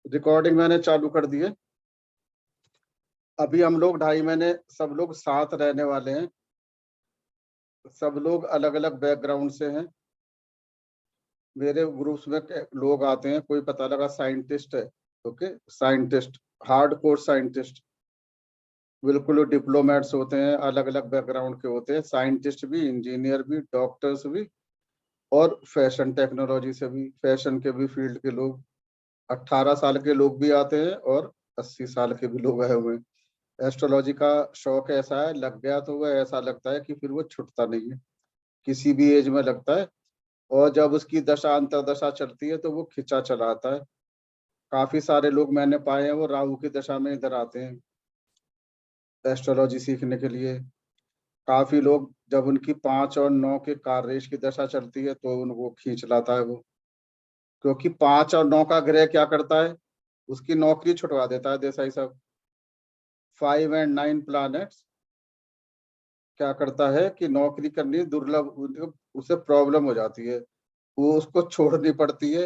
Recording मैंने चालू कर दी है। अभी हम लोग 2.5 महीने सब लोग साथ रहने वाले हैं। सब लोग अलग अलग बैकग्राउंड से हैं। मेरे ग्रुप्स में लोग आते हैं, कोई पता लगा साइंटिस्ट है, ओके, साइंटिस्ट, हार्डकोर साइंटिस्ट, बिल्कुल डिप्लोमेट्स होते हैं, अलग अलग बैकग्राउंड के होते हैं, साइंटिस्ट भी, इंजीनियर भी, डॉक्टर्स भी, और फैशन टेक्नोलॉजी से भी, फैशन के भी फील्ड के लोग। 18 साल के लोग भी आते हैं और 80 साल के भी लोग आए हुए हैं। एस्ट्रोलॉजी का शौक ऐसा है, लग गया तो वह ऐसा लगता है कि फिर वो छूटता नहीं है, किसी भी एज में लगता है। और जब उसकी दशा अंतरदशा चलती है तो वो खिंचा चला आता है। काफी सारे लोग मैंने पाए हैं वो राहु की दशा में इधर आते हैं एस्ट्रोलॉजी सीखने के लिए। काफी लोग जब उनकी 5 और 9 के काररेश की दशा चलती है तो उनको खींच लाता है वो, क्योंकि 5 और 9 का ग्रह क्या करता है, उसकी नौकरी छुटवा देता है देसाई साहब। 5 और 9 प्लैनेट्स क्या करता है कि नौकरी करनी दुर्लभ, उसे प्रॉब्लम हो जाती है, वो उसको छोड़नी पड़ती है।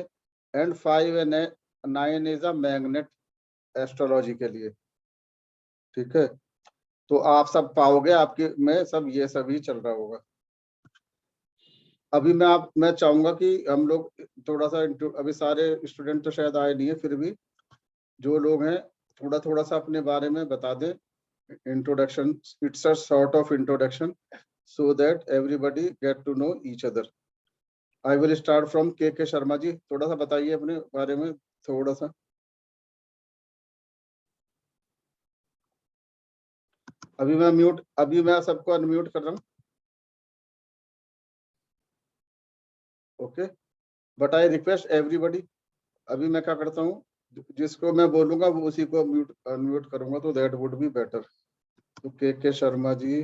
एंड 5 और 9 इज अ मैग्नेट एस्ट्रोलॉजी के लिए, ठीक है। तो आप सब पाओगे, आपके में सब ये सभी चल रहा होगा। अभी मैं चाहूंगा कि हम लोग थोड़ा सा अभी सारे स्टूडेंट तो शायद आए नहीं है, फिर भी जो लोग हैं थोड़ा थोड़ा सा अपने बारे में बता दें। Introduction, it's a sort of introduction so that everybody get to know each other. I will start from के शर्मा जी, थोड़ा सा बताइए अपने बारे में थोड़ा सा। अभी मैं सबको अनम्यूट कर रहा हूँ, okay, but I request everybody. अभी मैं क्या करता हूँ, जिसको मैं बोलूंगा वो उसी को अनम्यूट करूंगा, तो दैट वुड बी बेटर। तो के शर्मा जी,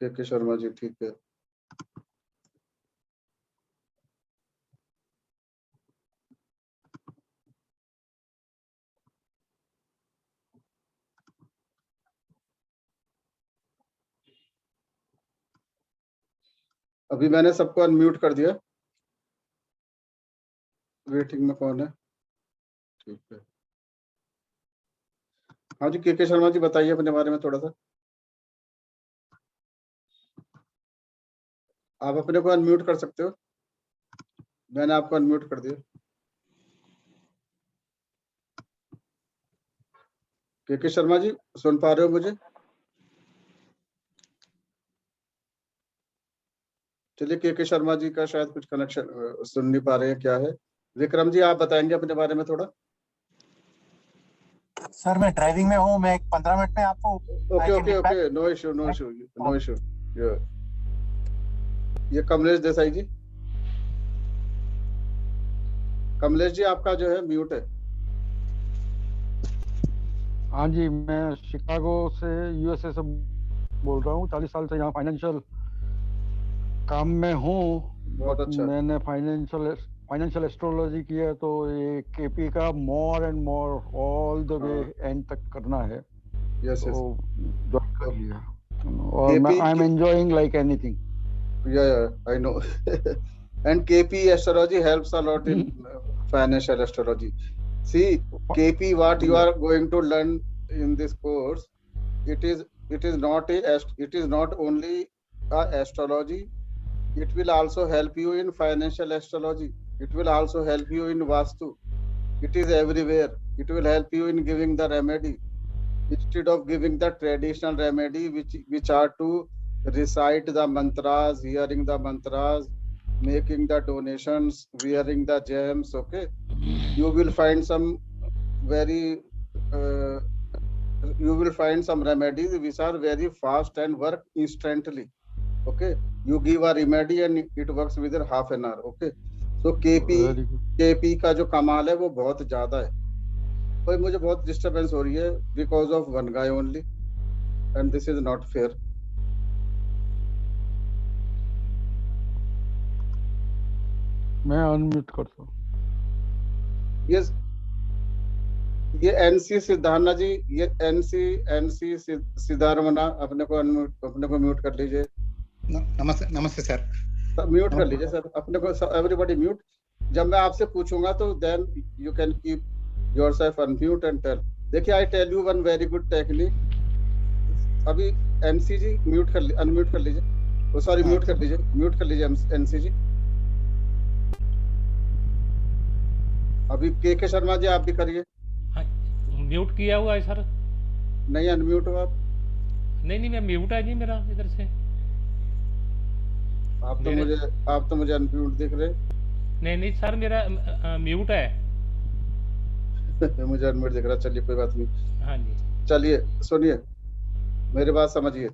के शर्मा जी, ठीक है। अभी मैंने सबको अनम्यूट कर दिया। वेटिंग में कौन है, ठीक है। हाँ जी, के शर्मा जी बताइए अपने बारे में थोड़ा सा। आप अपने को अनम्यूट कर सकते हो, मैंने आपको अनम्यूट कर दिया। के शर्मा जी सुन पा रहे हो मुझे? चलिए, के शर्मा जी का शायद कुछ कनेक्शन, सुन नहीं पा रहे हैं, क्या है। विक्रम जी आप बताएंगे अपने बारे में थोड़ा। सर मैं ड्राइविंग में हूँ, मैं 15 मिनट में आपको okay, no issue, no issue, no issue. ये कमलेश देसाई जी, कमलेश जी आपका जो है म्यूट है। हाँ जी, मैं शिकागो से यूएसए से बोल रहा हूँ। 40 साल से यहाँ फाइनेंशियल काम में हूँ। बहुत अच्छा। मैंने फाइनेंशियल एस्ट्रोलॉजी किया है, तो ये केपी का more and more all the way and तक करना है। यस तो ज्वाइन कर लिया और KP, I am enjoying like anything. yeah, I know. And KP astrology helps a lot in financial astrology. See, KP, what you are going to learn in this course, it is not only astrology. It will also help you in financial astrology. It will also help you in Vastu. It is everywhere. It will help you in giving the remedy instead of giving the traditional remedy, which are to recite the mantras, hearing the mantras, making the donations, wearing the gems. Okay, you will find some very you will find some remedies which are very fast and work instantly. Okay, you give a remedy and it works within half an hour. Okay, so KP का जो कमाल है वो बहुत ज्यादा है। भाई मुझे बहुत डिस्टरबेंस हो रही है because of one guy only, and this is not fair. मैं अनम्यूट करता हूँ। यस, ये एनसी सिद्धार्थ जी, ये एनसी सिद्धारमना, अपने को म्यूट कर लीजिए। नमस्ते सर, म्यूट कर लीजिए सर अपने को, एवरीबॉडी म्यूट। जब मैं आपसे पूछूंगा तो then you can keep yourself unmute and tell. देखिए I tell you one very good technique. अभी एनसी जी म्यूट कर अनम्यूट कर लीजिए, सॉरी म्यूट कर लीजिए एनसी जी। अभी के शर्मा जी आप भी करिए। हाँ, म्यूट किया हुआ है सर। नहीं अनम्यूट हो आप। नहीं मैं म्यूट है जी मेरा इधर से। आप तो मुझे अनम्यूट दिख रहे। नहीं सर मेरा म्यूट है। मुझे अनम्यूट दिख रहा। चलिए कोई बात नहीं। हाँ जी चलिए सुनिए, मेरी बात समझिए।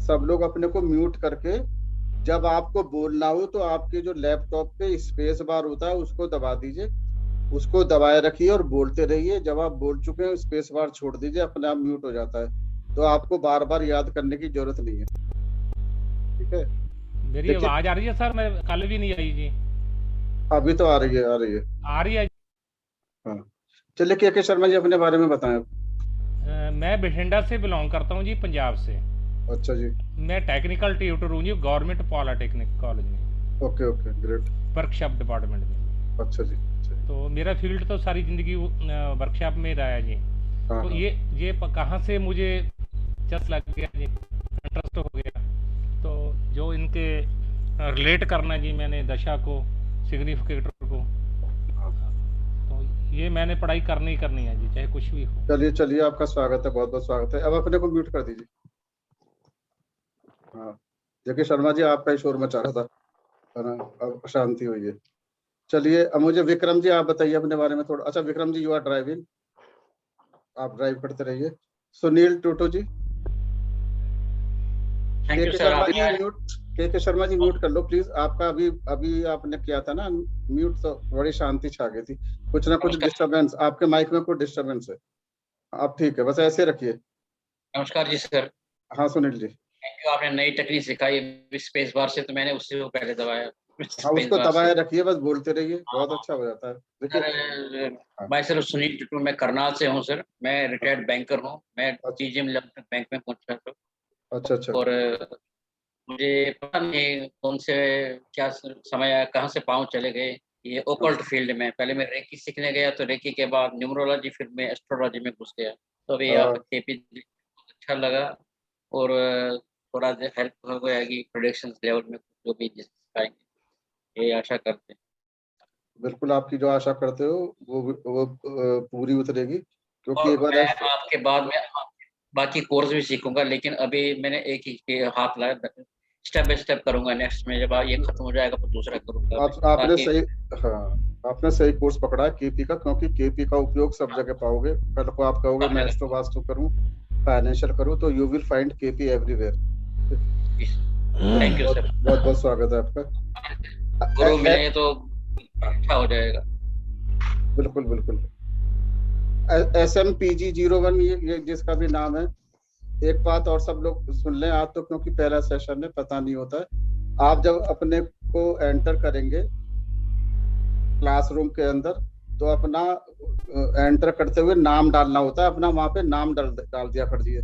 सब लोग अपने को म्यूट करके, जब आपको बोलना हो तो आपके जो लैपटॉप पे स्पेस बार होता है उसको दबा दीजिए, उसको दबाए रखिए और बोलते रहिए। जब आप बोल चुके हैं स्पेस बार छोड़ दीजिए, अपने आप म्यूट हो जाता है। तो आपको बार बार याद करने की जरूरत नहीं है, ठीक है। मेरी देखिए आवाज आ रही है सर? मैं कल भी नहीं आई जी। अभी तो आ रही है, आ रही है। आ रही है। हाँ चलिए के शर्मा जी अपने बारे में बताएं। मैं बठिंडा से बिलोंग करता हूँ जी, पंजाब से। अच्छा जी। मैं टेक्निकल ट्यूटर हूँ जी गवर्नमेंट पॉलिटेक्निक कॉलेज में। Okay okay great. Workshop department में। अच्छा जी, अच्छा जी। तो मेरा फील्ड तो सारी ज़िंदगी वर्कशॉप में रहा है जी। हाँ तो हाँ। ये कहाँ से मुझे चस लग गया जी, इंटरेस्ट हो गया। तो जो इनके रिलेट करना जी मैंने दशा को, सिग्निफिकेटर को, तो ये मैंने पढ़ाई करनी ही करनी है जी, चाहे कुछ भी हो। चलिए चलिए आपका स्वागत है, बहुत बहुत स्वागत है। अब अपने को म्यूट कर दीजिए। हाँ जेके शर्मा जी आपका ही शोर मचा रहा था, है ना। अब शांति हुई है। चलिए अब मुझे विक्रम जी आप बताइए अपने बारे में थोड़ा। अच्छा Vikram ji you are driving, आप ड्राइव करते रहिए। सुनील टोटो जी। थैंक यू के सर। शर्मा जी म्यूट, के शर्मा जी म्यूट कर लो प्लीज। आपका अभी आपने किया था ना म्यूट, तो बड़ी शांति छा गई थी। कुछ ना कुछ डिस्टरबेंस, आपके माइक में कोई डिस्टरबेंस है। आप ठीक है, बस ऐसे रखिए। नमस्कार जी सर। हाँ सुनील जी। थैंक यू, आपने नई टेक्निक सिखाई स्पेस बार से, तो मैंने उससे वो पहले दबाया। हाँ उसको दबाए रखिए, बस बोलते रहिए, बहुत अच्छा हो जाता है। देखिए सर मैं सर सुनील टुटू, मैं करनाल से हूँ सर। मैं रिटायर्ड बैंकर हूँ। मैं टीजीएम लेवल तक बैंक में पहुंचा था। अच्छा अच्छा। और मुझे पता नहीं कौन से क्या समय आया, कहाँ से पाँव चले गए ये ओकल्ट फील्ड में। पहले मैं रेकी सीखने गया, तो रेकी के बाद न्यूमरोलॉजी, फिर मैं एस्ट्रोलॉजी में घुस गया। तो अभी आप केपी अच्छा लगा, और थोड़ा हेल्प हो गया कि प्रोडक्शन लेवल में जो भी सिखाएंगे, ये आशा करते हैं। बिल्कुल आपकी जो आशा करते हो वो पूरी उतरेगी, क्योंकि एक बार मैं आपके बाद में बाकी कोर्स भी सीखूंगा, लेकिन अभी मैंने एक ही पे हाथ लाया। स्टेप बाय स्टेप करूंगा। नेक्स्ट में जब ये खत्म हो जाएगा तो दूसरा करूंगा। आपने सही, हाँ आपने सही कोर्स पकड़ा है केपी का, क्योंकि केपी का उपयोग सब जगह पाओगे। कल को आप कहोगे मैं एस्ट्रो वास्तु करूं, फाइनेंशियल करूं, तो you will find KP everywhere. Thank you sir. बहुत बहुत स्वागत है आपका। गुरु मिले तो अच्छा हो जाएगा। बिल्कुल बिल्कुल। SMPG01 ये जिसका भी नाम है। एक बात और सब लोग सुन लें आज तो, क्योंकि पहला सेशन है, पता नहीं होता है। आप जब अपने को एंटर करेंगे क्लासरूम के अंदर, तो अपना एंटर करते हुए नाम डालना होता है अपना, वहां पे नाम डाल दिया करिए।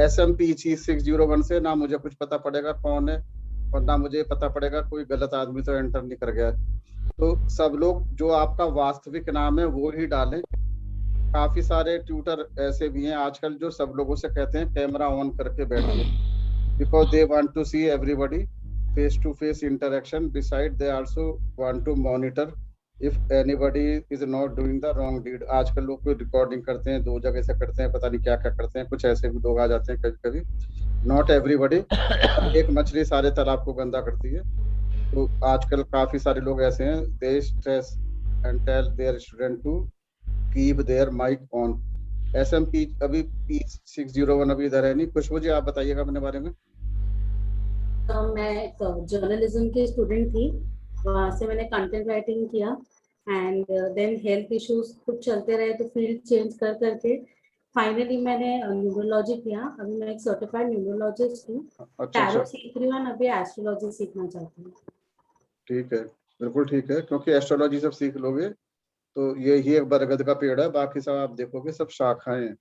SMPG601 से ना मुझे कुछ पता पड़ेगा कौन है, और ना मुझे पता पड़ेगा कोई गलत आदमी तो एंटर नहीं कर गया। तो सब लोग जो आपका वास्तविक नाम है वो ही डालें। काफी सारे ट्यूटर ऐसे भी हैं आजकल जो सब लोगों से कहते हैं कैमरा ऑन करके बैठिए, because they want to see everybody face to face interaction. Beside they also want to monitor if anybody is not doing the wrong deed. आजकल लोग कोई रिकॉर्डिंग करते हैं, 2 जगह से करते हैं, पता नहीं क्या क्या करते हैं। कुछ ऐसे भी लोग आ जाते हैं कभी कभी। नॉट एवरीबॉडी, एक मछली सारे तालाब को गंदा करती है। तो आजकल काफी सारे लोग ऐसे हैं, they stress and tell their student to keep their mic on. SMP अभी P601 अभी इधर है नहीं। खुशबू जी आप बताइएगा अपने बारे में। मैं जर्नलिज्म की स्टूडेंट थी, वहाँ से मैंने कंटेंट राइटिंग किया, एंड देन हेल्थ इश्यूज कुछ चलते रहे तो फील्ड चेंज कर करके फाइनली मैंने न्यूमरोलॉजी किया। अभी मैं एक सर्टिफाइड न्यूमरोलॉजिस्ट हूँ। टैरो सीख रही हूँ, अभी एस्ट्रोलॉजी सीखना चाहती हूँ। ठीक है, बिल्कुल ठीक है, क्योंकि एस्ट्रोलॉजी सब सीख लोगे तो ये ही एक बरगद का पेड़ है, बाकी सब आप देखोगे सब शाखाएं हैं।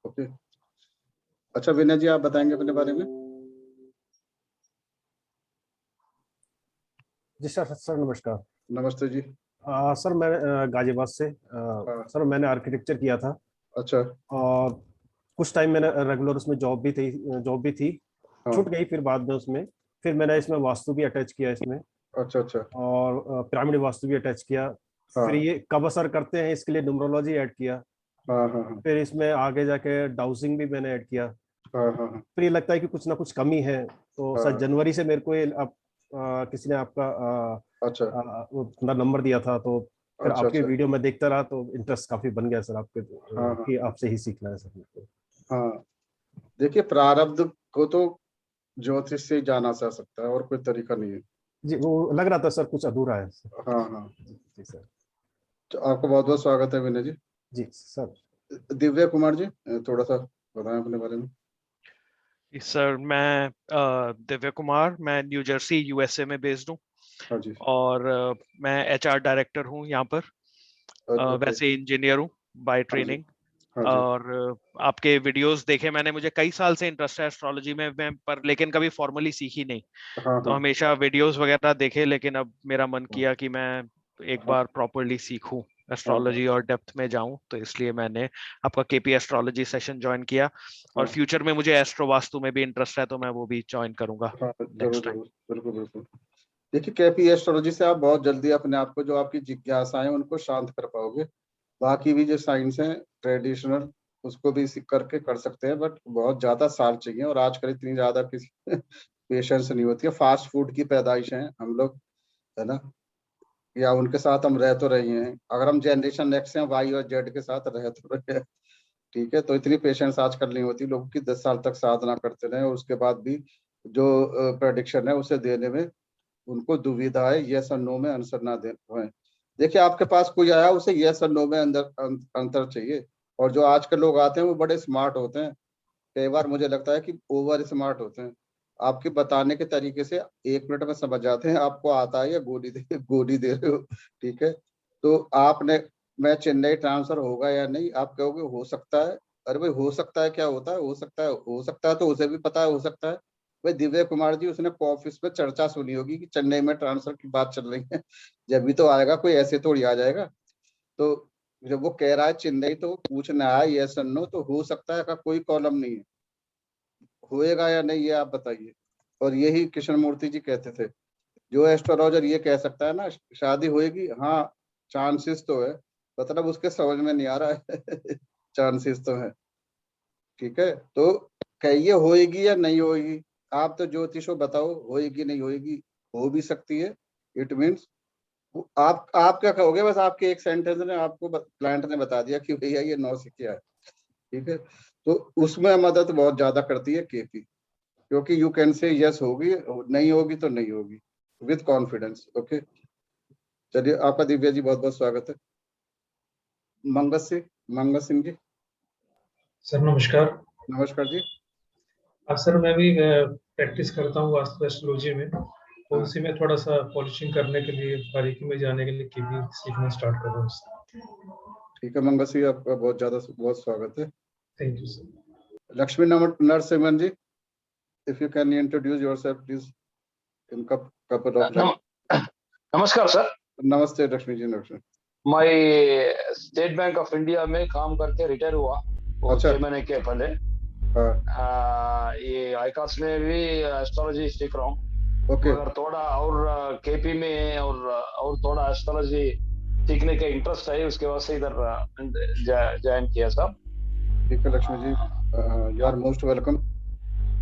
ओके। अच्छा विनय जी आप बताएंगे अपने बारे में। जी सर नमस्कार। नमस्ते जी। सर मैं गाजियाबाद से सर मैंने आर्किटेक्चर किया था। अच्छा। और कुछ टाइम मैंने रेगुलर उसमें जॉब भी थी, हाँ। छूट गई फिर बाद में उसमें। फिर मैंने इसमें वास्तु भी अटैच किया इसमें, अच्छा अच्छा। और पिरामिड वास्तु भी अटैच किया। हाँ फिर ये कब असर करते हैं इसके लिए न्यूमरोलॉजी ऐड किया। हाँ हाँ हाँ फिर इसमें आगे जाके डाउसिंग भी मैंने ऐड किया। हाँ हाँ हाँ फिर ये लगता है कि कुछ ना कुछ कमी है, तो सर हाँ। जनवरी से मेरे को ये किसी ने आपका अच्छा वो अपना नंबर दिया था, तो फिर अच्छा आपके अच्छा। वीडियो में देखता रहा तो इंटरेस्ट काफी बन गया सर आपके, हाँ हाँ कि आपसे ही सीखना है सर मेरे को। हाँ। देखिए, प्रारब्ध को तो ज्योतिष से ही जाना जा सकता है, और कोई तरीका नहीं है। जी, वो लग रहा था सर कुछ अधूरा है सर। हाँ हाँ। जी सर। तो आपको बहुत बहुत स्वागत है विनय जी। जी सर। दिव्या कुमार जी, थोड़ा सा बताएं अपने बारे में। सर मैं दिव्य कुमार, मैं न्यू जर्सी यूएसए में बेस्ड हूँ। हाँ जी। और मैं एचआर डायरेक्टर हूँ यहाँ पर। ओके। वैसे इंजीनियर हूँ बाय हाँ जी ट्रेनिंग। हाँ जी। और आपके वीडियोस देखे मैंने, मुझे कई साल से इंटरेस्ट है एस्ट्रोलॉजी में, मैं पर लेकिन कभी फॉर्मली सीखी नहीं। हाँ तो हाँ हमेशा वीडियोस वगैरह देखे, लेकिन अब मेरा मन हाँ किया कि मैं एक हाँ बार प्रॉपरली सीखूं हाँ एस्ट्रोलॉजी और डेप्थ में जाऊं, तो इसलिए मैंने आपका केपी एस्ट्रोलॉजी सेशन ज्वाइन किया। और हाँ फ्यूचर में मुझे एस्ट्रो वास्तु में भी इंटरेस्ट है, तो मैं वो भी ज्वाइन करूंगा हाँ, जरूर नेक्स्ट टाइम। जरूर, बिल्कुल बिल्कुल। देखिए, केपी एस्ट्रोलॉजी से आप बहुत जल्दी अपने आप को, जो आपकी जिज्ञासाएं उनको शांत कर पाओगे। बाकी भी जो साइंस है ट्रेडिशनल, उसको भी सीख करके कर सकते हैं, बट बहुत ज्यादा साल चाहिए, और आजकल इतनी ज्यादा किसी पेशेंस नहीं होती है। फास्ट फूड की पैदाइश है हम लोग, है ना, या उनके साथ हम रह तो रहे हैं। अगर हम जनरेशन एक्स हैं, वाई और जेड के साथ रह तो रहे हैं, ठीक है, तो इतनी पेशेंस आजकल नहीं होती लोगों की। 10 साल तक साधना करते रहे, और उसके बाद भी जो प्रेडिक्शन है उसे देने में उनको दुविधा है, यस और नो में आंसर ना दे पाए। देखिए, आपके पास कोई आया, उसे यस और नो में अंतर चाहिए। और जो आज के लोग आते हैं वो बड़े स्मार्ट होते हैं, कई बार मुझे लगता है कि ओवर स्मार्ट होते हैं। आपके बताने के तरीके से 1 मिनट में समझ जाते हैं आपको आता है या गोली दे रहे हो, ठीक है। तो आपने, मैं चेन्नई ट्रांसफर होगा या नहीं, आप कहोगे हो सकता है। अरे भाई, हो सकता है क्या होता है? हो सकता है तो उसे भी पता है हो सकता है। भाई दिव्य कुमार जी, उसने ऑफिस में चर्चा सुनी होगी कि चेन्नई में ट्रांसफर की बात चल रही है, जब भी तो आएगा, कोई ऐसे थोड़ी आ जाएगा। तो जब वो कह रहा है चेन्नई, तो पूछना है यस और नो, तो हो सकता है का कोई कॉलम नहीं है। होएगा या नहीं, ये आप बताइए। और यही कृष्ण मूर्ति जी कहते थे, जो एस्ट्रोलॉजर ये कह सकता है ना शादी होएगी, हाँ चांसेस तो है, मतलब उसके समझ में नहीं आ रहा है चांसेस तो है, ठीक है। तो कहिए होएगी या नहीं होएगी, आप तो ज्योतिषो बताओ, होएगी नहीं होएगी, हो भी सकती है। इट मीन्स आप क्या कहोगे, बस आपके एक सेंटेंस ने आपको क्लाइंट ने बता दिया कि भैया ये 9 से क्या है, ठीक है। तो उसमें मदद बहुत ज्यादा करती है केपी, क्योंकि यू कैन से यस होगी, नहीं होगी तो नहीं होगी, विद कॉन्फिडेंस। ओके, चलिए, आपका दिव्या जी बहुत बहुत स्वागत है। मंगत सिंह जी। सर नमस्कार। नमस्कार जी। सर मैं भी प्रैक्टिस करता हूँ वास्तु एस्ट्रोलॉजी में, तो हाँ। उसी में थोड़ा सा पॉलिशिंग करने के लिए, बारीकी में जाने के लिए केपी सीखना स्टार्ट कर रहा हूँ। ठीक है मंगत सिंह, आपका बहुत स्वागत है। Thank you sir. Lakshmi Narasimhan ji, if you can introduce yourself please in couple of line. नमस्कार सर। नमस्ते लक्ष्मी जी। नमस्ते। मैं स्टेट बैंक ऑफ इंडिया में काम करके रिटायर हुआ, अच्छा। 6 महीने के पहले। हाँ। ये आईकास में भी एस्ट्रोलॉजी सीख रहा हूँ। ओके। मगर थोड़ा और केपी में और थोड़ा एस्ट्रोलॉजी सीखने का इंटरेस्ट है, उसके बाद से इधर ज्वाइन किया सर। ठीक है Lakshmi ji, you are most welcome.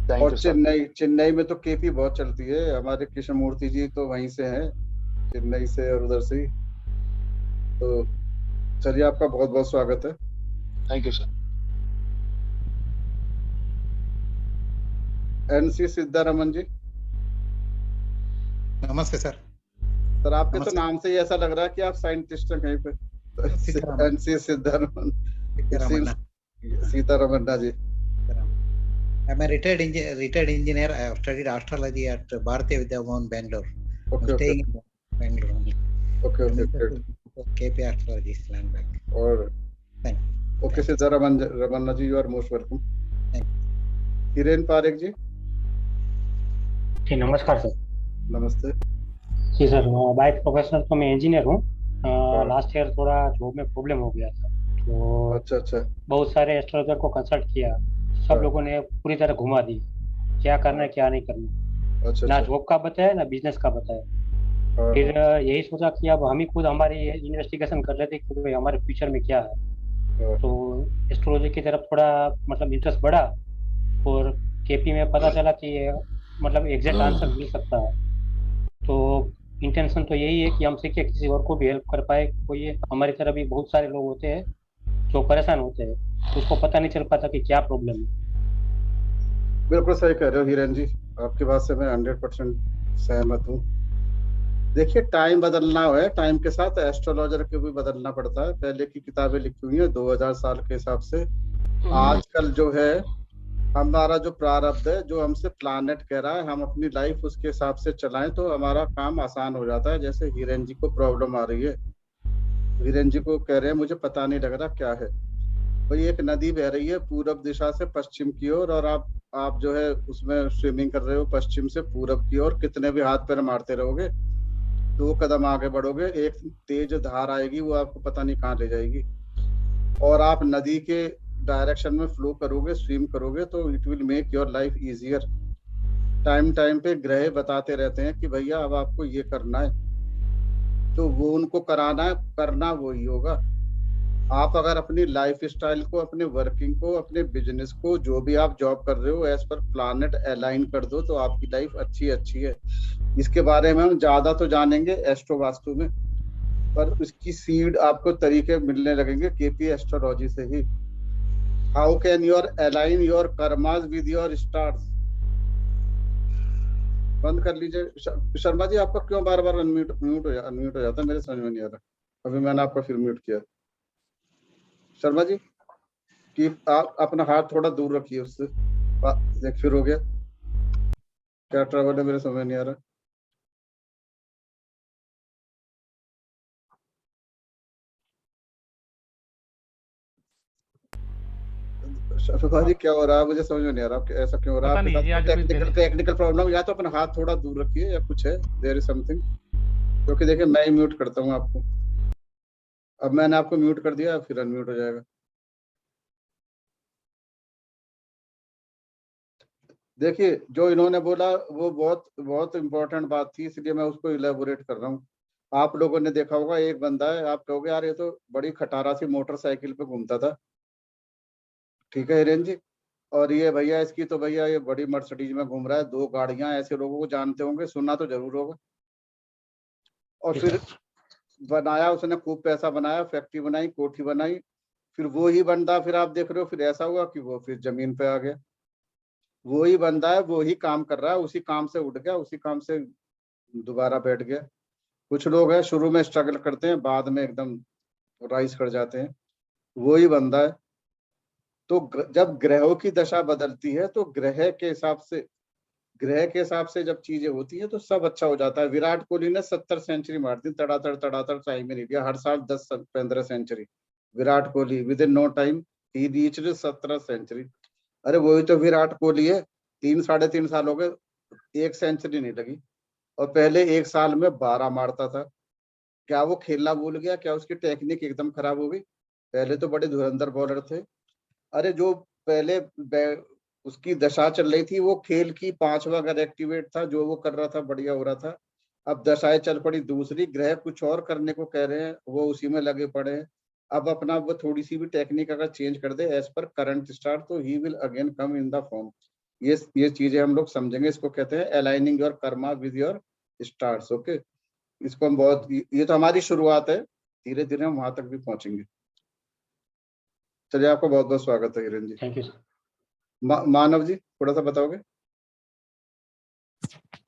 Thank और यू सर। चेन्नई में तो केपी बहुत चलती है, हमारे कृष्ण मूर्ति जी तो वहीं से हैं, चेन्नई से और उधर से ही। तो चलिए, आपका बहुत बहुत स्वागत है। Thank you sir. एनसी सिद्धारमन जी। नमस्ते सर। सर, आपके तो नमस्ते। नाम से ही ऐसा लग रहा है कि आप साइंटिस्ट हैं कहीं पे। Sitaraman. NC Siddharaman, Sitaraman. Sitaramanna ji. I'm a retired engineer. I have studied astrology at Bharatiya Vidya Bhavan, Bangalore. I'm Okay, staying in Bangalore only. Okay, I'm okay, interested great. in KP Astrology, land bank. और Thank you. Okay Siddharamanna ji, you are most welcome. Thank Hiren Parekh ji. जी नमस्कार sir. नमस्ते जी sir, by professional तो मैं engineer हूँ। Last year थोड़ा job में problem हो गया था, तो अच्छा बहुत सारे एस्ट्रोलॉजर को कंसल्ट किया, सब हाँ। लोगों ने पूरी तरह घुमा दी, क्या करना है क्या नहीं करना, ना अच्छा जॉब का बताया ना बिजनेस का बताया। हाँ, फिर यही सोचा कि अब हम ही खुद हमारी इन्वेस्टिगेशन कर लेते कि भाई हमारे फ्यूचर में क्या है। हाँ। तो एस्ट्रोलॉजी की तरफ थोड़ा मतलब इंटरेस्ट बढ़ा, और केपी में पता चला कि मतलब एग्जैक्ट आंसर मिल सकता है। तो इंटेंशन तो यही है कि हम सीखे किसी और को भी हेल्प कर पाए। कोई हमारी तरह भी बहुत सारे लोग होते हैं जो परेशान होते हैं, उसको पता नहीं चल पाता कि क्या प्रॉब्लम है। बिल्कुल सही कह रहे हो हिरेन जी, आपकी बात से मैं 100% सहमत हूँ। देखिए टाइम बदलना है, टाइम के साथ एस्ट्रोलॉजर को भी बदलना पड़ता है। पहले की किताबें लिखी हुई हैं 2000 साल के हिसाब से। आजकल जो है हमारा जो प्रारब्ध है, जो हमसे प्लानेट कह रहा है, हम अपनी लाइफ उसके हिसाब से चलाएं तो हमारा काम आसान हो जाता है। जैसे हिरेन जी को प्रॉब्लम आ रही है, हिरेन जी को कह रहे हैं मुझे पता नहीं लग रहा क्या है। भाई एक नदी बह रही है पूरब दिशा से पश्चिम की ओर, और आप जो है उसमें स्विमिंग कर रहे हो पश्चिम से पूरब की ओर। कितने भी हाथ पैर मारते रहोगे, 2 कदम आगे बढ़ोगे, एक तेज धार आएगी, वो आपको पता नहीं कहाँ ले जाएगी। और आप नदी के डायरेक्शन में फ्लो करोगे, स्विम करोगे, तो it will make your life easier. Time time पे ग्रह बताते रहते हैं कि भैया अब आपको ये करना है, तो वो उनको कराना है, करना वही होगा। आप अगर अपनी लाइफ स्टाइल को, अपने वर्किंग को, अपने बिजनेस को, जो भी आप जॉब कर रहे हो, एज पर प्लानेट अलाइन कर दो तो आपकी लाइफ अच्छी अच्छी है। इसके बारे में हम ज्यादा तो जानेंगे एस्ट्रो वास्तु में, पर उसकी सीड आपको तरीके मिलने लगेंगे केपी एस्ट्रोलॉजी से ही। How can your align your karmas with your stars. बंद कर लीजिए शर्मा जी, आपका क्यों बार बार अनम्यूट हो जाता है, मेरे समझ में नहीं आ रहा। अभी मैंने आपका फिर म्यूट किया। शर्मा जी कि आप अपना हाथ थोड़ा दूर रखिए उससे। फिर हो गया, क्या ट्रबल है, मेरे समझ नहीं आ रहा। शर्मा जी क्या हो रहा है, मुझे समझ में नहीं आ रहा कि ऐसा क्यों हो रहा है। पता आपके नहीं जी, पास आज कोई टेक्निकल प्रॉब्लम, या तो अपना हाथ थोड़ा दूर रखिए या कुछ है, देयर इज समथिंग। क्योंकि देखिए मैं ही म्यूट करता हूँ आपको। अब मैंने आपको म्यूट कर दिया, फिर अनम्यूट हो जाएगा। देखिए जो इन्होंने बोला वो बहुत बहुत इंपॉर्टेंट बात थी, इसलिए मैं उसको इलेबोरेट कर रहा हूँ। आप लोगों ने देखा होगा एक बंदा है, आप कहोगे यार ये तो बड़ी खटारा सी मोटरसाइकिल पे घूमता था, ठीक है हिरेन जी, और ये भैया इसकी तो भैया ये बड़ी मर्सिडीज में घूम रहा है, 2 गाड़ियां। ऐसे लोगों को जानते होंगे, सुनना तो जरूर होगा। और फिर बनाया उसने, खूब पैसा बनाया, फैक्ट्री बनाई, कोठी बनाई। फिर वो ही बंदा, फिर आप देख रहे हो फिर ऐसा हुआ कि वो फिर जमीन पे आ गया। वो ही बंदा है, वो ही काम कर रहा है, उसी काम से उठ गया, उसी काम से दोबारा बैठ गया। कुछ लोग हैं शुरू में स्ट्रगल करते हैं, बाद में एकदम राइज कर जाते हैं। वो ही बंदा है। तो जब ग्रहों की दशा बदलती है तो ग्रह के हिसाब से जब चीजें होती है तो सब अच्छा हो जाता है। विराट कोहली ने 70 सेंचुरी मार दी, तड़ातड़ तड़ातड़, टाइम में नहीं दिया, हर साल 10-15 century. Virat Kohli within no time ही रीच्ड 17 सेंचुरी। अरे वही तो विराट कोहली है, 3-3.5 साल हो गए, 1 सेंचुरी नहीं लगी। और पहले 1 साल में 12 मारता था। क्या वो खेलना भूल गया? क्या उसकी टेक्निक एकदम खराब हो गई? पहले तो बड़े धुरंधर बॉलर थे। अरे जो पहले उसकी दशा चल रही थी, वो खेल की 5वां अगर एक्टिवेट था, जो वो कर रहा था बढ़िया हो रहा था। अब दशाएं चल पड़ी दूसरी, ग्रह कुछ और करने को कह रहे हैं, वो उसी में लगे पड़े हैं। अब अपना वो थोड़ी सी भी टेक्निक अगर चेंज कर दे एज पर करंट स्टार, तो he will again come in the form. ये चीजें हम लोग समझेंगे, इसको कहते हैं aligning your Karma with your stars. Okay, इसको हम बहुत, ये तो हमारी शुरुआत है, धीरे धीरे हम वहां तक भी पहुंचेंगे। चलिए, आपका बहुत बहुत स्वागत है Hiren ji. Thank you sir. Manav ji थोड़ा सा बताओगे?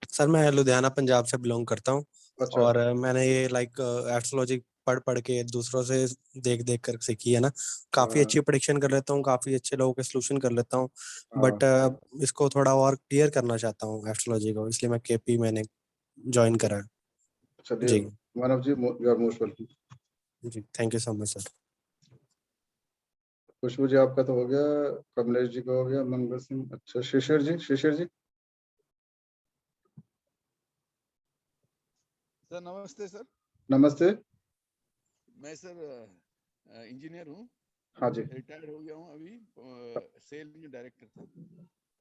सर मैं लुधियाना पंजाब से बिलोंग करता हूँ। अच्छा। और मैंने ये एस्ट्रोलॉजी पढ़ के दूसरों से देख कर सीखी है ना। काफी अच्छी प्रेडिक्शन कर लेता हूँ, काफी अच्छे लोगों के सोल्यूशन कर लेता हूँ। बट इसको थोड़ा और क्लियर करना चाहता हूँ एस्ट्रोलॉजी को, इसलिए मैं केपी मैंने ज्वाइन करा है। चलिए Manav ji, you are most welcome. जी thank you so much sir. Khushboo ji आपका तो हो गया, कमलेश जी का हो गया, मंगल सिंह, अच्छा शिशिर जी। सर नमस्ते। सर नमस्ते। मैं सर इंजीनियर हूँ। हाँ जी। रिटायर्ड हो गया हूँ अभी। सेल में डायरेक्टर था।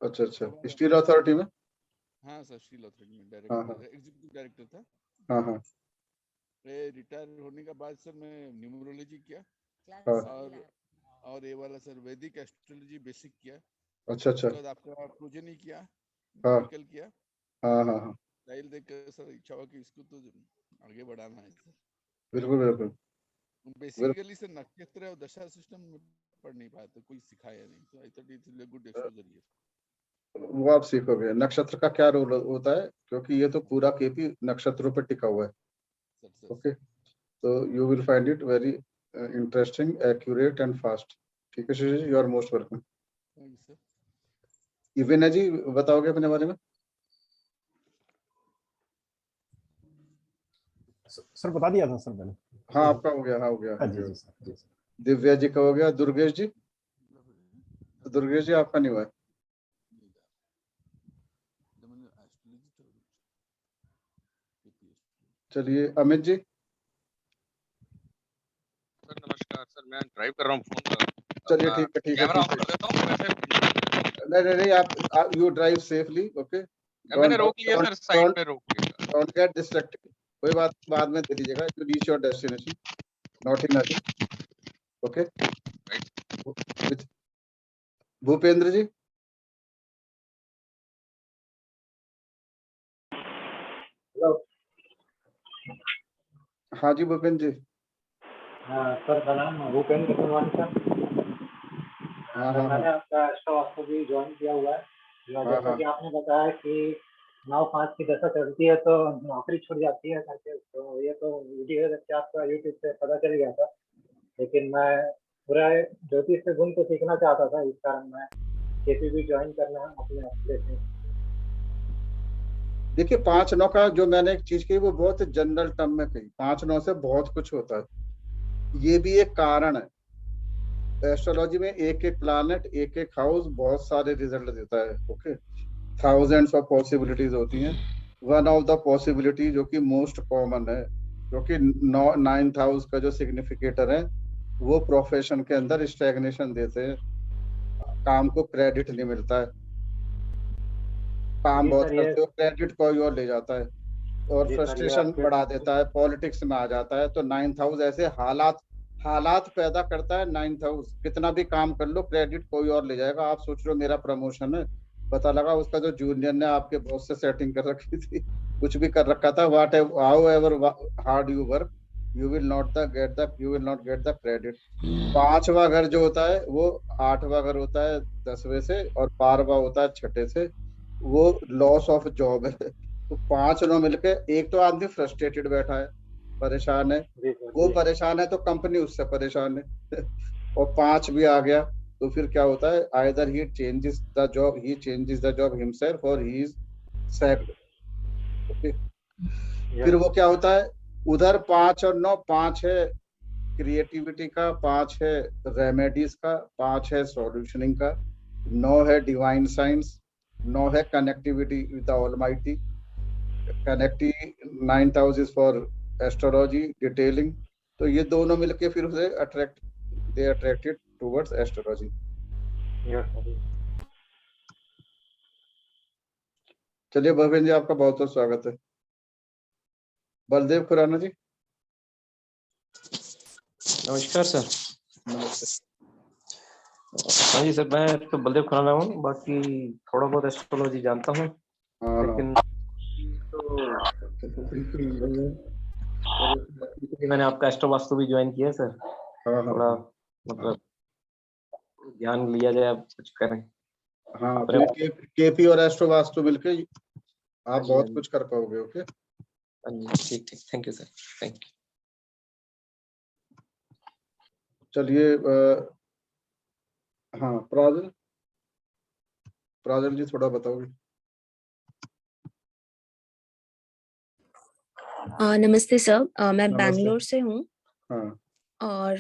अच्छा अच्छा, स्टील अथॉरिटी में? हाँ सर, स्टील अथॉरिटी में हाँ डायरेक्टर, हाँ एग्जीक्यूटिव डायरेक्टर था। हाँ हाँ रिटायर होने के बाद सर मैं न्यूमरोलॉजी किया हाँ। और ये वाला सर वैदिक एस्ट्रोलॉजी बेसिक किया। अच्छा अच्छा। उसके बाद आपका प्रोजेनी किया, हाँ मेडिकल किया। हाँ हाँ हाँ, स्टाइल देख कर सर इच्छा हुआ कि इसको तो आगे बढ़ाना है सर। बिल्कुल बिल्कुल। बेसिकली सर नक्षत्र और दशा सिस्टम पढ़ नहीं पाया, तो कोई सिखाया नहीं, तो I thought it is a good exposure here. वो आप सीखोगे नक्षत्र का क्या रोल होता है, क्योंकि ये तो पूरा केपी नक्षत्रों पे टिका हुआ है। ओके, तो you will find it very interesting, accurate and fast. ठीक है Shishu ji, you are most welcome. Thank you sir. Ivena ji बताओगे अपने बारे में? सर बता दिया था सर मैंने। हाँ आपका हो गया, हाँ हो गया, हाँ हो जी गया। जी सर, जी सर। दिव्या जी का हो गया। दुर्गेश जी? दुर्गेश जी आपका नहीं हुआ है। चलिए अमित जी। सर नमस्कार सर, मैं ड्राइव कर रहा हूँ फोन। चलिए ठीक है ठीक है कैमरा ठीक ऑफ है। कर देता हूँ वैसे। नहीं नहीं नहीं, आप यू ड्राइव सेफली। ओके, मैंने रोक लिया सर, साइड पे रोक लिया। Don't get distracted. कोई बात, बाद में दे दीजिएगा। You reach your destination, not in hurry. Okay. Bhupendra ji? हाँ जी भूपेंद्र जी। हाँ सर, का नाम भूपेंद्र कुमार सर। हाँ सर हाँ मैंने हाँ आपका एक्स्ट्रा वास्तु भी ज्वाइन किया हुआ है। हाँ जैसा हाँ कि आपने बताया कि 9-5 की दशा चलती है तो नौकरी छूट जाती है करके, तो ये तो वीडियो देख के आपका यूट्यूब पे पता चल गया था। लेकिन मैं पूरा ज्योतिष से गुण को सीखना चाहता था, इस कारण मैं केपीबी ज्वाइन करना अपने एस्पिरेशन। देखिए 5-9 का जो मैंने एक चीज कही वो बहुत जनरल टर्म में कही। 5-9 से बहुत कुछ होता है, ये भी एक कारण है। एस्ट्रोलॉजी में एक एक प्लैनेट, एक एक हाउस बहुत सारे रिजल्ट देता है। ओके, थाउजेंड्स ऑफ पॉसिबिलिटीज होती हैं। वन ऑफ द पॉसिबिलिटी जो कि मोस्ट कॉमन है, जो कि 9th हाउस का जो सिग्निफिकेटर है, वो प्रोफेशन के अंदर स्टैग्नेशन देते हैं, काम को क्रेडिट नहीं मिलता है। काम जी बहुत सर, ये करते हो, क्रेडिट कोई और ले जाता है, और जी सर, ये फ्रस्ट्रेशन आपके बढ़ा देता है, पॉलिटिक्स में आ जाता है। तो 9th हाउस ऐसे हालात पैदा करता है। 9th हाउस कितना भी काम कर लो, क्रेडिट कोई और ले जाएगा। आप सोच लो मेरा प्रमोशन है, पता लगा उसका जो जूनियर ने आपके बॉस से सेटिंग कर रखी थी, कुछ भी कर रखा था, what however hard you work, you will not get the credit. 5वां घर जो होता है वो 8वां घर होता है 10वें से, और 12वां होता है 6ठे से। वो लॉस ऑफ जॉब है। तो 5-9 मिलके, एक तो आदमी फ्रस्ट्रेटेड बैठा है, परेशान है, जी सर, वो जी परेशान है तो कंपनी उससे परेशान है। और 5 भी आ गया तो फिर क्या होता है, either he changes the job himself और ही इज सैक्ड। ओके, फिर वो क्या होता है, उधर 5 और 9, 5 है क्रिएटिविटी का, 5 है रेमेडीज का, 5 है सॉल्यूशनिंग का, 9 है डिवाइन साइंस, 9 है connectivity with the almighty. Connective 9th house is for astrology detailing. तो ये दोनों मिलके फिर उसे दे अट्रैक्टेड टुवर्ड्स एस्ट्रोलॉजी। चलिए भवेंद्र जी, आपका बहुत बहुत स्वागत है। बलदेव खुराना जी? नमस्कार सर। नमस्ते। हाँ जी सर, मैं तो बलदेव खुराना हूँ, बाकी थोड़ा बहुत एस्ट्रोलॉजी जानता हूँ, हाँ लेकिन तो मैंने आपका एस्ट्रो वास्तु भी ज्वाइन किया है सर। हाँ थोड़ा हाँ मतलब ध्यान लिया जाए, अब कुछ करें हाँ, अपने। फिर केपी और एस्ट्रो वास्तु मिलके हाँ आप जी, हाँ बहुत जी, कुछ कर पाओगे। ओके, हाँ जी, ठीक ठीक, thank you sir, thank you. चलिए हाँ प्राजल जी थोड़ा बताओगे? नमस्ते सर, मैं नमस्ते। बैंगलोर से हूँ हाँ और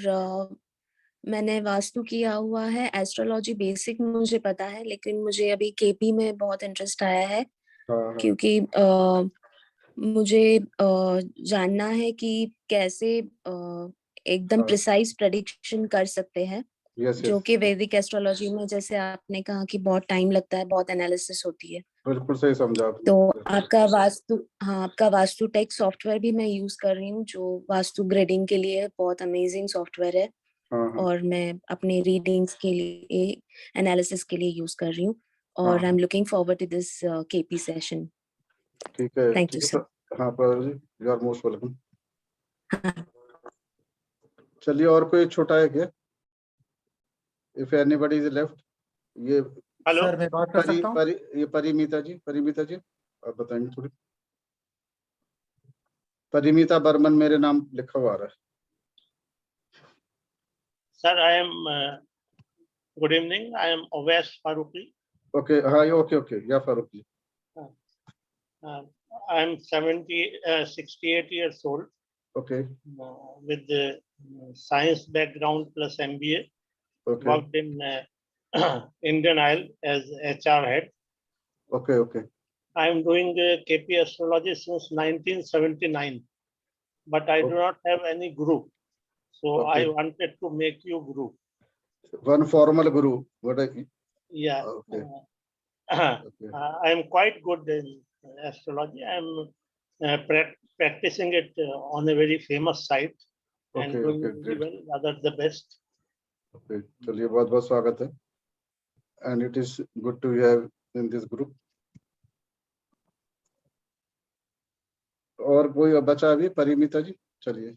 मैंने वास्तु किया हुआ है। एस्ट्रोलॉजी बेसिक मुझे पता है, लेकिन मुझे अभी केपी में बहुत इंटरेस्ट आया है, हाँ हाँ क्योंकि मुझे जानना है कि कैसे एकदम हाँ। प्रिसाइज प्रेडिक्शन कर सकते हैं, यस जो यस कि वैदिक एस्ट्रोलॉजी में जैसे आपने कहा कि बहुत टाइम लगता है, बहुत एनालिसिस होती है। बिल्कुल सही समझा आपने। तो आपका वास्तु टेक सॉफ्टवेयर भी मैं यूज कर रही हूँ, जो वास्तु ग्रेडिंग के लिए बहुत अमेजिंग सॉफ्टवेयर है। हाँ हाँ और मैं अपने रीडिंग्स के लिए, एनालिसिस के लिए यूज कर रही हूँ। और I am looking forward to this KP session. ठीक है थैंक ठीक यू है सर। सर। हाँ पर जी, यू आर मोस्ट वेलकम। चलिए, और कोई छोटा है क्या? इफ एनीबॉडी इज लेफ्ट, ये हेलो सर, मैं बात कर सकता हूँ? ये परिमीता जी आप बताएंगे थोड़ी। परिमीता बर्मन मेरे नाम लिखा हुआ आ रहा है। Sir, I am good evening, I am Owais Farooqui. Okay, हाँ okay yeah Farooq ji. I am 68 years old. Okay. With the science background plus MBA. Okay. Worked in Indian Oil as HR head. Okay. I am doing KP astrology since 1979, but I do not have any guru. So I wanted to make you guru. One formal guru. Yeah. Okay. I am quite good in astrology. I am practicing it on a very famous site and doing very well. Others the best. Okay, चलिए बहुत बहुत स्वागत है. And it is good to have in this group. और कोई बचा अभी? परिमिता जी, चलिए.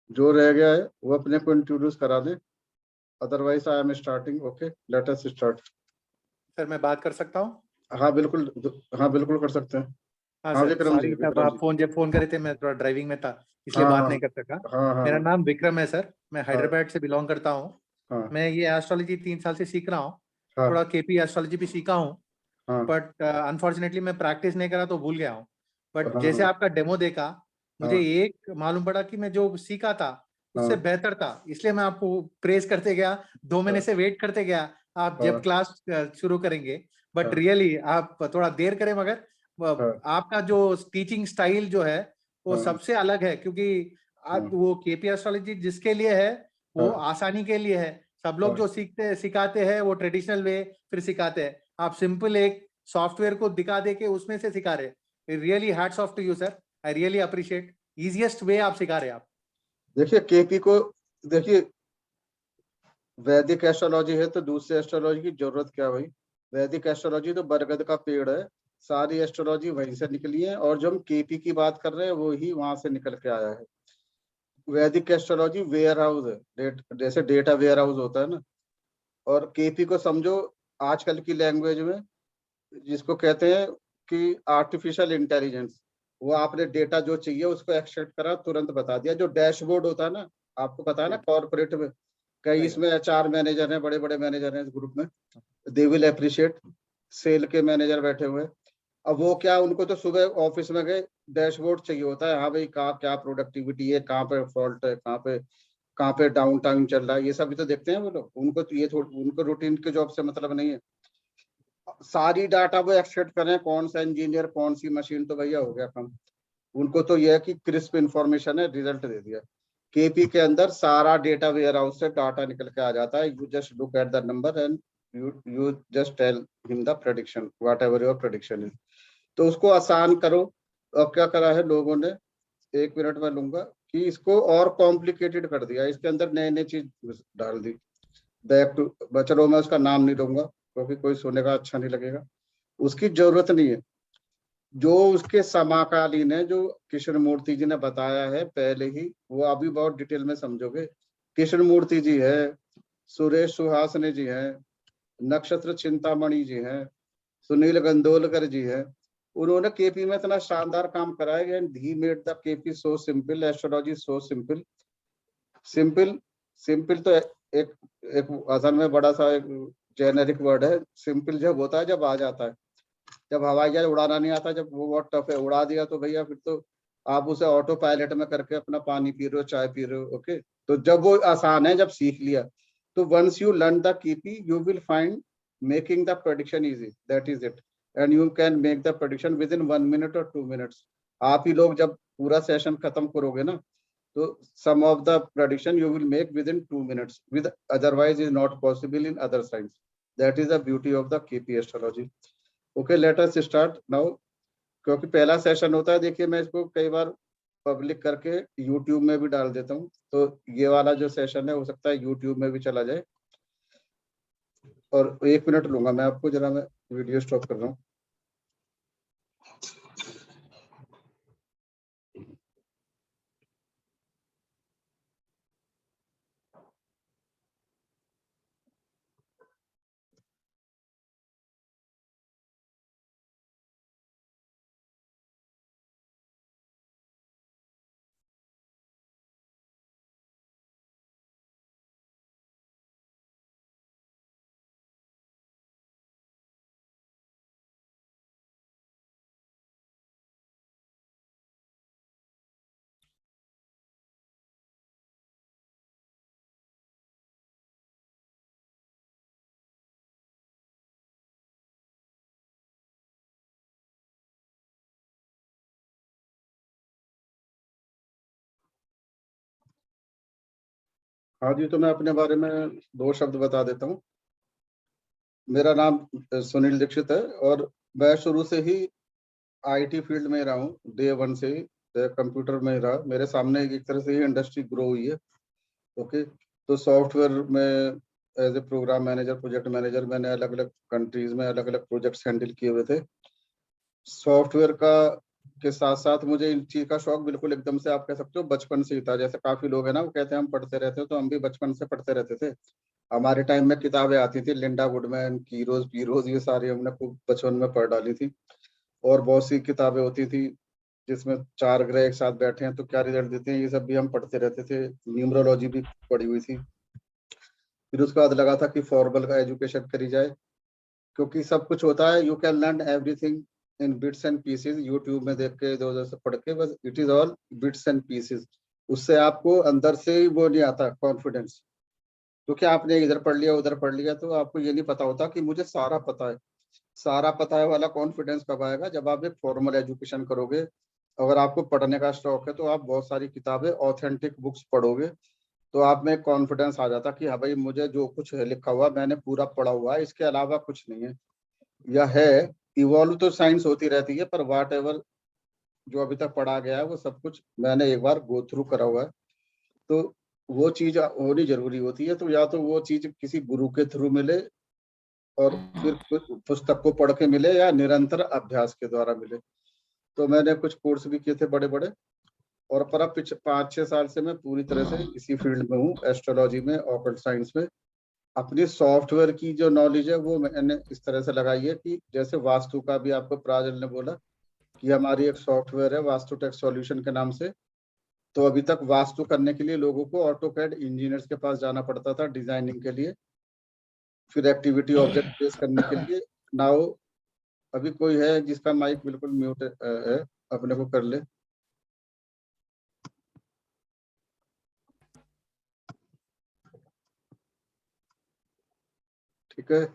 जो रह गया है वो अपने को इंट्रोड्यूस करा दे. Otherwise I am starting. Okay, let us start. Sir, मैं बात कर सकता हूँ? हाँ बिल्कुल कर सकते हैं. हाँ सर, सॉरी तब आप फोन करे थे, मैं थोड़ा ड्राइविंग में था, इसलिए बात नहीं कर सका। मेरा नाम विक्रम है सर, मैं हैदराबाद से बिलोंग करता हूँ। मैं ये एस्ट्रोलॉजी 3 साल से सीख रहा हूँ, थोड़ा केपी एस्ट्रोलॉजी भी सीखा हूँ, बट अनफॉर्चुनेटली मैं प्रैक्टिस नहीं करा तो भूल गया हूँ। बट जैसे आपका डेमो देखा, मुझे एक मालूम पड़ा कि मैं जो सीखा था उससे बेहतर था, इसलिए मैं आपको प्रेज करते गया, 2 महीने से वेट करते गया आप जब क्लास शुरू करेंगे। बट रियली आप थोड़ा देर करें, मगर आपका जो टीचिंग स्टाइल जो है वो सबसे अलग है, क्योंकि आप वो केपी एस्ट्रोलॉजी जिसके लिए है वो आसानी के लिए है। सब लोग जो सिखाते हैं वो ट्रेडिशनल वे फिर सिखाते हैं, आप सिंपल एक सॉफ्टवेयर को दिखा दे के उसमें से सिखा रहे। Really hats off to you sir, I really appreciate, easiest way आप सिखा रहे आप। देखिए केपी को, देखिए वैदिक एस्ट्रोलॉजी है तो दूसरे एस्ट्रोलॉजी की जरूरत क्या भाई? वैदिक एस्ट्रोलॉजी तो बरगद का पेड़ है, सारी एस्ट्रोलॉजी वहीं से निकली है, और जो हम केपी की बात कर रहे हैं वो ही वहां से निकल के आया है। वैदिक एस्ट्रोलॉजी वेयर हाउस है, जैसे डेटा वेयर हाउस होता है ना, और केपी को समझो आजकल की लैंग्वेज में जिसको कहते हैं कि आर्टिफिशियल इंटेलिजेंस। वो आपने डेटा जो चाहिए उसको एक्सट्रैक्ट करा, तुरंत बता दिया। जो डैशबोर्ड होता है ना, आपको पता है ना कॉर्पोरेट में कई इसमें HR मैनेजर हैं, बड़े बड़े मैनेजर हैं इस ग्रुप में, दे विल अप्रिशिएट। सेल के मैनेजर बैठे हुए, अब वो क्या, उनको तो सुबह ऑफिस में गए डैशबोर्ड चाहिए होता है, हाँ भाई कहाँ क्या प्रोडक्टिविटी है, कहाँ पे फॉल्ट है, कहाँ पे डाउन टाइम चल रहा है, ये सब भी तो देखते हैं वो लोग। उनको तो ये उनको रूटीन के जॉब से मतलब नहीं है। सारी डाटा वो एक्सट्रैक्ट करें, कौन सा इंजीनियर कौन सी मशीन, तो भैया हो गया काम। उनको तो यह है कि क्रिस्प इंफॉर्मेशन है, रिजल्ट दे दिया। केपी के अंदर सारा डेटा वेयर हाउस से डाटा निकल के आ जाता है। You just look at the number and you just tell him the prediction, whatever your prediction is. तो उसको आसान करो। अब क्या करा है लोगों ने, 1 मिनट में लूंगा, कि इसको और कॉम्प्लिकेटेड कर दिया, इसके अंदर नए नए चीज डाल दी। बैक टू चलो, मैं उसका नाम नहीं लूंगा क्योंकि कोई सुनेगा अच्छा नहीं लगेगा, उसकी जरूरत नहीं है। जो उसके समाकालीन है, जो कृष्णमूर्ति जी ने बताया है पहले ही, वो अभी बहुत डिटेल में समझोगे। कृष्णमूर्ति जी है, सुरेश सुहासने जी हैं, नक्षत्र चिंतामणि जी हैं, सुनील गंदोलकर जी हैं। उन्होंने केपी में इतना शानदार काम कराया है, and he made the KP so simple, astrology so simple. Simple तो एक असल में बड़ा सा एक जेनेरिक वर्ड है। सिंपल जब होता है जब आ जाता है, जब हवाई जहाज उड़ाना नहीं आता, जब वो बहुत टफ है, उड़ा दिया तो भैया फिर तो आप उसे ऑटो पायलट में करके अपना पानी पी रहे हो, चाय पी रहे हो। ओके, तो जब वो आसान है, जब सीख लिया, तो once you learn the KP you will find making the prediction easy, that is it. And you can make the prediction within 1 minute और 2 मिनट्स। आप ही लोग जब पूरा सेशन खत्म करोगे ना, तो some of the prediction you will make within 2 minutes, with otherwise is not possible in other science. That is the beauty of the KP astrology. Okay, let us start now. क्योंकि पहला session होता है, देखिए मैं इसको कई बार public करके YouTube में भी डाल देता हूँ, तो ये वाला जो सेशन है हो सकता है YouTube में भी चला जाए। और 1 मिनट लूंगा मैं आपको, जरा मैं वीडियो स्टॉप कर रहा हूँ। हाँ जी, तो मैं अपने बारे में 2 शब्द बता देता हूँ। मेरा नाम सुनील दीक्षित है और मैं शुरू से ही आईटी फील्ड में रहा हूँ, डे 1 से ही कंप्यूटर में रहा। मेरे सामने एक तरह से ही इंडस्ट्री ग्रो हुई है। ओके, तो सॉफ्टवेयर में as a program manager, project manager, मैंने अलग अलग कंट्रीज में अलग अलग प्रोजेक्ट्स हैंडल किए हुए थे। सॉफ्टवेयर का के साथ साथ मुझे इन चीज का शौक बिल्कुल एकदम से आप कह सकते हो बचपन से ही था। जैसे काफी लोग है ना, वो कहते हैं हम पढ़ते रहते हो, तो हम भी बचपन से पढ़ते रहते थे। हमारे टाइम में किताबें आती थी, लिंडा वुडमैन, कीरोज पीरोज, ये सारी हमने खूब बचपन में पढ़ डाली थी। और बहुत सी किताबें होती थी जिसमें 4 ग्रह एक साथ बैठे हैं तो क्या रिजल्ट देते हैं, ये सब भी हम पढ़ते रहते थे। न्यूमरोलॉजी भी पढ़ी हुई थी। फिर उसके बाद लगा था कि फॉर्मल का एजुकेशन करी जाए, क्योंकि सब कुछ होता है, you can learn everything in bits and pieces. YouTube में देख के इधर से पढ़ के, बस it is all bits and pieces. उससे आपको अंदर से ही वो नहीं आता कॉन्फिडेंस, क्योंकि आपने इधर पढ़ लिया उधर पढ़ लिया, तो आपको ये नहीं पता होता कि मुझे सारा पता है। सारा पता है वाला कॉन्फिडेंस कब आएगा, जब आप एक फॉर्मल एजुकेशन करोगे। अगर आपको पढ़ने का शौक है तो आप बहुत सारी किताबें, ऑथेंटिक बुक्स पढ़ोगे, तो आप में कॉन्फिडेंस आ जाता कि हाँ भाई, मुझे जो कुछ है लिखा हुआ मैंने पूरा पढ़ा हुआ है, इसके अलावा कुछ नहीं है। या है, इवॉल्व तो साइंस होती रहती है, पर वाट एवर जो अभी तक पढ़ा गया है वो सब कुछ मैंने एक बार गो थ्रू करा हुआ है। तो वो चीज होनी जरूरी होती है। तो या तो वो चीज किसी गुरु के थ्रू मिले और फिर पुस्तक को पढ़ के मिले, या निरंतर अभ्यास के द्वारा मिले। तो मैंने कुछ कोर्स भी किए थे बड़े बड़े, और पर अब 5-6 साल से मैं पूरी तरह से इसी फील्ड में हूँ, एस्ट्रोलॉजी में, ऑकल्ट साइंस में। अपनी सॉफ्टवेयर की जो नॉलेज है वो मैंने इस तरह से लगाई है कि जैसे वास्तु का भी आपको प्राजल ने बोला कि हमारी एक सॉफ्टवेयर है वास्तु टेक सॉल्यूशन के नाम से। तो अभी तक वास्तु करने के लिए लोगों को ऑटोकैड इंजीनियर्स के पास जाना पड़ता था डिजाइनिंग के लिए, फिर एक्टिविटी ऑब्जेक्ट बेस करने के लिए। नाउ अभी कोई है जिसका माइक बिल्कुल म्यूट है, अपने को कर ले। ठीक है,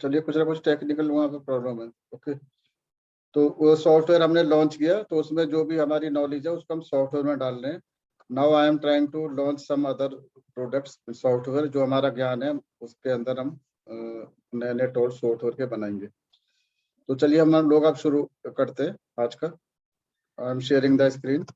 चलिए, कुछ ना कुछ टेक्निकल वहाँ पे प्रॉब्लम है। ओके, तो वो सॉफ्टवेयर हमने लॉन्च किया, तो उसमें जो भी हमारी नॉलेज है उसको हम सॉफ्टवेयर में डाल रहे हैं। Now I am trying to launch some other products software, जो हमारा ज्ञान है उसके अंदर हम नए नए टूल सॉफ्टवेयर के बनाएंगे। तो चलिए हम लोग अब शुरू करते हैं आज का। I am sharing the screen.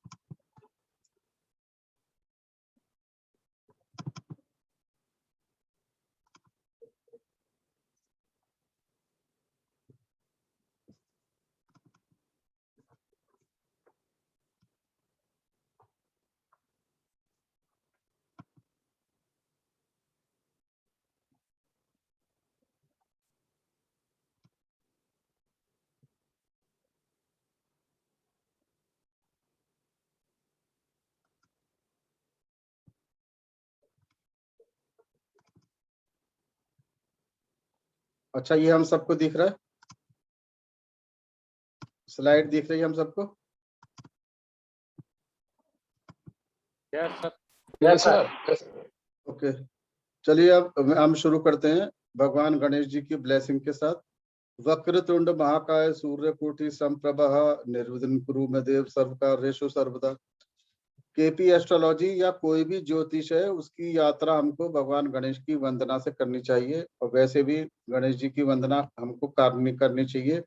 अच्छा, ये हम सबको दिख रहा है, स्लाइड दिख रही है हम सबको? Yes sir. ओके, चलिए अब हम शुरू करते हैं भगवान गणेश जी की ब्लेसिंग के साथ। वक्रतुंड महाकाय सूर्यकोटि समप्रभः निर्विघ्नं कुरु मे देव सर्वकार्येषु सर्वदा। केपी एस्ट्रोलॉजी या कोई भी ज्योतिष है, उसकी यात्रा हमको भगवान गणेश की वंदना से करनी चाहिए, और वैसे भी गणेश जी की वंदना हमको करनी चाहिए।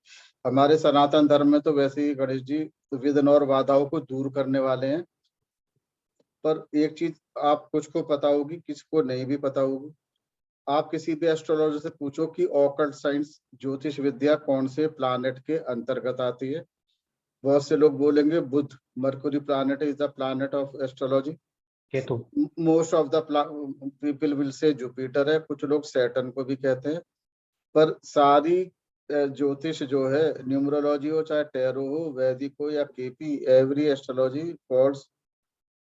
हमारे सनातन धर्म में तो वैसे ही गणेश जी विघ्न और बाधाओं को दूर करने वाले हैं। पर एक चीज आप कुछ को पता होगी, किसको नहीं भी पता होगी। आप किसी भी एस्ट्रोलॉजर से पूछो कि ऑकल्ट साइंस ज्योतिष विद्या कौन से प्लैनेट के अंतर्गत आती है, बहुत से लोग बोलेंगे Budh, Mercury planet is the planet of astrology. Ketu. Most of the people will say Jupiter है, कुछ लोग सैटर्न को भी कहते हैं। पर सारी ज्योतिष जो है, न्यूमरोलॉजी हो चाहे टैरो हो, वैदिक हो या KP, every astrology falls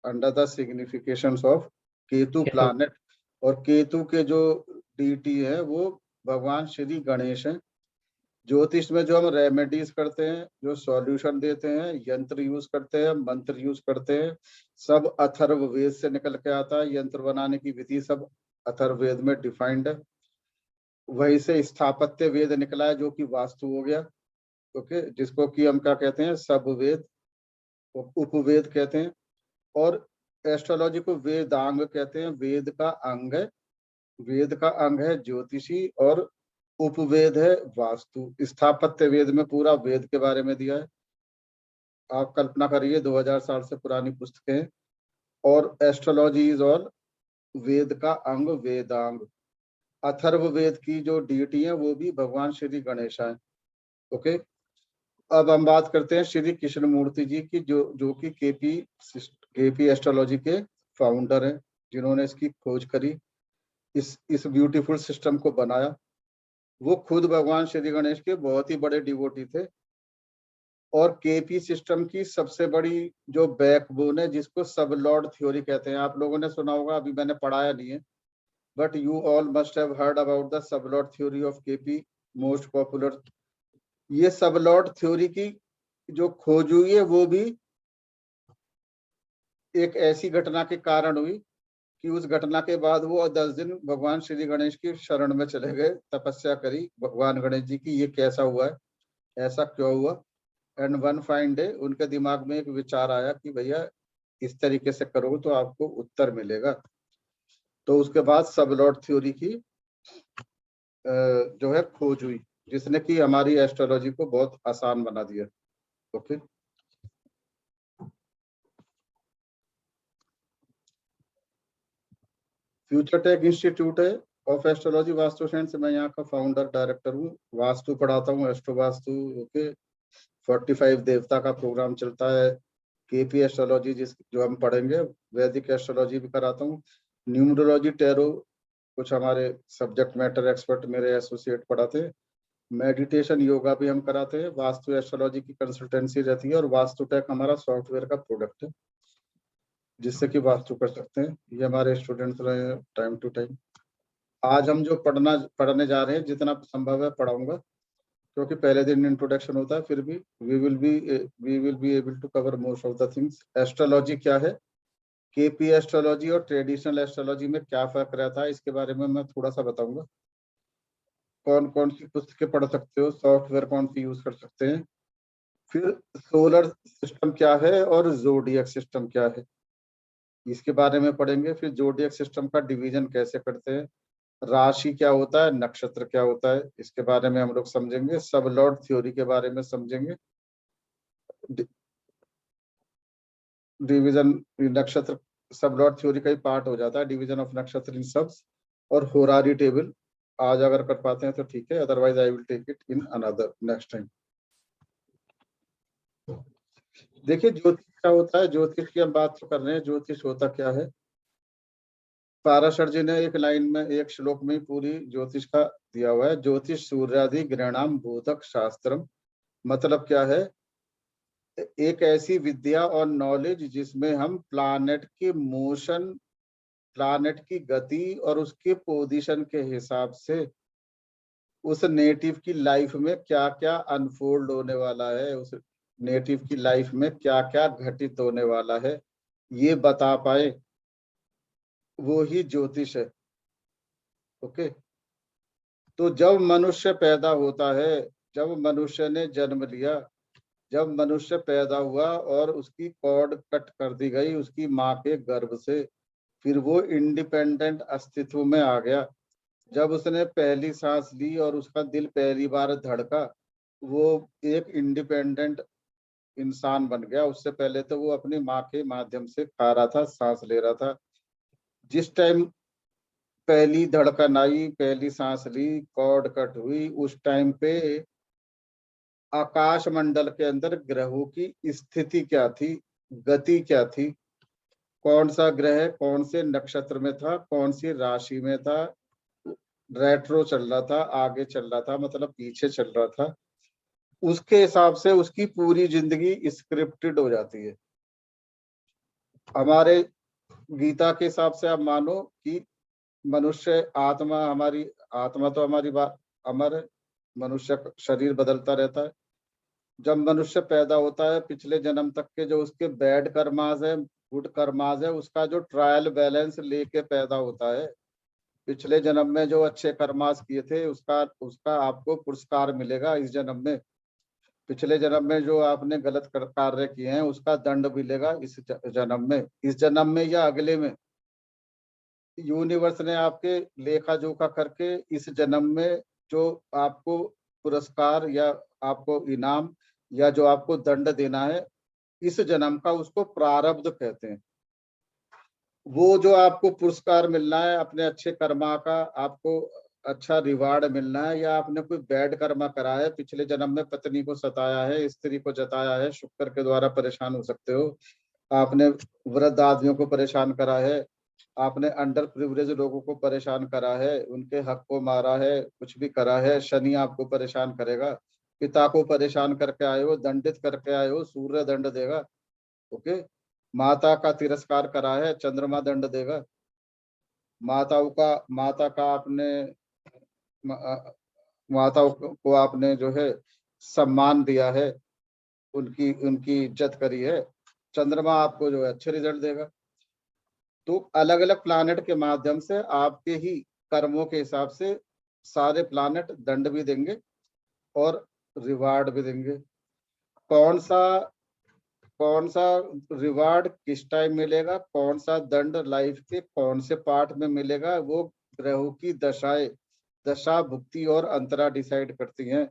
under the significations of Ketu planet. और केतु के जो डीटी है वो भगवान श्री गणेश हैं। ज्योतिष में जो हम रेमेडीज करते हैं, जो सॉल्यूशन देते हैं, यंत्र यूज करते हैं, मंत्र यूज करते हैं, सब अथर्व वेद से निकल के आता है। यंत्र बनाने की विधि सब अथर्व वेद में डिफाइंड है। वहीं से स्थापत्य वेद निकला है जो कि वास्तु हो गया। ओके, जिसको कि हम क्या कहते हैं, सब वेद, उपवेद कहते हैं। और एस्ट्रोलॉजी को वेदांग कहते हैं, वेद का अंग है। वेद का अंग है ज्योतिषी, और उपवेद है वास्तु। स्थापत्य वेद में पूरा वेद के बारे में दिया है। आप कल्पना करिए 2000 साल से पुरानी पुस्तकें हैं, और एस्ट्रोलॉजी इज ऑल वेद का अंग, वेदांग। अथर्व वेद की जो डीटी है वो भी भगवान श्री गणेश है। ओके, अब हम बात करते हैं श्री कृष्ण मूर्ति जी की, जो कि केपी एस्ट्रोलॉजी के फाउंडर हैं, जिन्होंने इसकी खोज करी, इस ब्यूटीफुल सिस्टम को बनाया। वो खुद भगवान श्री गणेश के बहुत ही बड़े डिवोटी थे। और केपी सिस्टम की सबसे बड़ी जो बैकबोन है, जिसको सब लॉर्ड थ्योरी कहते हैं, आप लोगों ने सुना होगा, अभी मैंने पढ़ाया नहीं है, but you all must have heard about the sub lord theory of KP, most popular. ये सब लॉर्ड थ्योरी की जो खोज हुई है वो भी एक ऐसी घटना के कारण हुई कि उस घटना के बाद वो 10 दिन भगवान श्री गणेश की शरण में चले गए, तपस्या करी भगवान गणेश जी की, ये कैसा हुआ है, ऐसा क्यों हुआ। एंड वन फाइन डे उनके दिमाग में एक विचार आया कि भैया इस तरीके से करो तो आपको उत्तर मिलेगा। तो उसके बाद सब लॉर्ड थ्योरी की जो है खोज हुई, जिसने कि हमारी एस्ट्रोलॉजी को बहुत आसान बना दिया। ओके, फ्यूचर टेक इंस्टीट्यूट है ऑफ एस्ट्रोलॉजी वास्तु साइंस, मैं यहाँ का फाउंडर डायरेक्टर हूँ। वास्तु पढ़ाता हूँ, एस्ट्रो वास्तु। ओके, 45 देवता का प्रोग्राम चलता है। केपी एस्ट्रोलॉजी जो हम पढ़ेंगे, वैदिक एस्ट्रोलॉजी भी कराता हूँ। न्यूमरोलॉजी, टैरो कुछ हमारे सब्जेक्ट मैटर एक्सपर्ट मेरे एसोसिएट पढ़ाते हैं। मेडिटेशन, योगा भी हम कराते हैं। वास्तु एस्ट्रोलॉजी की कंसल्टेंसी रहती है, और वास्तु टेक हमारा सॉफ्टवेयर का प्रोडक्ट है, जिससे कि वास्तु कर सकते हैं। ये हमारे स्टूडेंट्स रहे हैं टाइम टू टाइम। आज हम जो पढ़ने जा रहे हैं, जितना संभव है पढ़ाऊंगा, क्योंकि पहले दिन इंट्रोडक्शन होता है, फिर भी we will be able to cover most of the things. Astrology क्या है, केपी एस्ट्रोलॉजी और ट्रेडिशनल एस्ट्रोलॉजी में क्या फर्क रहता है, इसके बारे में मैं थोड़ा सा बताऊंगा। कौन कौन सी पुस्तकें पढ़ सकते हो, सॉफ्टवेयर कौन सी यूज कर सकते हैं, फिर सोलर सिस्टम क्या है और जोडियक सिस्टम क्या है, इसके बारे में पढ़ेंगे। फिर जोडियक सिस्टम का डिवीजन कैसे करते हैं, राशि क्या होता है, नक्षत्र क्या होता है, इसके बारे में हम लोग समझेंगे। सब लॉर्ड थ्योरी के बारे में समझेंगे। डिवीजन, नक्षत्र सब लॉर्ड थ्योरी का ही पार्ट हो जाता है, डिवीजन ऑफ नक्षत्र इन सब्स। और होरारी टेबल आज अगर कर पाते हैं तो ठीक है, otherwise I will take it in another next time. देखिए ज्योतिष क्या होता है, ज्योतिष की हम बात तो कर रहे हैं, ज्योतिष होता क्या है। पाराशर जी ने एक लाइन में, एक श्लोक में पूरी ज्योतिष का दिया हुआ है। ज्योतिष सूर्यादि ग्रहणाम बोधक शास्त्रम, मतलब क्या है, एक ऐसी विद्या और नॉलेज जिसमें हम प्लैनेट की मोशन, प्लैनेट की गति और उसके पोजीशन के हिसाब से उस नेटिव की लाइफ में क्या क्या अनफोल्ड होने वाला है, उस नेटिव की लाइफ में क्या क्या घटित होने वाला है, ये बता पाए, वो ही ज्योतिष है। ओके, तो जब मनुष्य पैदा होता है, जब मनुष्य ने जन्म लिया, जब मनुष्य पैदा हुआ और उसकी कॉर्ड कट कर दी गई उसकी माँ के गर्भ से, फिर वो इंडिपेंडेंट अस्तित्व में आ गया। जब उसने पहली सांस ली और उसका दिल पहली बार धड़का, वो एक इंडिपेंडेंट इंसान बन गया। उससे पहले तो वो अपनी माँ के माध्यम से खा रहा था, सांस ले रहा था। जिस टाइम पहली धड़कन आई, पहली सांस ली, कॉर्ड कट हुई, उस टाइम पे आकाश मंडल के अंदर ग्रहों की स्थिति क्या थी, गति क्या थी, कौन सा ग्रह कौन से नक्षत्र में था, कौन सी राशि में था, रेट्रो चल रहा था, आगे चल रहा था, मतलब पीछे चल रहा था, उसके हिसाब से उसकी पूरी जिंदगी स्क्रिप्टेड हो जाती है। हमारे गीता के हिसाब से आप मानो कि मनुष्य आत्मा, हमारी आत्मा तो हमारी अमर है, मनुष्य का शरीर बदलता रहता है। जब मनुष्य पैदा होता है, पिछले जन्म तक के जो उसके बैड कर्माज है, गुड कर्माज है, उसका जो ट्रायल बैलेंस लेके पैदा होता है। पिछले जन्म में जो अच्छे कर्मास किए थे उसका आपको पुरस्कार मिलेगा इस जन्म में। पिछले जन्म में जो आपने गलत कार्य किए हैं उसका दंड मिलेगा इस जन्म में, इस जन्म में या अगले में। यूनिवर्स ने आपके लेखा जोखा करके इस जन्म में जो आपको पुरस्कार या आपको इनाम या जो आपको दंड देना है इस जन्म का, उसको प्रारब्ध कहते हैं। वो जो आपको पुरस्कार मिलना है अपने अच्छे कर्मा का, आपको अच्छा रिवार्ड मिलना है, या आपने कोई बैड कर्मा करा है, पिछले जन्म में पत्नी को सताया है, स्त्री को जताया है, शुक्र के द्वारा परेशान हो सकते हो, आपने वृद्ध आदमियों को परेशान करा है, आपने अंडर प्रिविलेज लोगों को परेशान करा है, उनके हक को मारा है, कुछ भी करा है, शनि आपको परेशान करेगा। पिता को परेशान करके आए हो, दंडित करके आए हो, सूर्य दंड देगा। ओके, माता का तिरस्कार करा है, चंद्रमा दंड देगा। माता को आपने जो है सम्मान दिया है, उनकी इज्जत करी है, चंद्रमा आपको जो है अच्छे रिजल्ट देगा। तो अलग अलग प्लैनेट के माध्यम से आपके ही कर्मों के हिसाब से सारे प्लैनेट दंड भी देंगे और रिवार्ड भी देंगे। कौन सा रिवार्ड किस टाइम मिलेगा, कौन सा दंड लाइफ के कौन से पार्ट में मिलेगा, वो ग्रहों की दशा भुक्ति और अंतरा डिसाइड करती हैं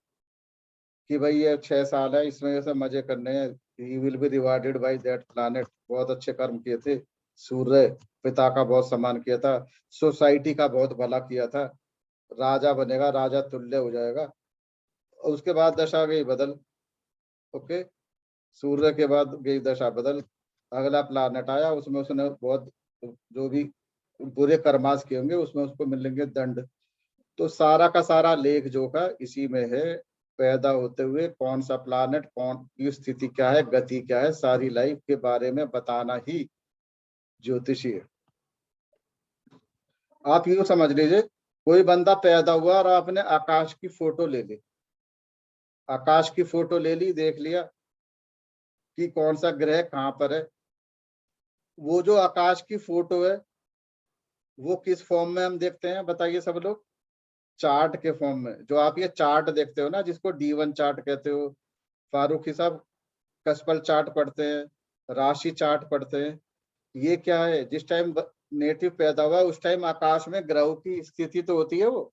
कि भाई ये 6 साल है, इसमें ऐसे मजे करने हैं, he will be rewarded by that planet. बहुत अच्छे कर्म किए थे, सूर्य पिता का बहुत सम्मान किया था, सोसाइटी का बहुत भला किया था, राजा बनेगा, राजा तुल्य हो जाएगा। उसके बाद दशा गई बदल। ओके, सूर्य के बाद गई दशा बदल, अगला प्लैनेट आया, उसमें उसने बहुत जो भी बुरे कर्मास किए होंगे उसमें उसको मिलेंगे दंड। तो सारा का सारा लेख जो का इसी में है, पैदा होते हुए कौन सा प्लैनेट, कौन की स्थिति क्या है, गति क्या है, सारी लाइफ के बारे में बताना ही ज्योतिषी है। आप यूं समझ लीजिए, कोई बंदा पैदा हुआ और आपने आकाश की फोटो ले ली, आकाश की फोटो ले ली, देख लिया कि कौन सा ग्रह कहाँ पर है। वो जो आकाश की फोटो है वो किस फॉर्म में हम देखते हैं बताइए सब लोग? चार्ट के फॉर्म में। जो आप ये चार्ट देखते हो ना, जिसको D1 चार्ट कहते हो, फारूकी साहब कस्पल चार्ट पढ़ते हैं, राशि चार्ट पढ़ते हैं, ये क्या है? जिस टाइम नेटिव पैदा हुआ उस टाइम आकाश में ग्रहों की स्थिति तो होती है वो,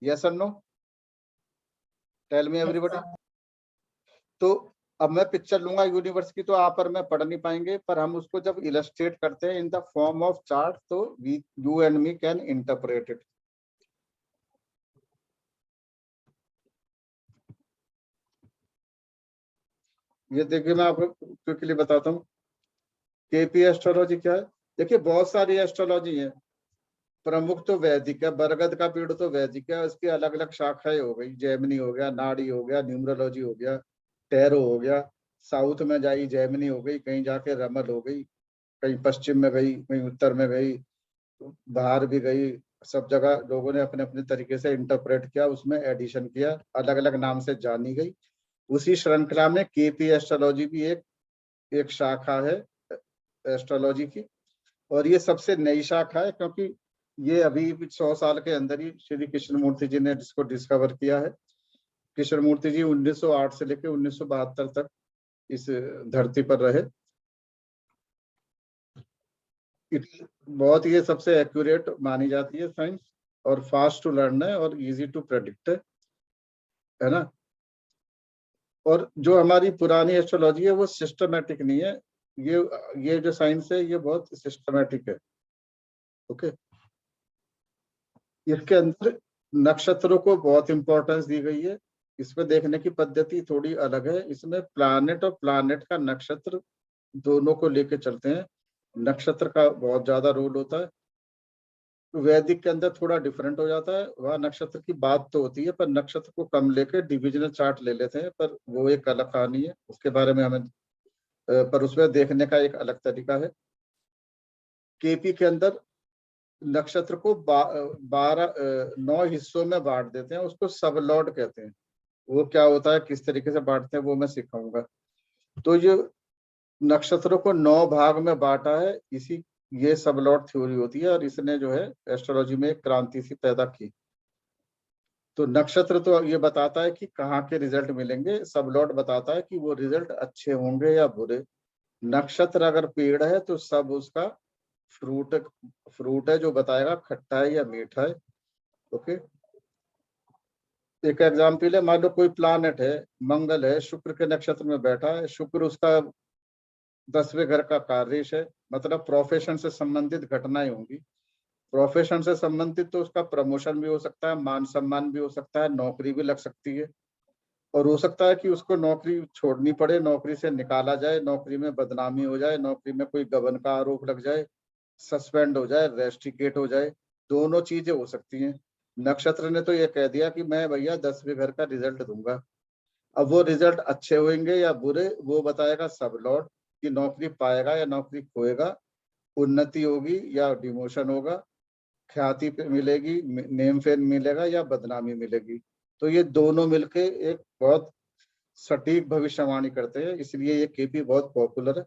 यस और नो? Tell me everybody. तो अब मैं पिक्चर लूंगा यूनिवर्स की, तो आप और मैं पढ़ नहीं पाएंगे, पर हम उसको जब इलस्ट्रेट करते हैं in the form of chart, तो you and me can interpret it. ये देखिए, मैं आपको क्विकली बताता हूँ केपी एस्ट्रोलॉजी क्या है। देखिए, बहुत सारी एस्ट्रोलॉजी है, प्रमुख तो वैदिक है, बरगद का पेड़ तो वैदिक है, उसकी अलग अलग शाखाएं हो गई, जैमिनी हो गया, नाड़ी हो गया, न्यूमरोलॉजी हो गया, टैरो हो गया, साउथ में जाई जैमिनी हो गई, कहीं जाके रमल हो गई, कहीं पश्चिम में गई, कहीं उत्तर में गई, बाहर भी गई। सब जगह लोगों ने अपने अपने तरीके से इंटरप्रेट किया, उसमें एडिशन किया, अलग अलग नाम से जानी गई। उसी श्रृंखला में केपी एस्ट्रोलॉजी भी एक शाखा है एस्ट्रोलॉजी की, और ये सबसे नई शाखा है, क्योंकि ये अभी 100 साल के अंदर ही श्री कृष्णमूर्ति जी ने इसको डिस्कवर किया है। कृष्णमूर्ति जी 1908 से लेकर 1972 तक इस धरती पर रहे। बहुत ये सबसे एक्यूरेट मानी जाती है साइंस, और फास्ट टू लर्न है और इजी टू प्रेडिक्ट है ना। और जो हमारी पुरानी एस्ट्रोलॉजी है वो सिस्टमेटिक नहीं है, ये जो साइंस है ये बहुत सिस्टमेटिक है। ओके, इसके अंदर नक्षत्रों को बहुत इंपॉर्टेंस दी गई है। इसमें देखने की पद्धति थोड़ी अलग है। इसमें प्लैनेट और प्लैनेट का नक्षत्र दोनों को लेके चलते हैं। नक्षत्र का बहुत ज्यादा रोल होता है। वैदिक के अंदर थोड़ा डिफरेंट हो जाता है, वहाँ नक्षत्र की बात तो होती है पर नक्षत्र को कम लेकर डिविजनल चार्ट ले लेते हैं, पर वो एक अलग कहानी है, उसके बारे में हमें पर उसमें देखने का एक अलग तरीका है। केपी के अंदर नक्षत्र को 9 हिस्सों में बांट देते हैं, उसको सब लॉर्ड कहते हैं। वो क्या होता है, किस तरीके से बांटते हैं, वो मैं सिखाऊंगा। तो ये नक्षत्रों को 9 भाग में बांटा है, ये सब लॉर्ड थ्योरी होती है, और इसने जो है एस्ट्रोलॉजी में एक क्रांति सी पैदा की। तो नक्षत्र तो ये बताता है कि कहाँ के रिजल्ट मिलेंगे, सब लॉर्ड बताता है कि वो रिजल्ट अच्छे होंगे या बुरे। नक्षत्र अगर पेड़ है तो सब उसका फ्रूट है जो बताएगा खट्टा है या मीठा है। ओके, एक एग्जाम्पल है, मान लो कोई प्लैनेट है, मंगल है, शुक्र के नक्षत्र में बैठा है। शुक्र उसका 10वें घर का कार्येश है, मतलब प्रोफेशन से संबंधित घटनाएं होंगी। प्रोफेशन से संबंधित तो उसका प्रमोशन भी हो सकता है, मान सम्मान भी हो सकता है, नौकरी भी लग सकती है, और हो सकता है कि उसको नौकरी छोड़नी पड़े, नौकरी से निकाला जाए, नौकरी में बदनामी हो जाए, नौकरी में कोई गबन का आरोप लग जाए, सस्पेंड हो जाए, रेस्टिकेट हो जाए। दोनों चीजें हो सकती हैं। नक्षत्र ने तो ये कह दिया कि मैं भैया 10वें घर का रिजल्ट दूंगा। अब वो रिजल्ट अच्छे होंगे या बुरे वो बताएगा सब लॉर्ड, कि नौकरी पाएगा या नौकरी खोएगा, उन्नति होगी या डिमोशन होगा, ख्याति मिलेगी, नेम फेम मिलेगा या बदनामी मिलेगी। तो ये दोनों मिलके एक बहुत सटीक भविष्यवाणी करते हैं, इसलिए ये केपी बहुत पॉपुलर है।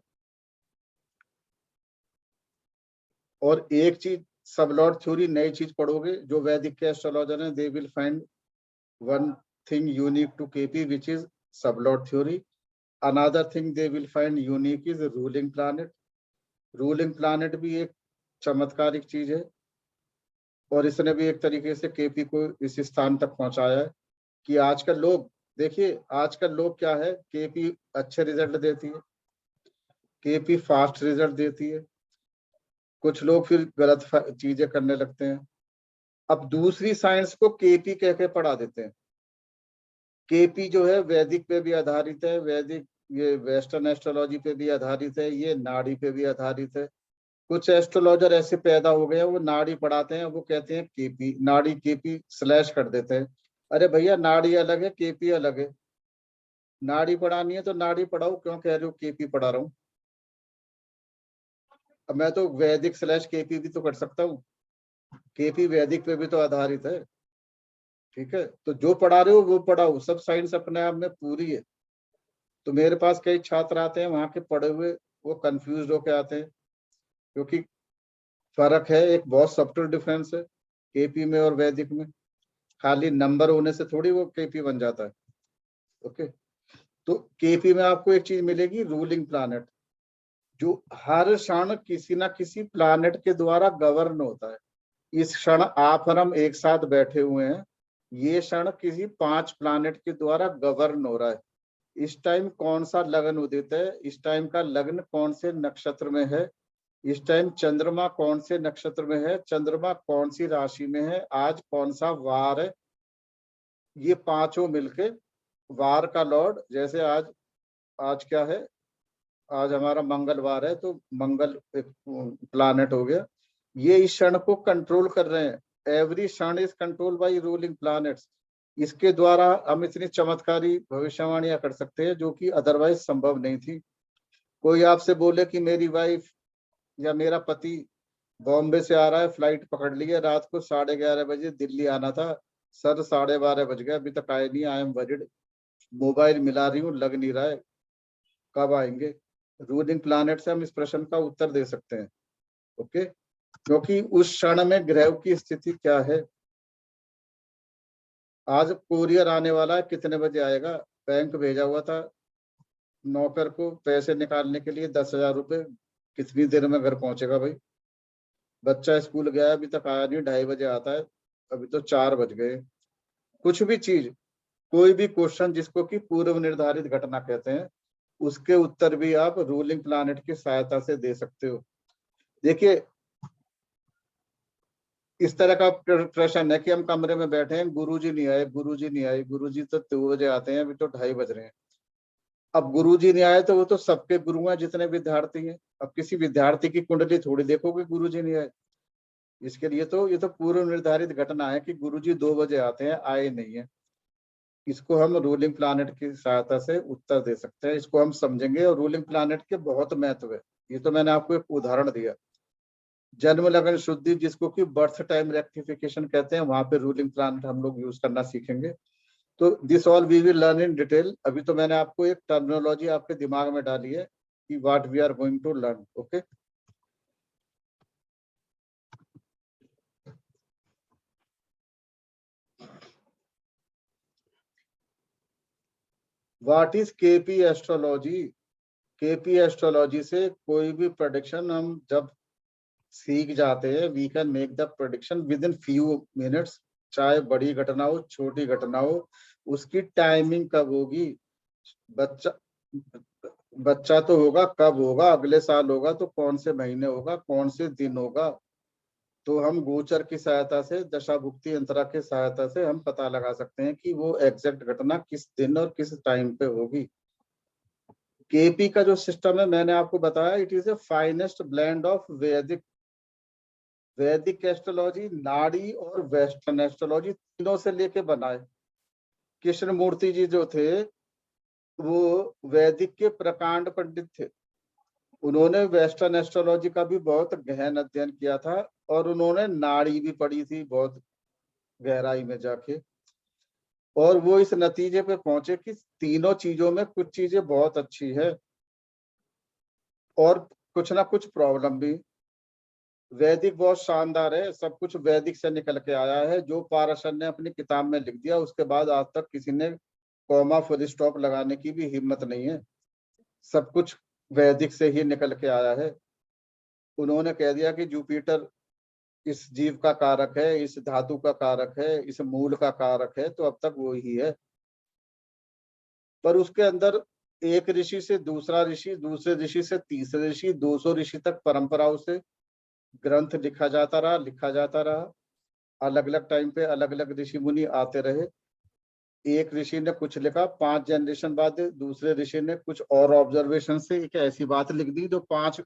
और एक चीज सब लॉर्ड थ्योरी, नई चीज पढ़ोगे जो वैदिक के एस्ट्रोलॉजर हैं, they will find one thing unique to KP which is sub lord theory. Another thing they will find unique is ruling planet. Ruling planet भी एक चमत्कारिक चीज है, और इसने भी एक तरीके से केपी को इस स्थान तक पहुंचाया है कि आजकल लोग देखिए, आजकल लोग क्या है, केपी अच्छे रिजल्ट देती है, केपी फास्ट रिजल्ट देती है, कुछ लोग फिर गलत चीजें करने लगते हैं। अब दूसरी साइंस को केपी कह के पढ़ा देते हैं। केपी जो है वैदिक पे भी आधारित है, वैदिक ये वेस्टर्न एस्ट्रोलॉजी पे भी आधारित है, ये नाड़ी पे भी आधारित है। कुछ एस्ट्रोलॉजर ऐसे पैदा हो गए हैं, वो नाड़ी पढ़ाते हैं, वो कहते हैं केपी, नाड़ी केपी स्लैश कर देते हैं। अरे भैया, नाड़ी अलग है, केपी अलग है। नाड़ी पढ़ानी है तो नाड़ी पढ़ाओ, क्यों कह रहे हो केपी पढ़ा रहा हूँ। अब मैं तो वैदिक स्लैश केपी भी तो कर सकता हूँ, केपी वैदिक पे भी तो आधारित है। ठीक है, तो जो पढ़ा रहे हो वो पढ़ाओ, सब साइंस अपने आप में पूरी है। तो मेरे पास कई छात्र आते हैं, वहां के पढ़े हुए वो कंफ्यूज होके आते हैं, क्योंकि फर्क है, एक बहुत सब्टल डिफरेंस है केपी में और वैदिक में। खाली नंबर होने से थोड़ी वो केपी बन जाता है। ओके, तो केपी में आपको एक चीज मिलेगी, रूलिंग प्लैनेट, जो हर क्षण किसी ना किसी प्लैनेट के द्वारा गवर्न होता है। इस क्षण आप और हम एक साथ बैठे हुए हैं, ये क्षण किसी 5 प्लैनेट के द्वारा गवर्न हो रहा है। इस टाइम कौन सा लग्न उदित है, इस टाइम का लग्न कौन से नक्षत्र में है, इस टाइम चंद्रमा कौन से नक्षत्र में है, चंद्रमा कौन सी राशि में है, आज कौन सा वार है, ये पांचों मिलके वार का लॉर्ड, जैसे आज क्या है, आज हमारा मंगलवार है, तो मंगल एक प्लैनेट हो गया। ये इस क्षण को कंट्रोल कर रहे हैं। एवरी क्षण is control by ruling planets. इसके द्वारा हम इतनी चमत्कारी भविष्यवाणियां कर सकते हैं जो कि अदरवाइज संभव नहीं थी। कोई आपसे बोले कि मेरी वाइफ या मेरा पति बॉम्बे से आ रहा है, फ्लाइट पकड़ ली है, रात को 11:30 बजे दिल्ली आना था, सर 12:30 बज गए, अभी तक आए नहीं, आई एम वरीड, मोबाइल मिला रही हूँ, लग नहीं रहा है, कब आएंगे। रूलिंग प्लैनेट से हम इस प्रश्न का उत्तर दे सकते हैं। ओके, क्योंकि उस क्षण में ग्रह की स्थिति क्या है। आज कोरियर आने वाला है, कितने बजे आएगा? बैंक भेजा हुआ था नौकर को पैसे निकालने के लिए 10,000 रुपए, कितनी देर में घर पहुंचेगा भाई? बच्चा स्कूल गया अभी तक आया नहीं, 2:30 बजे आता है, अभी तो 4 बज गए। कुछ भी चीज, कोई भी क्वेश्चन जिसको कि पूर्व निर्धारित घटना कहते हैं, उसके उत्तर भी आप रूलिंग प्लैनेट की सहायता से दे सकते हो। देखिए इस तरह का प्रश्न है कि हम कमरे में बैठे हैं, गुरुजी नहीं आए, गुरुजी नहीं आए, गुरुजी तो 2 बजे आते हैं, अभी तो 2:30 बज रहे हैं। अब गुरुजी नहीं आए तो वो तो सबके गुरु हैं जितने विद्यार्थी हैं। अब किसी विद्यार्थी की कुंडली थोड़ी देखोगे गुरुजी नहीं आए। इसके लिए तो ये तो पूर्व निर्धारित घटना है कि गुरुजी 2 बजे आते हैं, आए नहीं है। इसको हम रूलिंग प्लैनेट की सहायता से उत्तर दे सकते हैं, इसको हम समझेंगे। और रूलिंग प्लैनेट के बहुत महत्व है। ये तो मैंने आपको एक उदाहरण दिया। जन्म लगन शुद्धि, जिसको कि बर्थ टाइम रेक्टिफिकेशन कहते हैं, वहां पे रूलिंग प्लैनेट हम लोग यूज करना सीखेंगे। तो this all we will learn in detail. अभी तो मैंने आपको एक टर्मिनोलॉजी आपके दिमाग में डाली है कि what we are going to learn. Okay, what is KP astrology? KP astrology से कोई भी प्रेडिक्शन हम जब सीख जाते हैं, we can make the prediction within few minutes. चाहे बड़ी घटना हो, छोटी घटना हो, उसकी टाइमिंग कब होगी, बच्चा तो होगा, कब होगा, अगले साल होगा तो कौन से महीने होगा, कौन से दिन होगा, तो हम गोचर की सहायता से, दशाभुक्ति यंत्रा की सहायता से हम पता लगा सकते हैं कि वो एग्जैक्ट घटना किस दिन और किस टाइम पे होगी। केपी का जो सिस्टम है मैंने आपको बताया, it is a finest blend of वैदिक एस्ट्रोलॉजी, नाड़ी और वेस्टर्न एस्ट्रोलॉजी, तीनों से लेके बनाए। कृष्णमूर्ति जी जो थे वो वैदिक के प्रकांड पंडित थे। उन्होंने वेस्टर्न एस्ट्रोलॉजी का भी बहुत गहन अध्ययन किया था और उन्होंने नाड़ी भी पढ़ी थी बहुत गहराई में जाके, और वो इस नतीजे पे पहुंचे कि तीनों चीजों में कुछ चीजें बहुत अच्छी है और कुछ ना कुछ प्रॉब्लम भी। वैदिक बहुत शानदार है, सब कुछ वैदिक से निकल के आया है। जो पाराशर ने अपनी किताब में लिख दिया, उसके बाद आज तक किसी ने कॉमा फुल स्टॉप लगाने की भी हिम्मत नहीं है। सब कुछ वैदिक से ही निकल के आया है। उन्होंने कह दिया कि जुपिटर इस जीव का कारक है, इस धातु का कारक है, इस मूल का कारक है, तो अब तक वो ही है। पर उसके अंदर एक ऋषि से दूसरा ऋषि, दूसरे ऋषि से तीसरे ऋषि, 200 ऋषि तक परंपराओं से ग्रंथ लिखा जाता रहा। अलग अलग टाइम पे अलग अलग ऋषि मुनि आते रहे। एक ऋषि ने कुछ लिखा, 5 जनरेशन बाद दूसरे ऋषि ने कुछ और ऑब्जर्वेशन से एक ऐसी बात लिख दी जो 5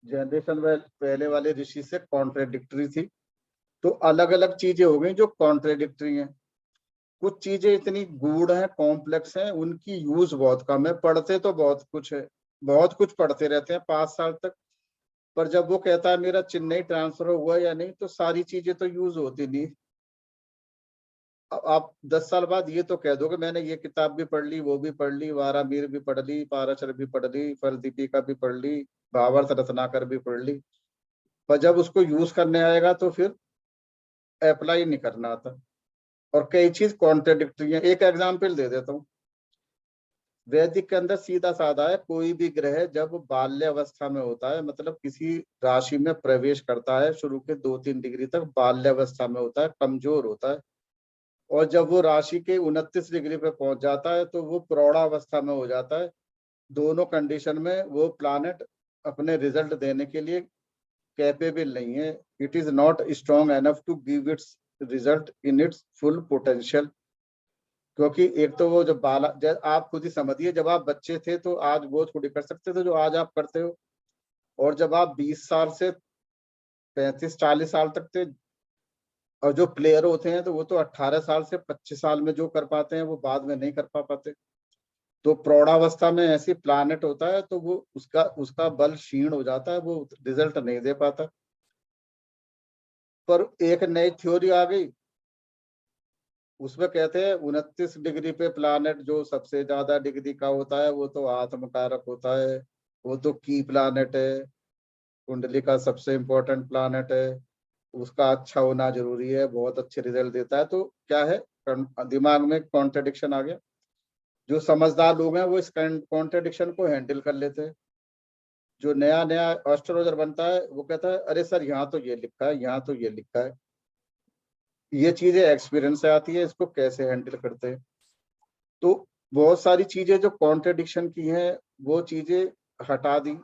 जनरेशन पहले वाले ऋषि से कॉन्ट्रेडिक्टरी थी। तो अलग अलग चीजें हो गई जो कॉन्ट्रेडिक्टरी हैं। कुछ चीजें इतनी गूढ़ हैं, कॉम्प्लेक्स हैं, उनकी यूज बहुत कम है। पढ़ते तो बहुत कुछ है, बहुत कुछ पढ़ते रहते हैं 5 साल तक, पर जब वो कहता है मेरा चेन्नई ट्रांसफर हुआ या नहीं, तो सारी चीजें तो यूज होती नहीं। आप 10 साल बाद ये तो कह दोगे मैंने ये किताब भी पढ़ ली, वो भी पढ़ ली, वारामीर भी पढ़ ली, पाराशर भी पढ़ ली, फलदीपिका भी पढ़ ली, भावार्थ रत्नाकर भी पढ़ ली, पर जब उसको यूज करने आएगा तो फिर अप्लाई नहीं करना आता और कई चीज कॉन्ट्रेडिक्टरी है। एक एग्जाम्पल दे देता हूँ। वैदिक के अंदर सीधा साधा है, कोई भी ग्रह जब बाल्य अवस्था में होता है, मतलब किसी राशि में प्रवेश करता है, शुरू के 2-3 डिग्री तक बाल्य अवस्था में होता है, कमजोर होता है, और जब वो राशि के 29 डिग्री पे पहुंच जाता है तो वो प्रौढ़ावस्था में हो जाता है। दोनों कंडीशन में वो प्लैनेट अपने रिजल्ट देने के लिए कैपेबल नहीं है। It is not strong enough to give its result in its full potential. क्योंकि एक तो वो जब आप खुद ही समझिए, जब आप बच्चे थे तो आज वो थोड़ी कर सकते थे जो आज आप करते हो, और जब आप 20 साल से 35-40 साल तक थे, और जो प्लेयर होते हैं तो वो तो 18 साल से 25 साल में जो कर पाते हैं वो बाद में नहीं कर पाते। तो प्रौढ़ावस्था में ऐसी प्लैनेट होता है तो वो उसका बल क्षीण हो जाता है, वो रिजल्ट नहीं दे पाता। पर एक नई थ्योरी आ गई, उसमें कहते हैं 29 डिग्री पे प्लैनेट जो सबसे ज्यादा डिग्री का होता है वो तो आत्मकारक होता है, वो तो की प्लैनेट है, कुंडली का सबसे इम्पोर्टेंट प्लानेट है, उसका अच्छा होना जरूरी है, बहुत अच्छे रिजल्ट देता है। तो क्या है, दिमाग में कॉन्ट्रडिक्शन आ गया। जो समझदार लोग हैं वो इस कॉन्ट्रडिक्शन को हैंडल कर लेते हैं। जो नया नया एस्ट्रोलॉजर बनता है वो कहता है अरे सर यहाँ तो ये लिखा है, यहाँ तो ये लिखा है। ये चीजें एक्सपीरियंस से आती है, इसको कैसे हैंडल करते हैं। तो बहुत सारी चीजें जो कॉन्ट्रडिक्शन की हैं वो चीजें हटा दी।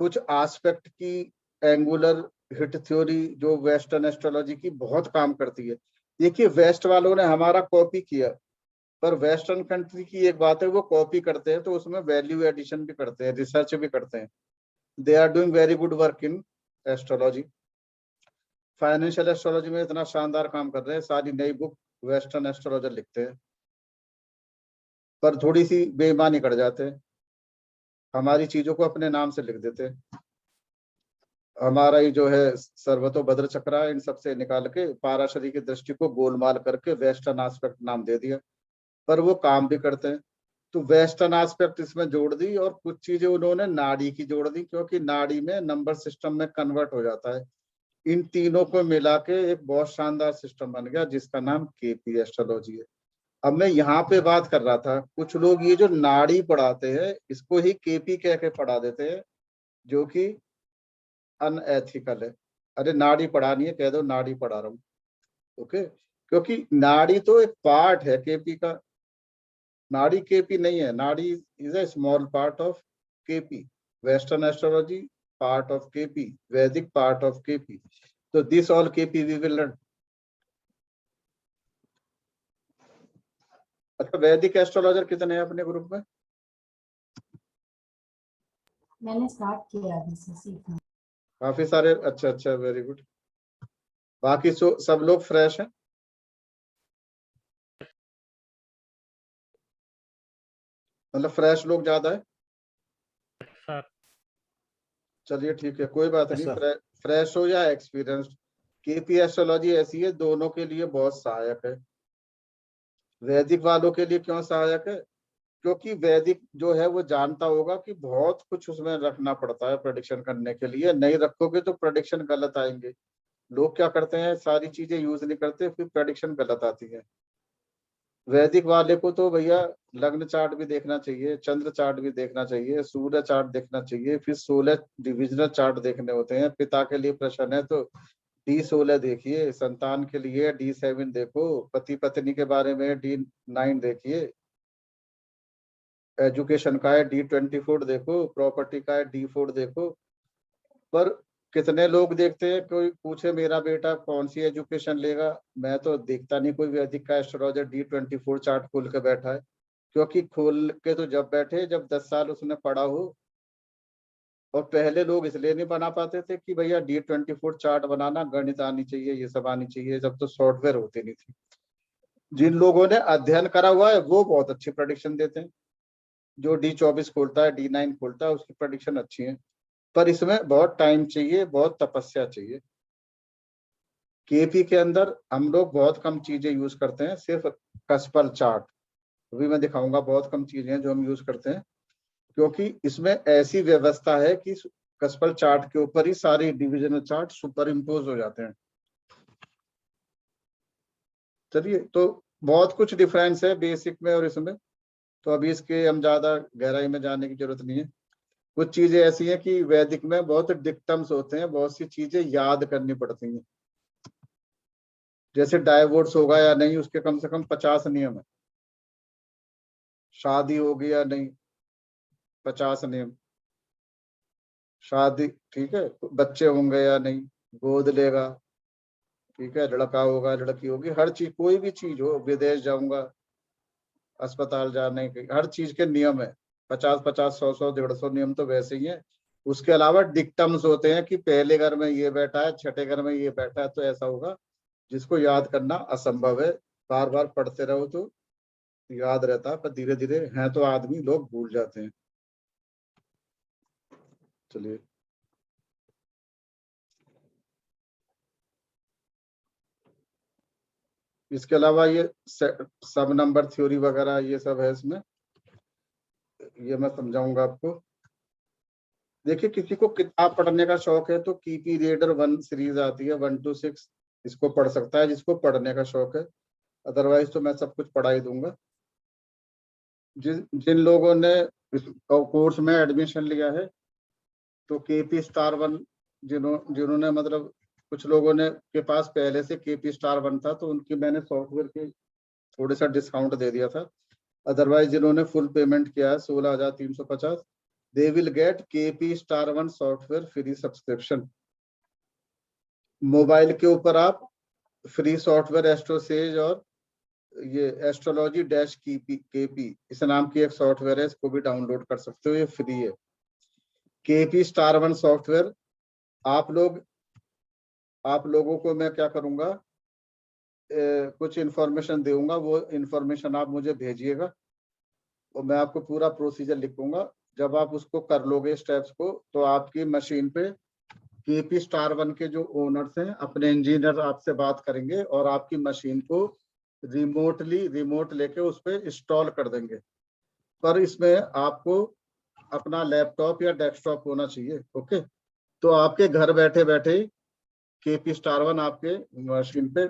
कुछ एस्पेक्ट की एंगुलर हिट थ्योरी जो वेस्टर्न एस्ट्रोलॉजी की बहुत काम करती है। देखिए वेस्ट वालों ने हमारा कॉपी किया, पर वेस्टर्न कंट्री की एक बात है, वो कॉपी करते हैं तो उसमें वैल्यू एडिशन भी करते हैं, रिसर्च भी करते हैं। They are doing very good work in astrology. Financial astrology में इतना शानदार काम कर रहे हैं, सारी नई बुक वेस्टर्न एस्ट्रोलॉजर लिखते हैं, पर थोड़ी सी बेईमानी कर जाते हैं, हमारी चीजों को अपने नाम से लिख देते हैं। हमारा ही जो है सर्वतो भद्र चक्रा, इन सबसे निकाल के पाराशरी की दृष्टि को गोलमाल करके वेस्टर्न एस्पेक्ट नाम दे दिया, पर वो काम भी करते हैं। तो वेस्टर्न एस्पेक्ट इसमें जोड़ दी और कुछ चीजें उन्होंने नाड़ी की जोड़ दी, क्योंकि नाड़ी में नंबर सिस्टम में कन्वर्ट हो जाता है। इन तीनों को मिला के एक बहुत शानदार सिस्टम बन गया जिसका नाम केपी एस्ट्रोलॉजी है। अब मैं यहाँ पे बात कर रहा था, कुछ लोग ये जो नाड़ी पढ़ाते हैं इसको ही केपी कह के पढ़ा देते हैं, जो कि अनएथिकल है। अरे नाड़ी पढ़ानी है, कह दो नाड़ी पढ़ा रहा हूँ, ओके, क्योंकि नाड़ी तो एक पार्ट है केपी का, नाड़ी केपी नहीं है। Nadi is a small part of KP, western astrology part of KP, Vedic part of KP. तो this all KP we will learn. अच्छा, वैदिक एस्ट्रोलॉजर कितने हैं अपने ग्रुप में? मैंने स्टार्ट किया अभी से सीखना। काफी सारे, अच्छा अच्छा, वेरी गुड। बाकी सब लोग फ्रेश हैं? मतलब फ्रेश लोग ज्यादा है? चलिए ठीक है, कोई बात नहीं। फ्रेश हो या एक्सपीरियंस, केपी एस्ट्रोलॉजी ऐसी है, दोनों के लिए बहुत सहायक है। वैदिक वालों के लिए क्यों सहायक है? क्योंकि वैदिक जो है वो जानता होगा कि बहुत कुछ उसमें रखना पड़ता है प्रेडिक्शन करने के लिए, नहीं रखोगे तो प्रेडिक्शन गलत आएंगे। लोग क्या करते हैं, सारी चीजें यूज नहीं करते, फिर प्रेडिक्शन गलत आती है। वैदिक वाले को तो भैया लग्न चार्ट भी देखना चाहिए, चंद्र चार्ट भी देखना चाहिए, सूर्य चार्ट देखना चाहिए, फिर 16 डिविजनल चार्ट देखने होते हैं। पिता के लिए प्रश्न है तो D16 देखिए, संतान के लिए D7 देखो, पति पत्नी के बारे में D9 देखिए, एजुकेशन का है D24 देखो, प्रॉपर्टी का है D4 देखो। पर कितने लोग देखते हैं, कोई पूछे मेरा बेटा कौन सी एजुकेशन लेगा, मैं तो देखता नहीं कोई वैदिक का एस्ट्रोलॉजर D24 चार्ट खोल के बैठा है। क्योंकि खोल के तो जब बैठे जब 10 साल उसने पढ़ा हो। और पहले लोग इसलिए नहीं बना पाते थे कि भैया D24 चार्ट बनाना, गणित आनी चाहिए, ये सब आनी चाहिए, जब तो सॉफ्टवेयर होते नहीं थे। जिन लोगों ने अध्ययन करा हुआ है वो बहुत अच्छी प्रेडिक्शन देते हैं। जो D24 खोलता है, D9 खोलता है, उसकी प्रेडिक्शन अच्छी है, पर इसमें बहुत टाइम चाहिए, बहुत तपस्या चाहिए। केपी के अंदर हम लोग बहुत कम चीजें यूज करते हैं, सिर्फ कस्पल चार्ट, अभी मैं दिखाऊंगा, बहुत कम चीजें हैं जो हम यूज करते हैं, क्योंकि इसमें ऐसी व्यवस्था है कि कस्पल चार्ट के ऊपर ही सारे डिविजनल चार्ट सुपर इम्पोज हो जाते हैं। चलिए, तो बहुत कुछ डिफरेंस है बेसिक में और इसमें, तो अभी इसके हम ज्यादा गहराई में जाने की जरूरत नहीं है। कुछ चीजें ऐसी हैं कि वैदिक में बहुत डिक्टम्स होते हैं, बहुत सी चीजें याद करनी पड़ती हैं। जैसे डाइवोर्स होगा या नहीं, उसके कम से कम 50 नियम है। शादी होगी या नहीं, 50 नियम। शादी, ठीक है, बच्चे होंगे या नहीं, गोद लेगा, ठीक है, लड़का होगा लड़की होगी, हर चीज, कोई भी चीज हो, विदेश जाऊंगा, अस्पताल जाने के, हर चीज के नियम है। 50-50, 100-100, 150 नियम तो वैसे ही है। उसके अलावा डिक्टम्स होते हैं कि पहले घर में ये बैठा है, छठे घर में ये बैठा है, तो ऐसा होगा, जिसको याद करना असंभव है। बार बार पढ़ते रहो तो याद रहता है, पर धीरे धीरे हैं तो आदमी लोग भूल जाते हैं। चलिए, इसके अलावा ये सब नंबर थ्योरी वगैरह ये सब है इसमें, ये मैं समझाऊंगा आपको। देखिए किसी को किताब पढ़ने का शौक है तो कीपी रीडर 1 सीरीज आती है 1 to 6, इसको पढ़ सकता है जिसको पढ़ने का शौक है। अदरवाइज तो मैं सब कुछ पढ़ा ही दूंगा। जिन लोगों ने इस कोर्स में एडमिशन लिया है तो केपी स्टार 1 जिन्होंने मतलब कुछ लोगों ने के पास पहले से केपी स्टार 1 था तो उनकी मैंने सॉफ्टवेयर के थोड़े सा डिस्काउंट दे दिया था। अदरवाइज जिन्होंने फुल पेमेंट किया है 16,350, they will get KP star 1 software free subscription. Mobile के ऊपर आप फ्री सॉफ्टवेयर एस्ट्रोसेज और ये एस्ट्रोलॉजी डैश केपी इस नाम की एक सॉफ्टवेयर है, इसको भी डाउनलोड कर सकते हो, ये फ्री है। केपी स्टार 1 सॉफ्टवेयर आप लोगों को मैं क्या करूंगा, कुछ इंफॉर्मेशन दूंगा, वो इंफॉर्मेशन आप मुझे भेजिएगा और मैं आपको पूरा प्रोसीजर लिखूंगा। जब आप उसको कर लोगे स्टेप्स को तो आपकी मशीन पे केपी स्टार 1 के जो ओनर्स हैं अपने इंजीनियर आपसे बात करेंगे और आपकी मशीन को रिमोट लेके उस पर इंस्टॉल कर देंगे। पर इसमें आपको अपना लैपटॉप या डेस्कटॉप होना चाहिए। ओके, तो आपके घर बैठे बैठे केपी स्टार 1 आपके मशीन पे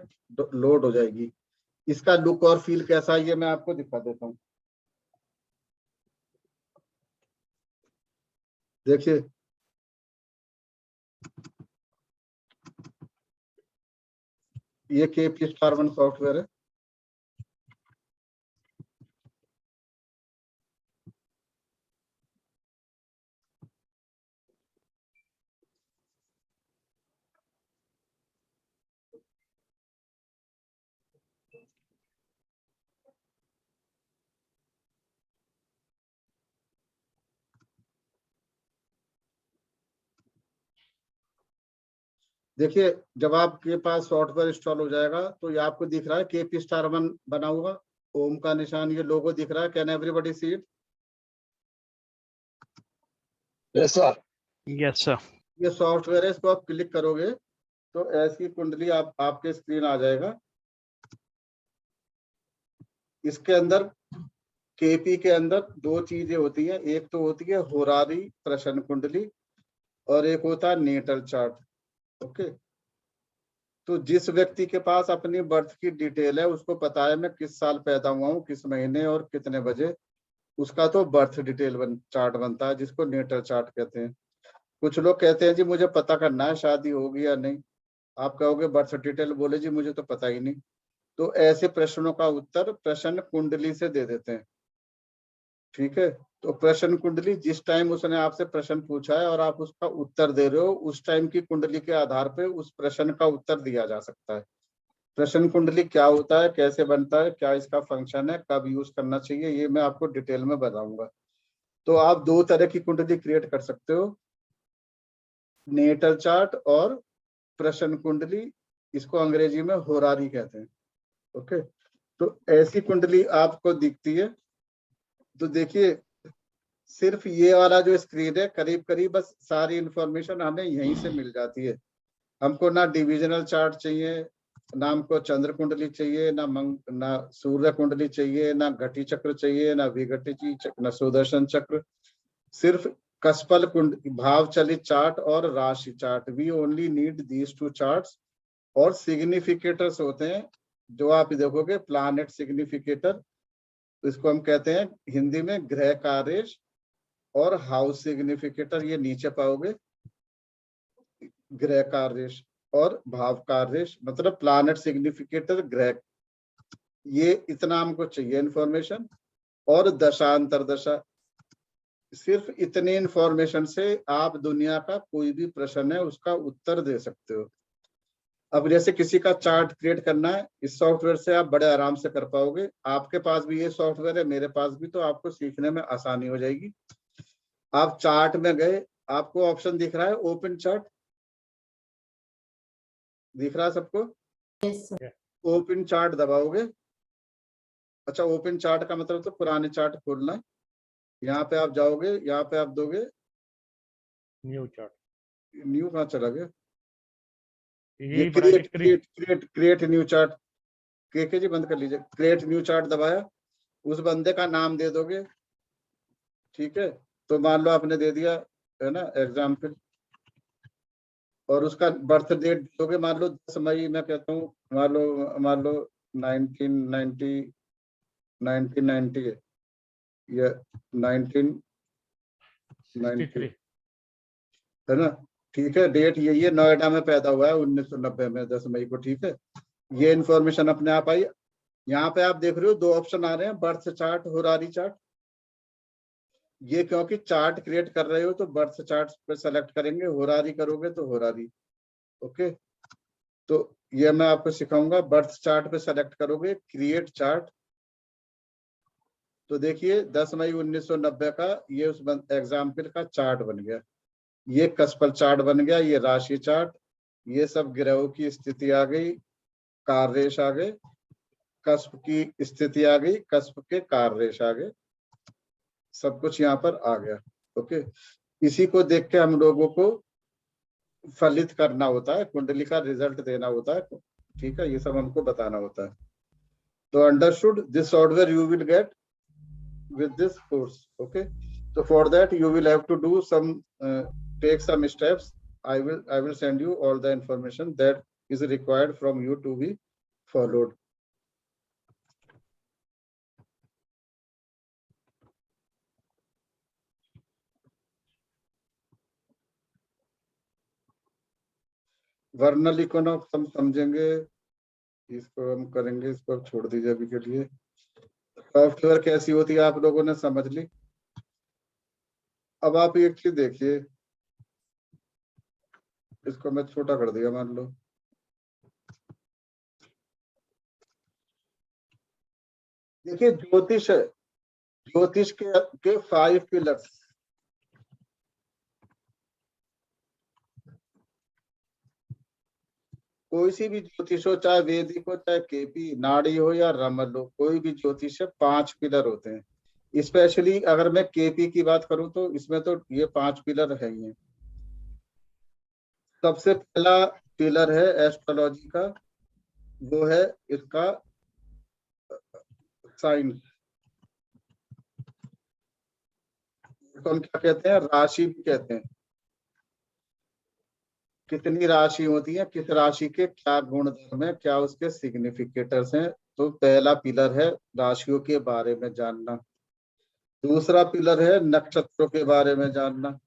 लोड हो जाएगी। इसका लुक और फील कैसा है ये मैं आपको दिखा देता हूँ। देखिए ये केपी स्टार 1 सॉफ्टवेयर है। देखिए जब आपके पास सॉफ्टवेयर इंस्टॉल हो जाएगा तो ये आपको दिख रहा है केपी स्टार 1 बना हुआ, ओम का निशान, ये लोगो दिख रहा है। Can everybody see it? Yes sir. Yes sir. ये सॉफ्टवेयर है, इसको आप क्लिक करोगे तो ऐसी कुंडली आपके स्क्रीन आ जाएगा। इसके अंदर केपी के अंदर दो चीजें होती हैं, एक तो होती है होरारी प्रश्न कुंडली और एक होता है नेटल चार्ट। ओके, तो जिस व्यक्ति के पास अपनी बर्थ की डिटेल है उसको पता है मैं किस साल पैदा हुआ हूँ, किस महीने और कितने बजे, उसका तो बर्थ डिटेल चार्ट बनता है जिसको नेटल चार्ट कहते हैं। कुछ लोग कहते हैं जी मुझे पता करना है शादी होगी या नहीं, आप कहोगे बर्थ डिटेल, बोले जी मुझे तो पता ही नहीं। तो ऐसे प्रश्नों का उत्तर प्रश्न कुंडली से दे देते हैं। ठीक है, तो प्रश्न कुंडली जिस टाइम उसने आपसे प्रश्न पूछा है और आप उसका उत्तर दे रहे हो उस टाइम की कुंडली के आधार पे उस प्रश्न का उत्तर दिया जा सकता है। प्रश्न कुंडली क्या होता है, कैसे बनता है, क्या इसका फंक्शन है, कब यूज करना चाहिए, ये मैं आपको डिटेल में बताऊंगा। तो आप दो तरह की कुंडली क्रिएट कर सकते हो, नेटल चार्ट और प्रश्न कुंडली, इसको अंग्रेजी में होरारी कहते हैं। ओके, तो ऐसी कुंडली आपको दिखती है। तो देखिए सिर्फ ये वाला जो स्क्रीन है करीब करीब बस सारी इंफॉर्मेशन हमें यहीं से मिल जाती है। हमको ना डिविजनल चार्ट चाहिए, ना हमको चंद्र कुंडली चाहिए, ना सूर्य कुंडली चाहिए, ना घटी चक्र चाहिए, ना विघटी चक्र, ना सुदर्शन चक्र, सिर्फ कस्पल कुंड भाव चलित चार्ट और राशि chart. We only need these two charts. और सिग्निफिकेटर्स होते हैं जो आप देखोगे, प्लैनेट सिग्निफिकेटर, इसको हम कहते हैं हिंदी में ग्रह कार्येश, और हाउस सिग्निफिकेटर ये नीचे पाओगे, ग्रह कार्येश और भाव कार्येश, मतलब प्लैनेट सिग्निफिकेटर ग्रह, ये इतना हमको चाहिए इंफॉर्मेशन। और दशा अंतरदशा, सिर्फ इतने इंफॉर्मेशन से आप दुनिया का कोई भी प्रश्न है उसका उत्तर दे सकते हो। अब जैसे किसी का चार्ट क्रिएट करना है, इस सॉफ्टवेयर से आप बड़े आराम से कर पाओगे। आपके पास भी ये सॉफ्टवेयर है, मेरे पास भी, तो आपको सीखने में आसानी हो जाएगी। आप चार्ट में गए, आपको ऑप्शन दिख रहा है ओपन चार्ट, दिख रहा है सबको? ओपन चार्ट दबाओगे। अच्छा, ओपन चार्ट का मतलब तो पुराने चार्ट खोलना है। यहाँ पे आप जाओगे, यहाँ पे आप दोगे न्यू चार्ट, न्यू कहाँ चला गया, ये क्रिएट न्यू चार्ट, के जी बंद कर लीजिए। क्रिएट न्यू चार्ट दबाया, उस बंदे का नाम दे दोगे। ठीक है, तो मान लो आपने दे दिया है ना एग्जाम्पल, और उसका बर्थ डेट दोगे, मान लो 10 मई मैं कहता हूँ, मान लो 1990 है या 1990 है ना, ठीक है, डेट यही है, नोएडा में पैदा हुआ है 1990 में 10 मई को, ठीक है। ये इंफॉर्मेशन अपने आप आई। यहाँ पे आप देख रहे हो 2 ऑप्शन आ रहे हैं, बर्थ चार्ट, होरारी चार्ट। ये क्योंकि चार्ट क्रिएट कर रहे हो तो बर्थ चार्ट पे सेलेक्ट करेंगे, होरारी करोगे तो होरारी। ओके, तो ये मैं आपको सिखाऊंगा। बर्थ चार्ट पे सेलेक्ट करोगे, क्रिएट चार्ट, तो देखिए 10 मई 1990 का ये उस एग्जाम्पल का चार्ट बन गया। ये कस्पल चार्ट बन गया, ये राशि चार्ट, ये सब ग्रहों की स्थिति आ गई, काररेश आ गए, कस्प की स्थिति आ गई, कस्प के काररेश आ गए, सब कुछ यहाँ पर आ गया। ओके, इसी को देख के हम लोगों को फलित करना होता है, कुंडली का रिजल्ट देना होता है, ठीक है, ये सब हमको बताना होता है। तो understood, this software you will get with this course. Okay, so for that you will have to do some take some steps. I will send you all the information that is required from you to be followed. वर्नल equinox हम समझेंगे, इसको हम करेंगे, इसको छोड़ दीजिए अभी के लिए। सॉफ्टवेयर कैसी होती है आप लोगों ने समझ ली। अब आप एक चीज देखिए, इसको मैं छोटा कर दिया मान लो, देखिए ज्योतिष है, ज्योतिष के 5 पिलर्स। कोई सी भी ज्योतिष हो, चाहे वैदिक हो, चाहे केपी, नाड़ी हो या रमल हो, कोई भी ज्योतिष है 5 पिलर होते हैं। स्पेशली अगर मैं केपी की बात करूं तो इसमें तो ये 5 पिलर है ही हैं। सबसे पहला पिलर है एस्ट्रोलॉजी का, वो है इसका साइन, इसको हम क्या कहते हैं, राशि भी कहते हैं। कितनी राशि होती है, किस राशि के क्या गुण धर्म है, क्या उसके सिग्निफिकेटर्स हैं। तो पहला पिलर है राशियों के बारे में जानना। दूसरा पिलर है नक्षत्रों के बारे में जानना।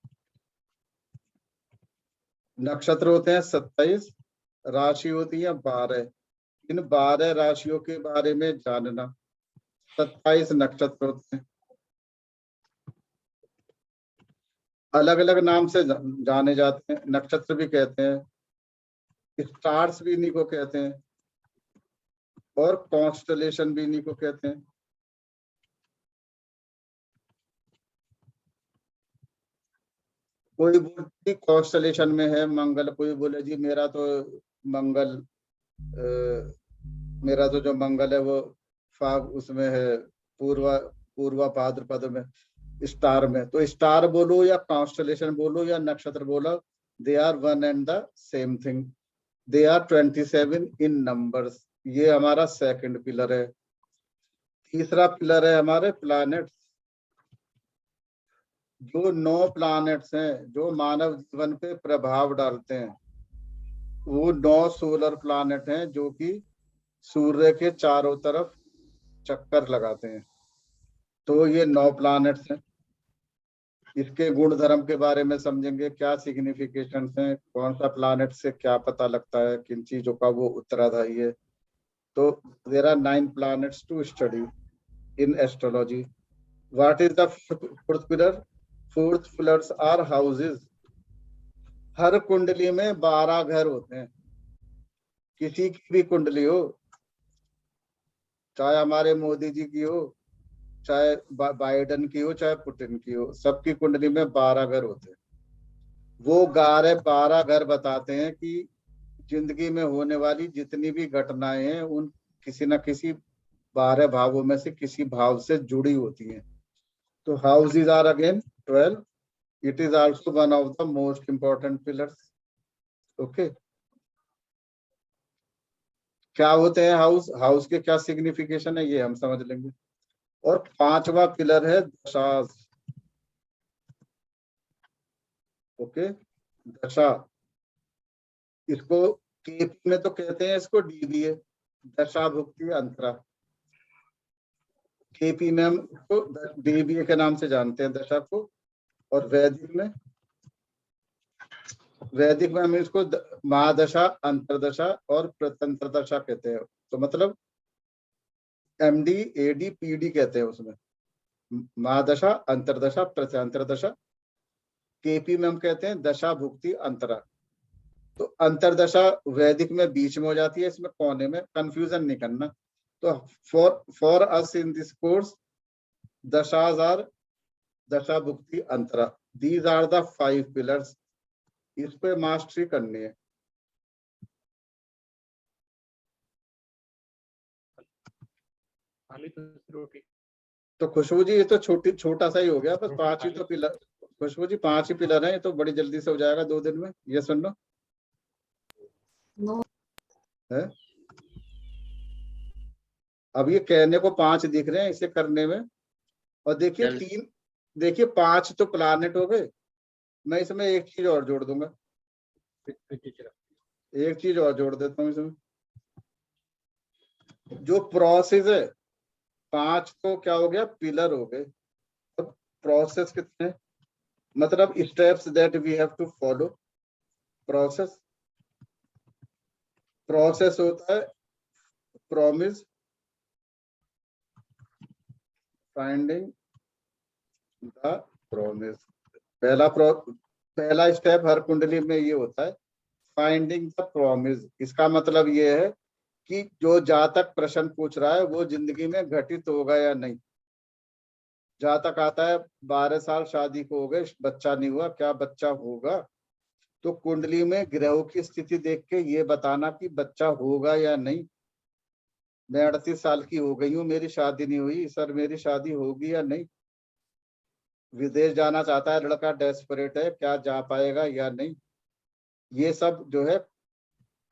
नक्षत्र होते हैं 27, राशि होती है 12। इन 12 राशियों के बारे में जानना। 27 नक्षत्र होते हैं, अलग अलग नाम से जाने जाते हैं। नक्षत्र भी कहते हैं, स्टार्स भी इन्हीं को कहते हैं, और कॉन्स्टलेशन भी इन्हीं को कहते हैं। कोई बोले कॉन्स्टलेशन में है मंगल, कोई बोले जी मेरा तो मंगल, मेरा तो जो मंगल है वो फाग उसमें है, पूर्वा भाद्रपद में, स्टार में। तो स्टार बोलो या कॉन्स्टलेशन बोलो या नक्षत्र बोलो, they are one and the same thing. They are 27 in numbers. ये हमारा सेकंड पिलर है। तीसरा पिलर है हमारे प्लैनेट्स। जो 9 प्लैनेट्स हैं जो मानव जीवन पे प्रभाव डालते हैं, वो 9 सोलर प्लैनेट हैं जो कि सूर्य के चारों तरफ चक्कर लगाते हैं। तो ये 9 प्लैनेट्स हैं। इसके गुण धर्म के बारे में समझेंगे, क्या सिग्निफिकेशन हैं, कौन सा प्लैनेट से क्या पता लगता है, किन चीजों का वो उत्तराधारी है। तो there are 9 planets to study in astrology. What is the fourth pillar? Fourth pillars are houses. हर कुंडली में 12 घर होते हैं। किसी की भी कुंडली हो, चाहे हमारे मोदी जी की हो, चाहे बाइडेन की हो, चाहे पुतिन की हो, सबकी कुंडली में 12 घर होते हैं। वो 12 घर बताते हैं कि जिंदगी में होने वाली जितनी भी घटनाएं हैं उन किसी न किसी 12 भावों में से किसी भाव से जुड़ी होती हैं। तो houses are again 12। It is also one of the most important pillars. Okay, क्या होते हैं हाउस, हाउस के क्या सिग्निफिकेशन है ये हम समझ लेंगे। और 5वां पिलर है दशास। ओके, दशा, इसको केपी में तो कहते हैं इसको डीबीए, दशा भुक्ति अंतरा। केपी में हम इसको डीबीए के नाम से जानते हैं दशा को, और वैदिक में हम इसको महादशा, अंतरदशा और प्रतंत्र दशा कहते हैं। तो मतलब एमडी, एडी, पीडी कहते हैं उसमें, महादशा, अंतरदशा, प्रत्यंतरदशा। केपी में हम कहते हैं दशा भुक्ति अंतरा। तो अंतरदशा वैदिक में बीच में हो जाती है, इसमें कोने में, कंफ्यूजन नहीं करना। तो for us in this course dashas are dasha bhukti antara, these are the 5 pillars. इस पे मास्टरी करनी है। तो खुशबू जी ये तो छोटा सा ही हो गया, बस 5 ही तो पिलर। खुशबू जी 5 ही पिलर हैं, ये तो बड़ी जल्दी से हो जाएगा 2 दिन में। ये सुन लो है, अब ये कहने को 5 दिख रहे हैं, इसे करने में। और देखिए 5 तो प्लानेट हो गए। मैं इसमें एक चीज और जोड़ दूंगा, एक चीज और जोड़ देता हूँ इसमें। जो प्रोसेस है, 5 तो क्या हो गया, पिलर हो गए। अब प्रोसेस कितने, मतलब steps that we have to follow. Process होता है प्रॉमिस, फाइंडिंग द प्रॉमिस। पहला स्टेप हर कुंडली में ये होता है, फाइंडिंग द प्रॉमिस। इसका मतलब ये है कि जो जातक प्रश्न पूछ रहा है वो जिंदगी में घटित होगा या नहीं। जातक आता है 12 साल शादी को हो गए, बच्चा नहीं हुआ, क्या बच्चा होगा? तो कुंडली में ग्रहों की स्थिति देख के ये बताना कि बच्चा होगा या नहीं। मैं 38 साल की हो गई हूँ, मेरी शादी नहीं हुई, सर मेरी शादी होगी या नहीं। विदेश जाना चाहता है लड़का, डेस्परेट है, क्या जा पाएगा या नहीं। ये सब जो है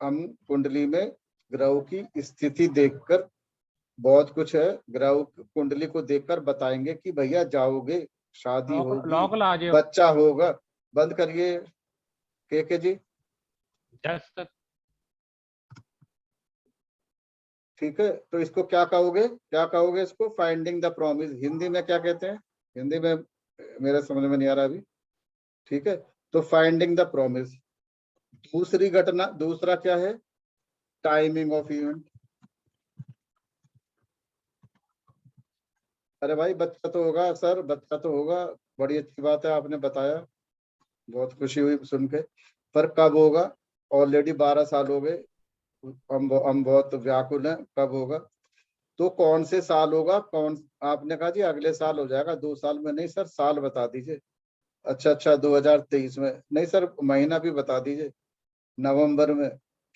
हम कुंडली में ग्रहों की स्थिति देखकर, बहुत कुछ है, ग्रह कुंडली को देखकर बताएंगे कि भैया जाओगे, शादी होगी, बच्चा होगा। बंद करिए के जी, ठीक है। तो इसको क्या कहोगे इसको, फाइंडिंग द प्रॉमिस। हिंदी में क्या कहते हैं, हिंदी में मेरे समझ में नहीं आ रहा अभी, ठीक है। तो फाइंडिंग द प्रॉमिस। दूसरा क्या है, टाइमिंग ऑफ इवेंट। अरे भाई बच्चा तो होगा सर, बच्चा तो होगा, बड़ी अच्छी बात है, आपने बताया, बहुत खुशी हुई सुन के। पर कब होगा? ऑलरेडी 12 साल हो गए, हम बहुत व्याकुल हैं, कब होगा? तो कौन से साल होगा? आपने कहा जी अगले साल हो जाएगा, 2 साल में। नहीं सर, साल बता दीजिए। अच्छा 2023 में। नहीं सर, महीना भी बता दीजिए। नवंबर में,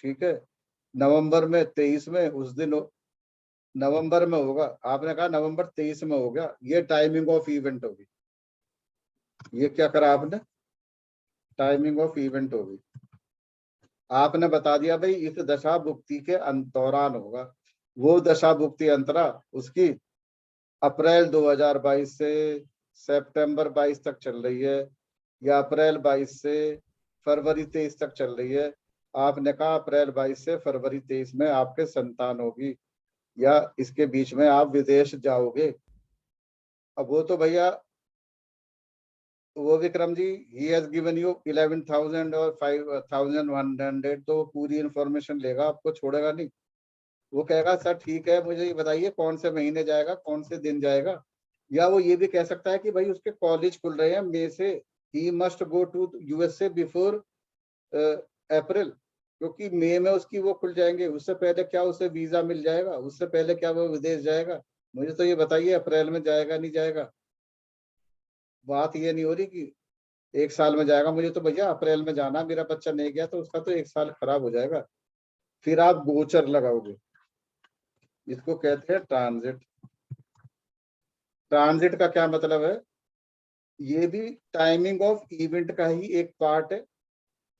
ठीक है, नवंबर में 23 में, उस दिन नवंबर में होगा। आपने कहा नवंबर 23 में हो गया, ये टाइमिंग ऑफ इवेंट होगी। ये क्या करा आपने, टाइमिंग ऑफ इवेंट होगी। आपने बता दिया भाई इस दशा भुक्ति के दौरान होगा। वो दशा भुक्ति अंतरा उसकी अप्रैल 2022 से सितंबर 22 तक चल रही है, या अप्रैल 22 से फरवरी 23 तक चल रही है। आपने कहा अप्रैल 22 से फरवरी 23 में आपके संतान होगी, या इसके बीच में आप विदेश जाओगे। अब वो तो भैया, वो Vikram ji, he has given you 11,000 और 5,100, तो पूरी इंफॉर्मेशन लेगा, आपको छोड़ेगा नहीं। वो कहेगा सर ठीक है, मुझे ये बताइए कौन से महीने जाएगा, कौन से दिन जाएगा। या वो ये भी कह सकता है कि भाई उसके कॉलेज खुल रहे हैं मई से, he must go to USA before अप्रैल, क्योंकि मई में उसकी वो खुल जाएंगे। उससे पहले क्या उसे वीजा मिल जाएगा? उससे पहले क्या वो विदेश जाएगा? मुझे तो ये बताइए अप्रैल में जाएगा नहीं जाएगा। बात ये नहीं हो रही कि 1 साल में जाएगा। मुझे तो भैया अप्रैल में जाना, मेरा बच्चा नहीं गया तो उसका तो 1 साल खराब हो जाएगा। फिर आप गोचर लगाओगे, इसको कहते हैं ट्रांजिट। ट्रांजिट का क्या मतलब है? ये भी टाइमिंग ऑफ इवेंट का ही एक पार्ट है,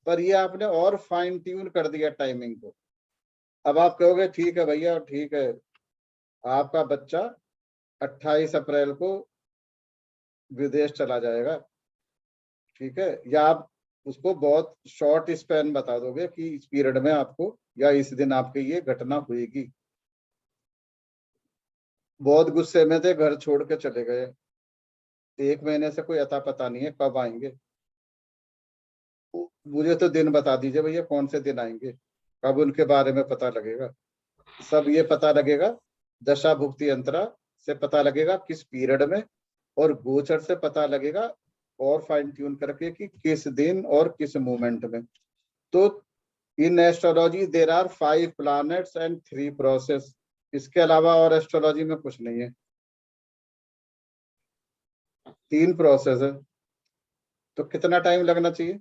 पर ये आपने और फाइन ट्यून कर दिया टाइमिंग को। अब आप कहोगे ठीक है भैया, ठीक है, आपका बच्चा 28 अप्रैल को विदेश चला जाएगा, ठीक है, या आप उसको बहुत शॉर्ट स्पैन बता दोगे कि इस पीरियड में आपको या इस दिन आपके ये घटना हुएगी। बहुत गुस्से में थे, घर छोड़ के चले गए, 1 महीने से कोई अता पता नहीं है कब आएंगे। मुझे तो दिन बता दीजिए भैया, कौन से दिन आएंगे, कब उनके बारे में पता लगेगा। सब ये पता लगेगा दशा भुक्ति अंतरा से पता लगेगा किस पीरियड में, और गोचर से पता लगेगा और फाइन ट्यून करके कि किस दिन और किस मोमेंट में। तो in astrology there are 5 planets and 3 process. इसके अलावा और एस्ट्रोलॉजी में कुछ नहीं है, 3 प्रोसेस है। तो कितना टाइम लगना चाहिए?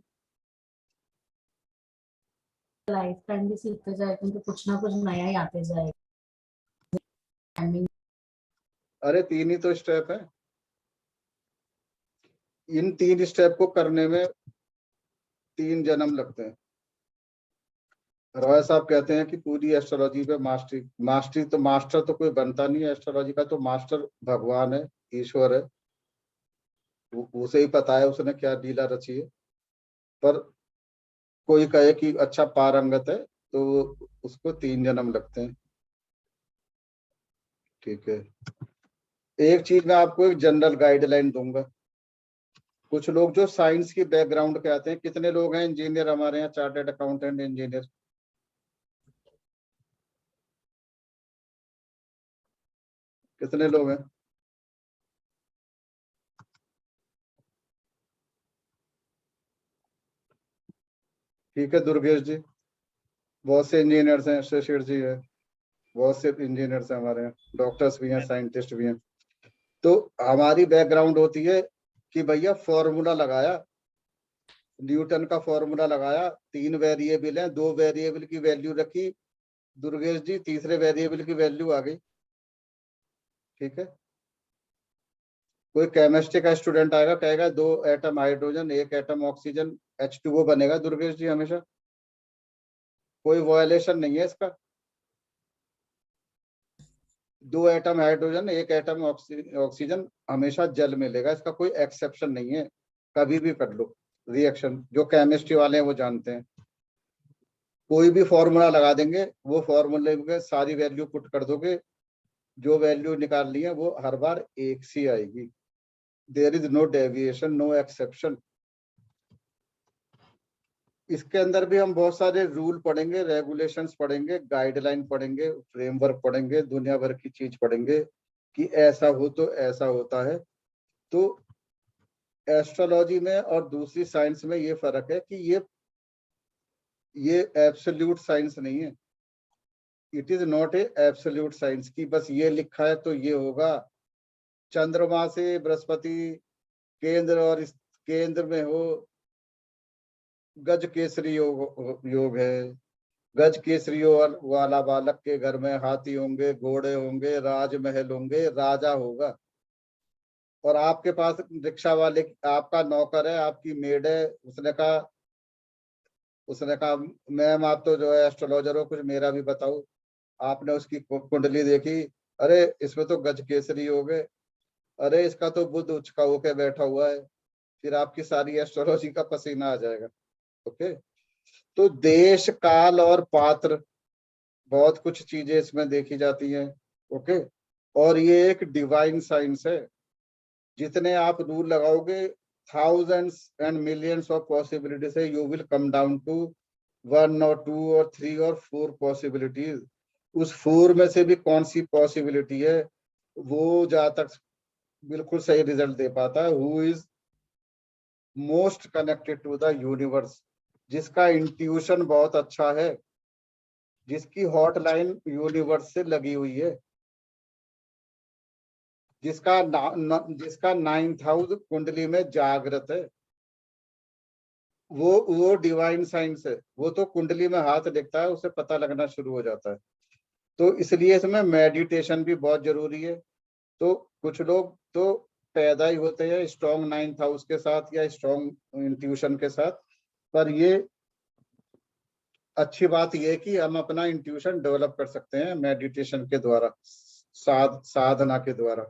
लाइफ टाइम भी सीखते जाए तो कुछ ना कुछ नया ही आते जाएगा। अरे 3 ही तो स्टेप है, इन 3 स्टेप को करने में 3 जन्म लगते हैं। रॉय साहब कहते हैं कि पूरी एस्ट्रोलॉजी पे मास्टर तो कोई बनता नहीं है एस्ट्रोलॉजी का, तो मास्टर भगवान है, ईश्वर है, उसे ही पता है उसने क्या लीला रची है। पर कोई कहे कि अच्छा पारंगत है तो उसको 3 जन्म लगते हैं। ठीक है, एक चीज मैं आपको एक जनरल गाइडलाइन दूंगा। कुछ लोग जो साइंस की बैकग्राउंड के आते हैं, कितने लोग हैं इंजीनियर हमारे यहाँ, चार्टर्ड अकाउंटेंट इंजीनियर? कितने लोग हैं? ठीक है दुर्गेश जी, बहुत से इंजीनियर्स हैं, शशिर जी है, बहुत से इंजीनियर्स हैं हमारे यहाँ, डॉक्टर्स भी हैं, साइंटिस्ट भी हैं। तो हमारी बैकग्राउंड होती है कि भैया फॉर्मूला लगाया, न्यूटन का फॉर्मूला लगाया, 3 वेरिएबल हैं, 2 वेरिएबल की वैल्यू रखी दुर्गेश जी, तीसरे वेरिएबल की वैल्यू आ गई। ठीक है, कोई केमिस्ट्री का स्टूडेंट आएगा, कहेगा 2 atom hydrogen 1 atom oxygen H2O बनेगा दुर्गेश जी हमेशा, कोई वायलेशन नहीं है इसका। 2 एटम हाइड्रोजन 1 एटम ऑक्सीजन हमेशा जल मिलेगा, इसका कोई एक्सेप्शन नहीं है, कभी भी कर लो रिएक्शन। जो केमिस्ट्री वाले हैं वो जानते हैं, कोई भी फॉर्मूला लगा देंगे, वो फॉर्मूले में सारी वैल्यू पुट कर दोगे, जो वैल्यू निकाल ली है वो हर बार एक सी आएगी। There is no deviation, no exception. इसके अंदर भी हम बहुत सारे रूल पढ़ेंगे, रेगुलेशंस पढ़ेंगे, गाइडलाइन पढ़ेंगे, फ्रेमवर्क पढ़ेंगे, दुनिया भर की चीज पढ़ेंगे कि ऐसा हो तो ऐसा होता है। तो एस्ट्रोलॉजी में और दूसरी साइंस में ये फर्क है कि ये एब्सोल्यूट साइंस नहीं है। It is not a absolute science की बस ये लिखा है तो ये होगा। चंद्रमा से बृहस्पति केंद्र और इस केंद्र में हो, गज केसरी योग है, गज केसरी वाला बालक के घर में हाथी होंगे, घोड़े होंगे, राजमहल होंगे, राजा होगा। और आपके पास रिक्शा वाले आपका नौकर है, आपकी मेड है, उसने कहा मैम आप तो जो है एस्ट्रोलॉजर हो, कुछ मेरा भी बताओ। आपने उसकी कुंडली देखी, अरे इसमें तो गज केसरी हो गए, अरे इसका तो बुध उचका होके बैठा हुआ है, फिर आपकी सारी एस्ट्रोलॉजी का पसीना आ जाएगा। ओके, तो देश काल और पात्र बहुत कुछ चीजें इसमें देखी जाती हैं। ओके, और ये एक डिवाइन साइंस है, जितने आप रूल लगाओगे thousands and millions of possibilities है, you will come down to 1 or 2 or 3 or 4 possibilities। उस 4 में से भी कौन सी पॉसिबिलिटी है वो जहां तक बिल्कुल सही रिजल्ट दे पाता है। Who is most connected to the universe, जिसका इंट्यूशन बहुत अच्छा है, जिसकी हॉटलाइन यूनिवर्स से लगी हुई है, जिसका 9th हाउस कुंडली में जागृत है, वो डिवाइन साइंस है। वो तो कुंडली में हाथ दिखता है, उसे पता लगना शुरू हो जाता है। तो इसलिए इसमें मेडिटेशन भी बहुत जरूरी है। तो कुछ लोग तो पैदा ही होते हैं स्ट्रॉन्ग 9th हाउस के साथ या स्ट्रॉन्ग इंट्यूशन के साथ, पर ये अच्छी बात ये है कि हम अपना इंट्यूशन डेवलप कर सकते हैं मेडिटेशन के द्वारा, साधना के द्वारा।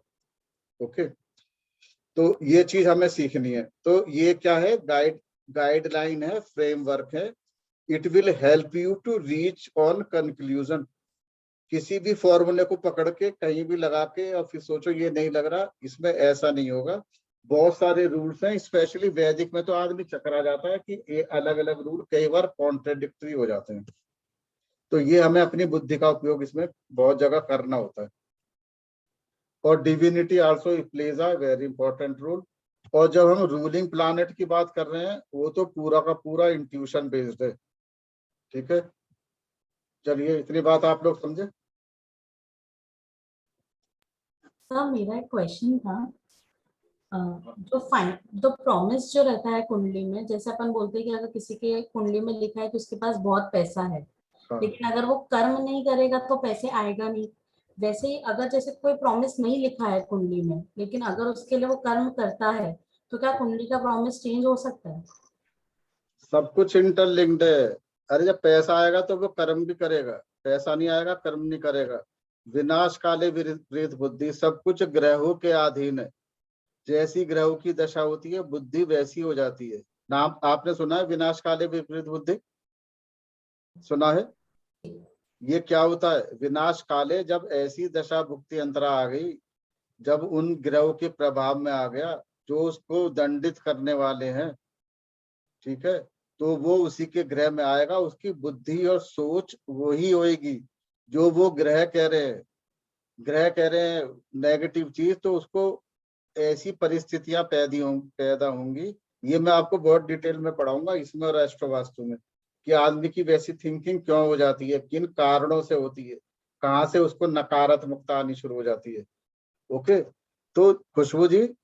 ओके, तो ये चीज हमें सीखनी है। तो ये क्या है, गाइड गाइडलाइन है, फ्रेमवर्क है। It will help you to reach on conclusion. किसी भी फॉर्मूले को पकड़ के कहीं भी लगा के और फिर सोचो ये नहीं लग रहा, इसमें ऐसा नहीं होगा। बहुत सारे रूल्स हैं, स्पेशली वैदिक में तो आदमी चकरा जाता है कि ये अलग अलग रूल कई बार कॉन्ट्रडिक्टरी हो जाते हैं। तो ये हमें अपनी बुद्धि का उपयोग इसमें बहुत जगह करना होता है। और divinity also plays a very important role. और जब हम रूलिंग प्लैनेट की बात कर रहे हैं, वो तो पूरा का पूरा इंट्यूशन बेस्ड है। ठीक है, चलिए इतनी बात आप लोग समझे। सर मेरा एक क्वेश्चन था, जो प्रॉमिस जो रहता है कुंडली में, जैसे अपन बोलते हैं कि अगर किसी के कुंडली में लिखा है कि उसके पास बहुत पैसा है, लेकिन अगर वो कर्म नहीं करेगा तो पैसे आएगा नहीं। वैसे ही अगर जैसे कोई प्रॉमिस नहीं लिखा है कुंडली में, लेकिन अगर उसके लिए वो कर्म करता है, तो क्या कुंडली का प्रॉमिस चेंज हो सकता है? सब कुछ इंटरलिंक्ड है। अरे जब पैसा आएगा तो वो कर्म भी करेगा, पैसा नहीं आएगा कर्म नहीं करेगा। विनाश काले विपरीत बुद्धि, सब कुछ ग्रहों के अधीन है। जैसी ग्रहों की दशा होती है बुद्धि वैसी हो जाती है। नाम आपने सुना है विनाश काले विपरीत बुद्धि, सुना है? ये क्या होता है? विनाश काले जब ऐसी दशा भुक्ति अंतरा आ गई, जब उन ग्रहों के प्रभाव में आ गया जो उसको दंडित करने वाले हैं, ठीक है, तो वो उसी के ग्रह में आएगा। उसकी बुद्धि और सोच वही होएगी जो वो ग्रह कह रहे हैं। ग्रह कह रहे हैं नेगेटिव चीज, तो उसको ऐसी परिस्थितियां पैदा होंगी। ये मैं आपको बहुत डिटेल में पढ़ाऊंगा इसमें और एस्ट्रोवास्तु में, कि आदमी की वैसी थिंकिंग क्यों हो जाती है, किन कारणों से होती है, कहाँ से उसको नकारात्मकता आनी शुरू हो जाती है। ओके, तो खुशबू जी,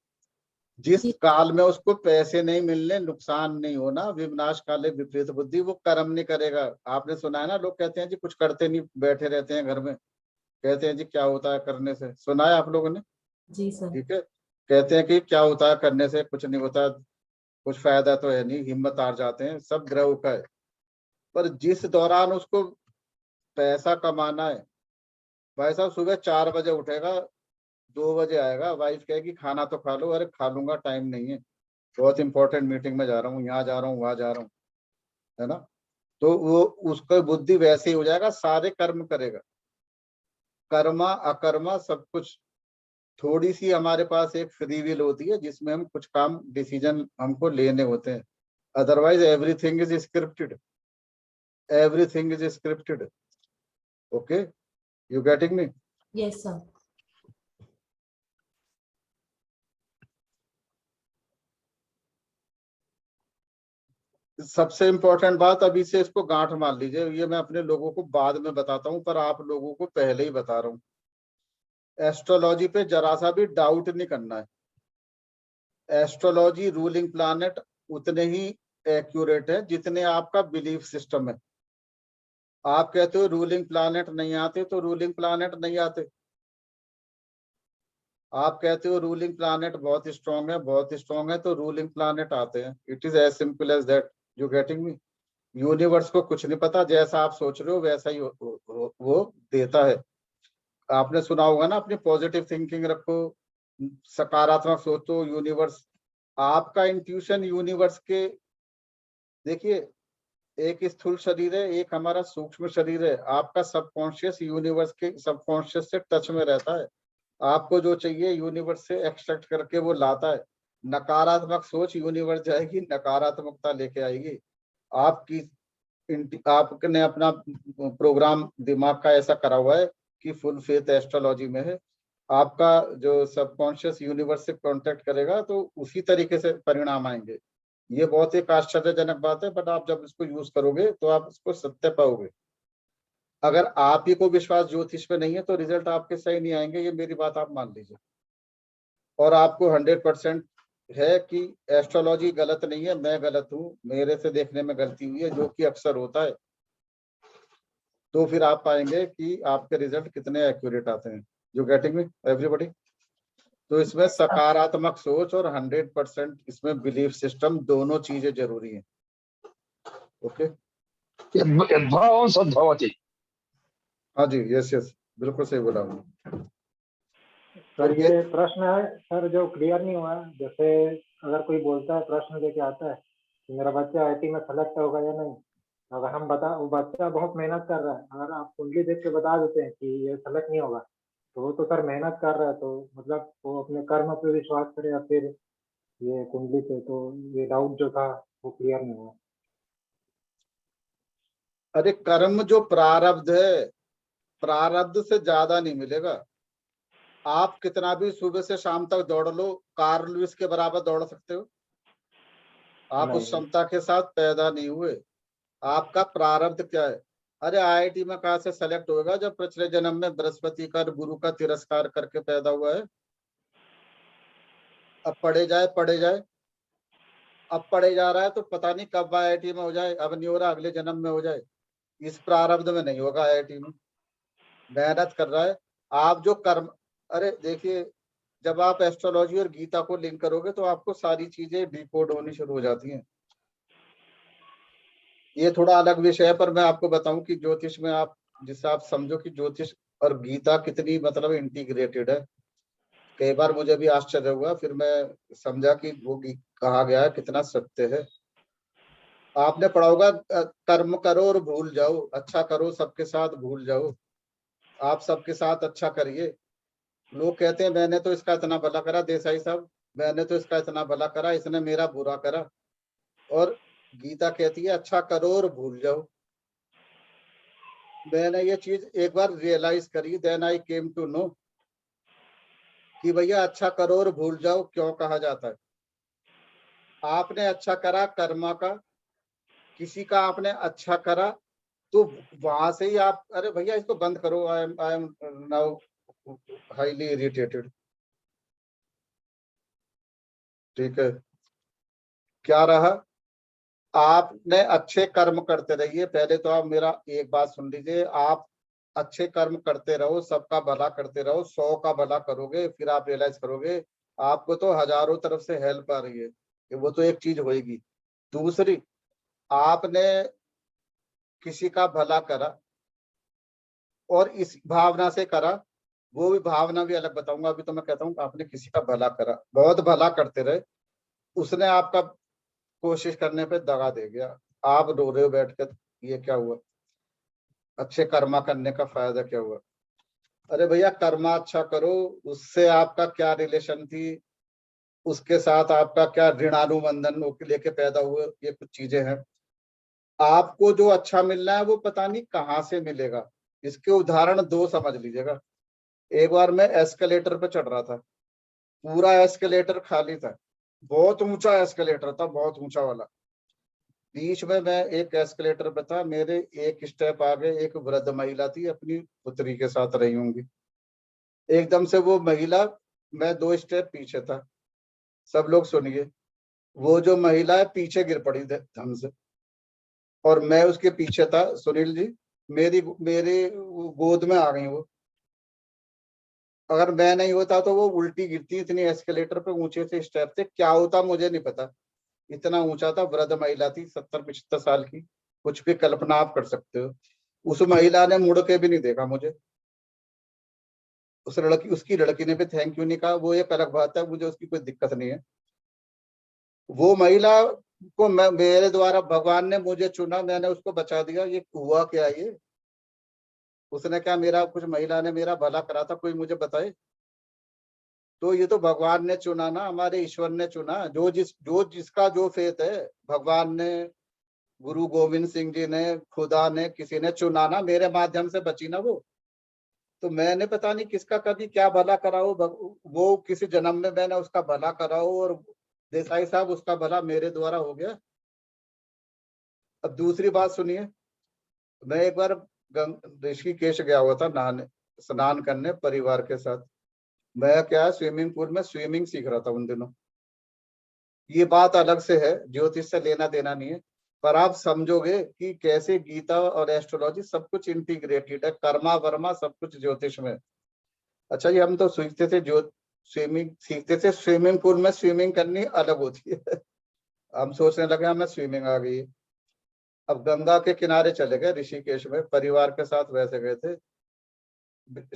जिस काल में उसको पैसे नहीं मिलने, नुकसान नहीं होना, विनाश काले विपरीत बुद्धि, वो कर्म नहीं करेगा। आपने सुना है ना, लोग कहते हैं जी कुछ करते नहीं, बैठे रहते हैं घर में, कहते हैं जी क्या होता है करने से, सुना है आप लोगों ने? जी सर। ठीक है, कहते हैं कि क्या होता है करने से, कुछ नहीं होता, कुछ फायदा तो है नहीं, हिम्मत हार जाते हैं, सब ग्रह का है। पर जिस दौरान उसको पैसा कमाना है, भाई साहब सुबह 4 बजे उठेगा, 2 बजे आएगा, वाइफ कहेगी खाना तो खा लो, अरे खा लूंगा, टाइम नहीं है, बहुत इंपॉर्टेंट मीटिंग में जा रहा हूँ, यहाँ जा रहा हूँ, वहां जा रहा हूँ, है ना। तो वो उसका बुद्धि वैसे ही हो जाएगा, सारे कर्म करेगा, कर्मा अकर्मा सब कुछ। थोड़ी सी हमारे पास एक फ्री विल होती है जिसमें हम कुछ काम डिसीजन हमको लेने होते हैं, otherwise everything is scripted, everything is scripted. Okay, you getting me? Yes sir. सबसे इंपॉर्टेंट बात, अभी से इसको गांठ मार लीजिए, ये मैं अपने लोगों को बाद में बताता हूँ पर आप लोगों को पहले ही बता रहा हूँ। एस्ट्रोलॉजी पे जरा सा भी डाउट नहीं करना है। एस्ट्रोलॉजी रूलिंग प्लैनेट उतने ही एक्यूरेट है जितने आपका बिलीफ सिस्टम है। आप कहते हो रूलिंग प्लैनेट नहीं आते, तो रूलिंग प्लैनेट नहीं आते। आप कहते हो रूलिंग प्लैनेट बहुत स्ट्रांग है, बहुत स्ट्रांग है, तो रूलिंग प्लैनेट आते हैं। It is as simple as that, you getting me? Universe को कुछ नहीं पता, जैसा आप सोच रहे हो वैसा ही वो देता है। आपने सुना होगा ना, अपनी पॉजिटिव थिंकिंग रखो, सकारात्मक सोचो, यूनिवर्स आपका इंट्यूशन यूनिवर्स के, देखिए एक स्थूल शरीर है, एक हमारा सूक्ष्म शरीर है। आपका सबकॉन्शियस यूनिवर्स के सबकॉन्शियस से टच में रहता है। आपको जो चाहिए यूनिवर्स से एक्सट्रैक्ट करके वो लाता है। नकारात्मक सोच, यूनिवर्स जाएगी नकारात्मकता लेके आएगी। आपने अपना प्रोग्राम दिमाग का ऐसा करा हुआ है कि फुल फेथ एस्ट्रोलॉजी में है। आपका जो सबकॉन्शियस यूनिवर्स से कांटेक्ट करेगा तो उसी तरीके से परिणाम आएंगे। ये बहुत एक आश्चर्यजनक बात है, बट आप जब इसको यूज करोगे तो आप इसको सत्य पाओगे। अगर आप ही को विश्वास ज्योतिष पे नहीं है तो रिजल्ट आपके सही नहीं आएंगे, ये मेरी बात आप मान लीजिए। और आपको 100% है कि एस्ट्रोलॉजी गलत नहीं है, मैं गलत हूँ, मेरे से देखने में गलती हुई है, जो कि अक्सर होता है, तो फिर आप पाएंगे कि आपके रिजल्ट कितने एक्यूरेट आते हैं। You getting me everybody? तो इसमें सकारात्मक सोच और 100% इसमें बिलीफ सिस्टम, दोनों चीजें जरूरी हैं। ओके, यद्भावं सद्भवति। हाँ जी, यस यस, बिल्कुल सही बोला आपने। सर ये प्रश्न है सर जो क्लियर नहीं हुआ, जैसे अगर कोई बोलता है प्रश्न लेके आता है कि मेरा बच्चा आईटी में सेलेक्ट होगा या नहीं। अगर हम बता वो बच्चा बहुत मेहनत कर रहा है, अगर आप कुंडली देख के बता देते हैं कि ये सेलेक्ट नहीं होगा, तो वो तो सर मेहनत कर रहा है, तो मतलब वो अपने कर्म पे विश्वास करे या फिर ये कुंडली पे, तो ये डाउट जो था वो क्लियर नहीं हुआ। अरे कर्म जो प्रारब्ध है, प्रारब्ध से ज्यादा नहीं मिलेगा। आप कितना भी सुबह से शाम तक दौड़ लो, कार्ल लुईस के बराबर दौड़ सकते हो? आप उस क्षमता के साथ पैदा नहीं हुए। आपका प्रारब्ध क्या है? अरे आईआईटी में कहाँ से सेलेक्ट होगा जब पिछले जन्म में बृहस्पति का गुरु का तिरस्कार करके पैदा हुआ है। अब पढ़े जाए, अब पढ़े जा रहा है तो पता नहीं कब आईआईटी में हो जाए, अब नहीं हो रहा अगले जन्म में हो जाए। इस प्रारब्ध में नहीं होगा आईआईटी में। मेहनत कर रहा है आप जो कर्म। अरे देखिए, जब आप एस्ट्रोलॉजी और गीता को लिंक करोगे तो आपको सारी चीजें डिकोड होनी शुरू हो जाती हैं। ये थोड़ा अलग विषय है, पर मैं आपको बताऊं कि ज्योतिष में आप जिससे आप समझो कि ज्योतिष और गीता कितनी मतलब इंटीग्रेटेड है। कई बार मुझे भी आश्चर्य हुआ, फिर मैं समझा कि वो कहा गया है कितना सत्य है। आपने पढ़ा होगा कर्म करो और भूल जाओ, अच्छा करो सबके साथ भूल जाओ। आप सबके साथ अच्छा करिए। लोग कहते हैं मैंने तो इसका इतना भला करा, देसाई साहब मैंने तो इसका इतना भला करा, इसने मेरा बुरा करा। और गीता कहती है अच्छा करो और भूल जाओ। मैंने ये चीज एक बार रियलाइज करी, then I came to know कि भैया अच्छा करो और भूल जाओ क्यों कहा जाता है। आपने अच्छा करा कर्मा का, किसी का आपने अच्छा करा, तो वहां से ही आप, अरे भैया इसको बंद करो, I am now highly irritated. ठीक है, क्या रहा? आपने अच्छे कर्म करते रहिए। पहले तो आप मेरा एक बात सुन लीजिए, आप अच्छे कर्म करते रहो, सबका भला करते रहो, 100 का भला करोगे, फिर आप रियलाइज करोगे आपको तो हजारों तरफ से हेल्प आ रही है। वो तो एक चीज होएगी। दूसरी, आपने किसी का भला करा और इस भावना से करा, वो भी भावना भी अलग बताऊंगा। अभी तो मैं कहता हूँ आपने किसी का भला करा, बहुत भला करते रहे, उसने आपका कोशिश करने पे दगा दे गया, आप रो रहे हो बैठकर, ये क्या हुआ? अच्छे कर्मा करने का फायदा क्या हुआ? अरे भैया कर्मा अच्छा करो, उससे आपका क्या रिलेशन थी, उसके साथ आपका क्या ऋणानुबंधन लेके पैदा हुए, ये कुछ चीजें हैं। आपको जो अच्छा मिलना है वो पता नहीं कहाँ से मिलेगा। इसके उदाहरण 2 समझ लीजिएगा। एक बार मैं एस्केलेटर पे चढ़ रहा था, पूरा एस्केलेटर खाली था, बहुत ऊंचा एस्केलेटर था, बहुत ऊंचा वाला। बीच में मैं एक एस्केलेटर पे था, मेरे एक स्टेप आगे एक वृद्ध महिला थी, अपनी पुत्री के साथ रही होंगी। एकदम से वो महिला, मैं 2 स्टेप पीछे था। सब लोग सुनिए, वो जो महिला है पीछे गिर पड़ी धम से, और मैं उसके पीछे था। सुनील जी, मेरी गोद में आ गई वो। अगर मैं नहीं होता तो वो उल्टी गिरती, इतनी एस्केलेटर पे ऊंचे से स्टेप थे, क्या होता मुझे नहीं पता। इतना ऊंचा था, वृद्ध महिला थी, 70-75 साल की, कुछ भी कल्पना आप कर सकते हो। उस महिला ने मुड़ के भी नहीं देखा मुझे। उसकी लड़की ने भी थैंक यू नहीं कहा, वो एक अलग बात है, मुझे उसकी कोई दिक्कत नहीं है। वो महिला को मेरे द्वारा भगवान ने मुझे चुना, मैंने उसको बचा दिया। ये हुआ क्या? ये उसने क्या मेरा, कुछ महिला ने मेरा भला करा था, कोई मुझे बताए? तो ये तो भगवान ने चुना ना, हमारे ईश्वर ने चुना। जिसका जो फेथ है, भगवान ने, गुरु गोविंद सिंह जी ने, खुदा ने, किसी ने चुना ना, मेरे माध्यम से बची ना वो। तो मैंने पता नहीं किसका कभी क्या भला करा हो, वो किसी जन्म में मैंने उसका भला करा हो, और देसाई साहब उसका भला मेरे द्वारा हो गया। अब दूसरी बात सुनिए, मैं एक बार ऋषिकेश गया हुआ था नहाने, स्नान करने परिवार के साथ। मैं क्या स्विमिंग पूल में स्विमिंग सीख रहा था उन दिनों। ये बात अलग से है, ज्योतिष से लेना देना नहीं है, पर आप समझोगे कि कैसे गीता और एस्ट्रोलॉजी सब कुछ इंटीग्रेटेड है, कर्मा वर्मा सब कुछ ज्योतिष में। अच्छा जी, हम तो सीखते थे स्विमिंग पूल में स्विमिंग करनी अलग होती है। हम सोचने लगे हमें स्विमिंग आ गई। अब गंगा के किनारे चले गए ऋषिकेश में, परिवार के साथ वैसे गए थे।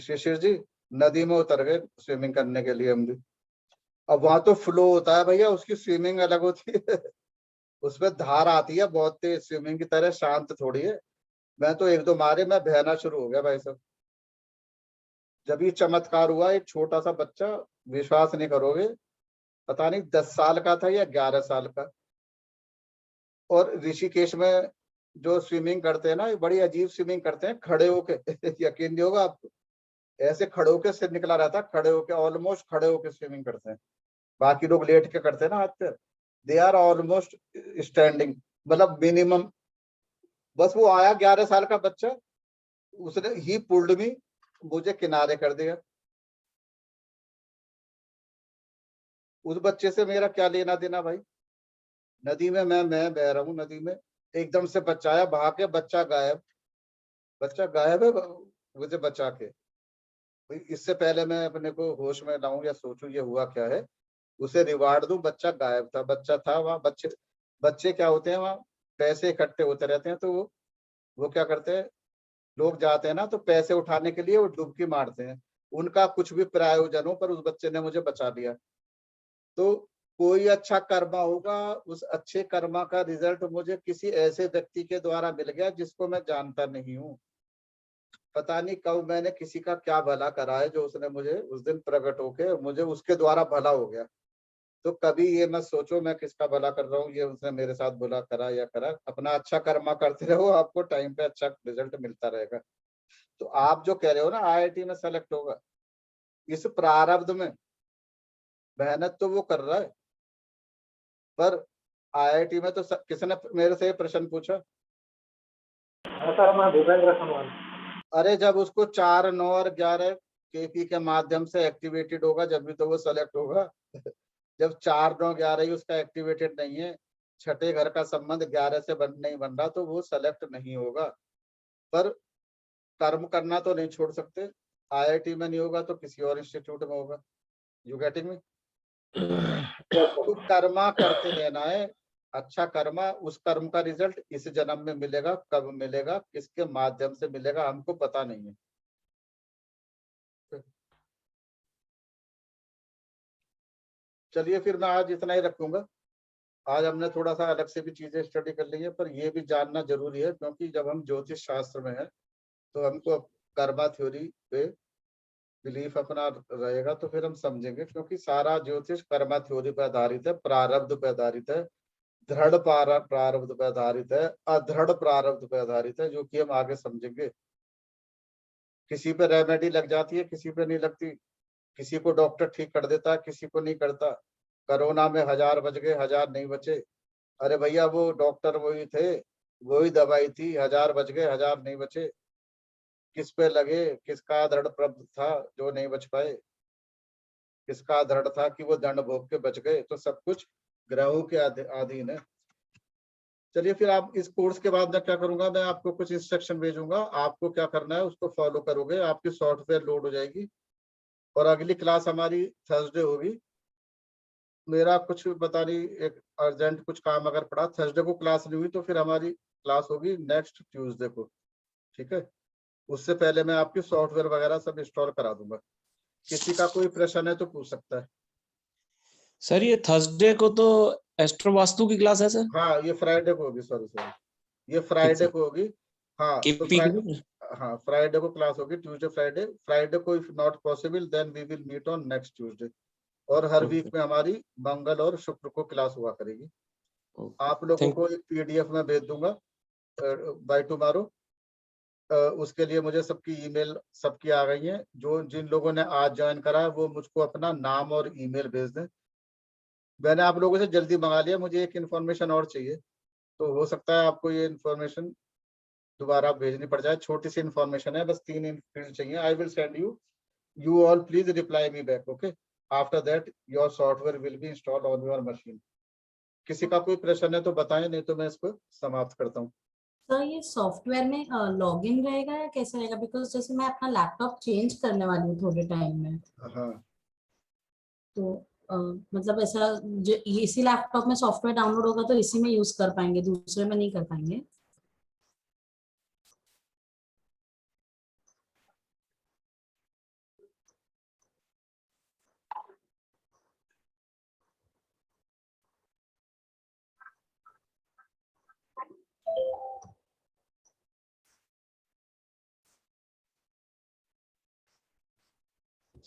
शिशिर जी नदी में उतर गए स्विमिंग करने के लिए हम भी। अब वहां तो फ्लो होता है भैया, उसकी स्विमिंग अलग होती है। उसमें धार आती है बहुत तेज, स्विमिंग की तरह शांत थोड़ी है। मैं तो एक दो मारे मैं बहना शुरू हो गया भाई साहब। जब ये चमत्कार हुआ, एक छोटा सा बच्चा, विश्वास नहीं करोगे, पता नहीं 10 साल का था या 11 साल का, और ऋषिकेश में जो स्विमिंग करते हैं ना, ये बड़ी अजीब स्विमिंग करते हैं खड़े होके यकीन नहीं होगा आपको, ऐसे खड़े होके से निकला रहता, खड़े होके, ऑलमोस्ट खड़े होके स्विमिंग करते हैं। बाकी लोग लेट के करते हैं ना हाथ पे, दे आर ऑलमोस्ट स्टैंडिंग, मतलब मिनिमम। बस वो आया 11 साल का बच्चा, उसने ही पुल्ड मी, मुझे किनारे कर दिया। उस बच्चे से मेरा क्या लेना देना भाई। नदी में मैं बह रहा हूँ, नदी में एकदम से बच्चा आया, भाग के, बच्चा गायब, बच्चा गायब है, मुझे बचा के। भाई इससे पहले मैं अपने को होश में लाऊं या सोचूं ये हुआ क्या है, उसे रिवार्ड दूं, बच्चा गायब था। बच्चा था वहाँ, बच्चे क्या होते हैं वहाँ, पैसे इकट्ठे होते रहते हैं, तो वो क्या करते हैं, लोग जाते हैं ना तो पैसे उठाने के लिए वो डुबकी मारते हैं, उनका कुछ भी प्रयोजन हो, पर उस बच्चे ने मुझे बचा लिया। तो कोई अच्छा कर्मा होगा, उस अच्छे कर्मा का रिजल्ट मुझे किसी ऐसे व्यक्ति के द्वारा मिल गया जिसको मैं जानता नहीं हूँ। पता नहीं कब मैंने किसी का क्या भला करा है, जो उसने मुझे उस दिन प्रकट होके मुझे उसके द्वारा भला हो गया। तो कभी ये मत सोचो मैं किसका भला कर रहा हूँ, ये उसने मेरे साथ भला करा या करा। अपना अच्छा कर्मा करते रहो, आपको टाइम पे अच्छा रिजल्ट मिलता रहेगा। तो आप जो कह रहे हो ना IIT में सेलेक्ट होगा, इस प्रारब्ध में मेहनत तो वो कर रहा है, पर IIT में तो किसने मेरे से ये प्रश्न पूछा? सर मैं भूपेंद्र खनवाल। अरे जब उसको 4, 9 और 11 KP के माध्यम से एक्टिवेटेड होगा, जब भी तो वो सेलेक्ट होगा। जब 4, 9, 11 ही उसका एक्टिवेटेड नहीं है, छठे घर का संबंध 11 से नहीं बन रहा, तो वो सेलेक्ट नहीं होगा। पर कर्म करना तो नहीं छोड़ सकते। IIT में नहीं होगा तो किसी और इंस्टीट्यूट में होगा। यू गेटिंग मी? तो कर्मा करते रहना है, अच्छा कर्मा, उस कर्म का रिजल्ट इस जन्म में मिलेगा, कब मिलेगा, किसके माध्यम से मिलेगा, हमको पता नहीं है। चलिए फिर मैं आज इतना ही रखूंगा। आज हमने थोड़ा सा अलग से भी चीजें स्टडी कर ली है, पर ये भी जानना जरूरी है, क्योंकि जब हम ज्योतिष शास्त्र में है तो हमको कर्मा थ्योरी पे बिलीफ अपना रहेगा, तो फिर हम समझेंगे, क्योंकि सारा ज्योतिष कर्मा थ्योरी पर आधारित है, प्रारब्ध पर आधारित है, दृढ़ प्रारब्ध पर आधारित है, अदृढ़ प्रारब्ध पर आधारित है, जो कि हम आगे समझेंगे। किसी पे रेमेडी लग जाती है, किसी पे नहीं लगती, किसी को डॉक्टर ठीक कर देता है, किसी को नहीं करता। कोरोना में 1000 बच गए, 1000 नहीं बचे। अरे भैया वो डॉक्टर वही थे, वही दवाई थी, 1000 बच गए, 1000 नहीं बचे। किस पे लगे, किसका दृढ़ प्रबंध था जो नहीं बच पाए, किसका दृढ़ था कि वो दंड भोग के बच गए। तो सब कुछ ग्रहों के अधीन है। चलिए फिर आप इस कोर्स के बाद मैं क्या करूंगा, मैं आपको कुछ इंस्ट्रक्शन भेजूंगा, आपको क्या करना है उसको फॉलो करोगे, आपकी सॉफ्टवेयर लोड हो जाएगी। और अगली क्लास हमारी थर्सडे होगी। मेरा कुछ पता नहीं, एक अर्जेंट कुछ काम अगर पड़ा, थर्सडे को क्लास नहीं हुई तो फिर हमारी क्लास होगी नेक्स्ट ट्यूसडे को, ठीक है। उससे पहले मैं आपकी सॉफ्टवेयर वगैरह सब इंस्टॉल करा दूंगा। किसी का कोई प्रश्न है तो पूछ सकता है। सर ये थर्सडे को तो एस्ट्रो वास्तु की क्लास है सर? हाँ ये फ्राइडे को होगी, सॉरी ये फ्राइडे को होगी। हाँ तो हाँ फ्राइडे को क्लास होगी, ट्यूसडे फ्राइडे को if not possible then we will meet on next Tuesday. और हर वीक में हमारी मंगल और शुक्र को क्लास हुआ करेगी। आप लोगों को एक PDF में भेज दूंगा बाय टुमारो। उसके लिए मुझे सबकी ईमेल सबकी आ गई है। जो जिन लोगों ने आज ज्वाइन करा है वो मुझको अपना नाम और ईमेल भेज दें। मैंने आप लोगों से जल्दी मंगा लिया, मुझे एक इन्फॉर्मेशन और चाहिए, तो हो सकता है आपको ये इन्फॉर्मेशन दोबारा भेजनी पड़ जाए। छोटी सी इन्फॉर्मेशन है, बस 3 फील्ड चाहिए। I will send you all please reply me back, okay. After that your software will be installed on your machine. किसी का कोई प्रश्न है तो बताएं, नहीं तो मैं इसको समाप्त करता हूँ। सर ये सॉफ्टवेयर में लॉगिन रहेगा या कैसे रहेगा? बिकॉज जैसे मैं अपना लैपटॉप चेंज करने वाली हूँ थोड़े टाइम में, हाँ तो मतलब ऐसा इसी लैपटॉप में सॉफ्टवेयर डाउनलोड होगा तो इसी में यूज कर पाएंगे, दूसरे में नहीं कर पाएंगे?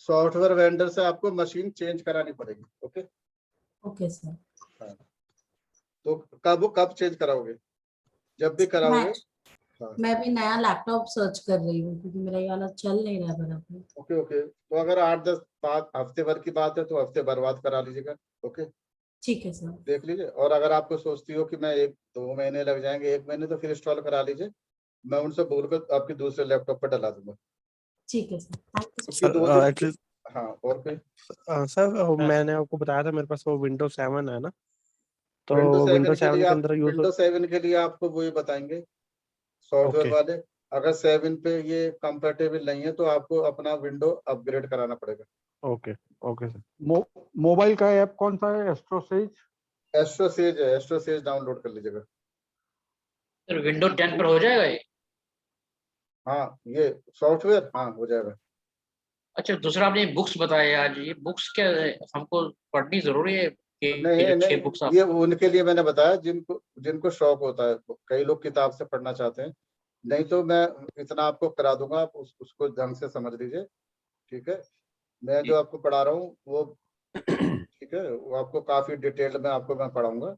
सॉफ्टवेयर वेंडर से आपको मशीन चेंज करानी पड़ेगी। Okay okay sir. हाँ, तो कब चेंज कराओगे? जब भी कराओगे। हाँ। मैं भी नया लैपटॉप सर्च कर रही हूँ क्योंकि मेरा ये वाला चल नहीं रहा बराबर। ओके ओके, तो अगर 8-10 हफ्ते भर की बात है तो हफ्ते भर बाद करा लीजिएगा। ओके ठीक है सर। देख लीजिए, और अगर आपको सोचती हो कि मैं 1-2 महीने लग जाएंगे, 1 महीने, तो फिर इंस्टॉल करा लीजिए, मैं उनसे बोलकर आपके दूसरे लैपटॉप पर डला दूंगा। ठीक है सर। सर एटलीस्ट हाँ, और कोई? सर मैंने आपको बताया था मेरे पास वो विंडोज 7 है ना, तो विंडोज 7 के अंदर यूज विंडोज 7 के लिए आपको वही बताएंगे सॉफ्टवेयर वाले। अगर 7 पे ये कंपेटेबल नहीं है तो आपको अपना विंडो अपग्रेड कराना पड़ेगा। Okay okay sir. मोबाइल का ऐप कौन सा है? एस्ट्रोसेज है, एस्ट्रोसेज डाउनलोड कर लीजिएगा। सर विंडोज 10 पर हो जाएगा ये? हाँ, ये सॉफ्टवेयर हाँ हो जाएगा। अच्छा, दूसरा आपने बुक्स बताया आज, ये बुक्स क्या हमको पढ़नी जरूरी है? नहीं, बुक्स ये उनके लिए मैंने बताया जिनको शौक होता है। कई लोग किताब से पढ़ना चाहते हैं, नहीं तो मैं इतना आपको करा दूंगा, आप उसको ढंग से समझ लीजिए। ठीक है, मैं जो आपको पढ़ा रहा हूँ वो ठीक है, वो आपको काफी डिटेल्ड में मैं पढ़ाऊंगा।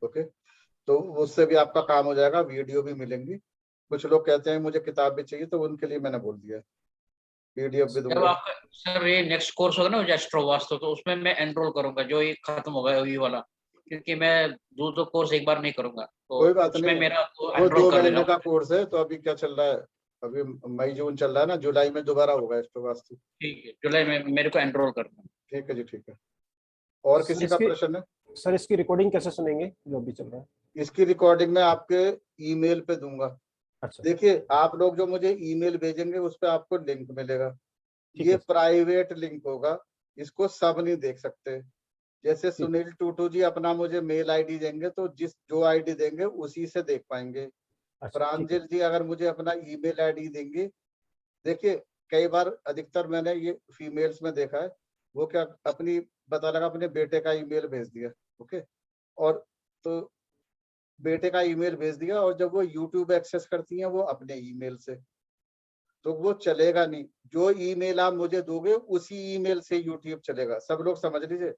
ओके, तो उससे भी आपका काम हो जाएगा, वीडियो भी मिलेंगी। कुछ लोग कहते हैं मुझे किताब भी चाहिए, तो उनके लिए मैंने बोल दिया PDF भी जब दूंगा। आपका सर ये नेक्स्ट कोर्स होगा ना एस्ट्रो वास्तु, तो उसमें मैं एनरोल करूंगा जो ये खत्म होगा ये वाला, क्योंकि मैं दो कोर्स एक बार नहीं करूंगा, तो कोई बात उसमें नहीं, मेरा वो एनरोल 2 कर महीने लेना। का कोर्स है। तो अभी क्या चल रहा है, अभी मई जून चल रहा है ना, जुलाई में दोबारा होगा एस्ट्रो वास्तु। ठीक है, जुलाई में मेरे को एनरोल करना। ठीक है जी, ठीक है। और किसी का प्रश्न है? सर इसकी रिकॉर्डिंग कैसे सुनेंगे जो अभी चल रहा है? इसकी रिकॉर्डिंग में आपके ईमेल पे दूंगा। अच्छा। देखिए, आप लोग जो मुझे ईमेल भेजेंगे उस पे आपको लिंक मिलेगा। ये प्राइवेट लिंक होगा, इसको सब नहीं देख सकते। जैसे सुनील टूटू जी अपना मुझे मेल आईडी देंगे तो जो आईडी देंगे उसी से देख पाएंगे। प्रांजल जी अगर मुझे अपना ईमेल आईडी देंगे, देखिए कई बार अधिकतर मैंने ये फीमेल्स में देखा है, वो क्या अपनी पता लगा अपने बेटे का ईमेल भेज दिया। ओके, और तो बेटे का ईमेल भेज दिया, और जब वो यूट्यूब एक्सेस करती हैं वो अपने ईमेल से, तो वो चलेगा नहीं। जो ईमेल आप मुझे दोगे उसी ईमेल से यूट्यूब चलेगा। सब लोग समझ लीजिए।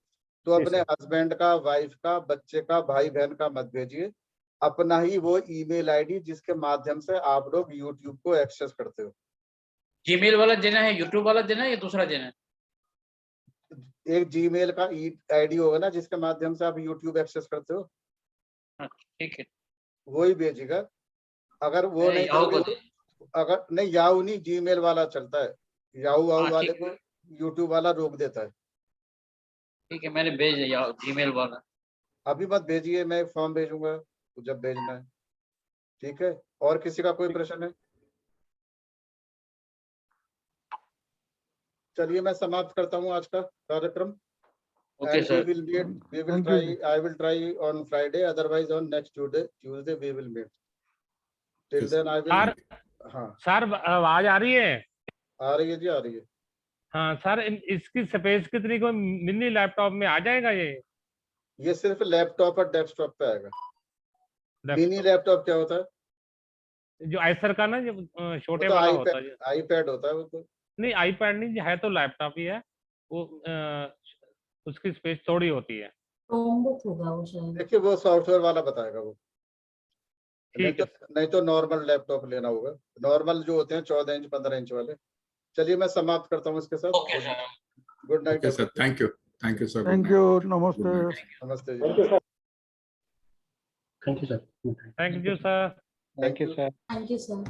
तो अपने हस्बैंड का, वाइफ का, बच्चे का, भाई बहन का मत भेजिए, अपना ही वो ईमेल आईडी जिसके माध्यम से आप लोग यूट्यूब को एक्सेस करते हो। जीमेल वाला देना है, यूट्यूब वाला देना है या दूसरा देना है? एक जीमेल का आईडी होगा ना जिसके माध्यम से आप यूट्यूब एक्सेस करते हो, ठीक है, वही भेजिएगा। अगर वो नहीं दोगे, अगर नहीं, याहू नहीं, जीमेल वाला चलता है। याहू वाले को यूट्यूब वाला रोक देता है। ठीक है, मैंने भेज दिया जीमेल वाला। अभी मत भेजिए, मैं फॉर्म भेजूंगा तो जब भेजना है। ठीक है, और किसी का कोई प्रश्न है? चलिए मैं समाप्त करता हूँ आज का कार्यक्रम। Okay, sir. I will try on Friday, otherwise on next Tuesday we will meet. Till then I will. हाँ सर, आवाज आ रही है? आ रही है जी, आ रही है। हाँ सर, इसकी स्पेस कितनी को मिनी लैपटॉप में आ जाएगा ये? ये सिर्फ लैपटॉप और डेस्कटॉप पे आएगा। मिनी लैपटॉप क्या होता है? जो एसर का ना, जो छोटे तो वाला होता है। आईपैड होता है वो तो। नहीं, आईपैड नहीं है, तो लैपटॉप ही है वो। उसकी स्पेस थोड़ी होती है। होगा वो शायद। देखिए वो सॉफ्टवेयर वाला बताएगा वो। ठीक है, नहीं तो नॉर्मल लैपटॉप लेना होगा। नॉर्मल जो होते हैं 14 इंच 15 इंच वाले। चलिए मैं समाप्त करता हूँ इसके साथ। Good night sir, thank you sir. Thank you, नमस्ते। नमस्ते जी। Thank you sir. Thank you sir. Thank you sir. Thank you sir.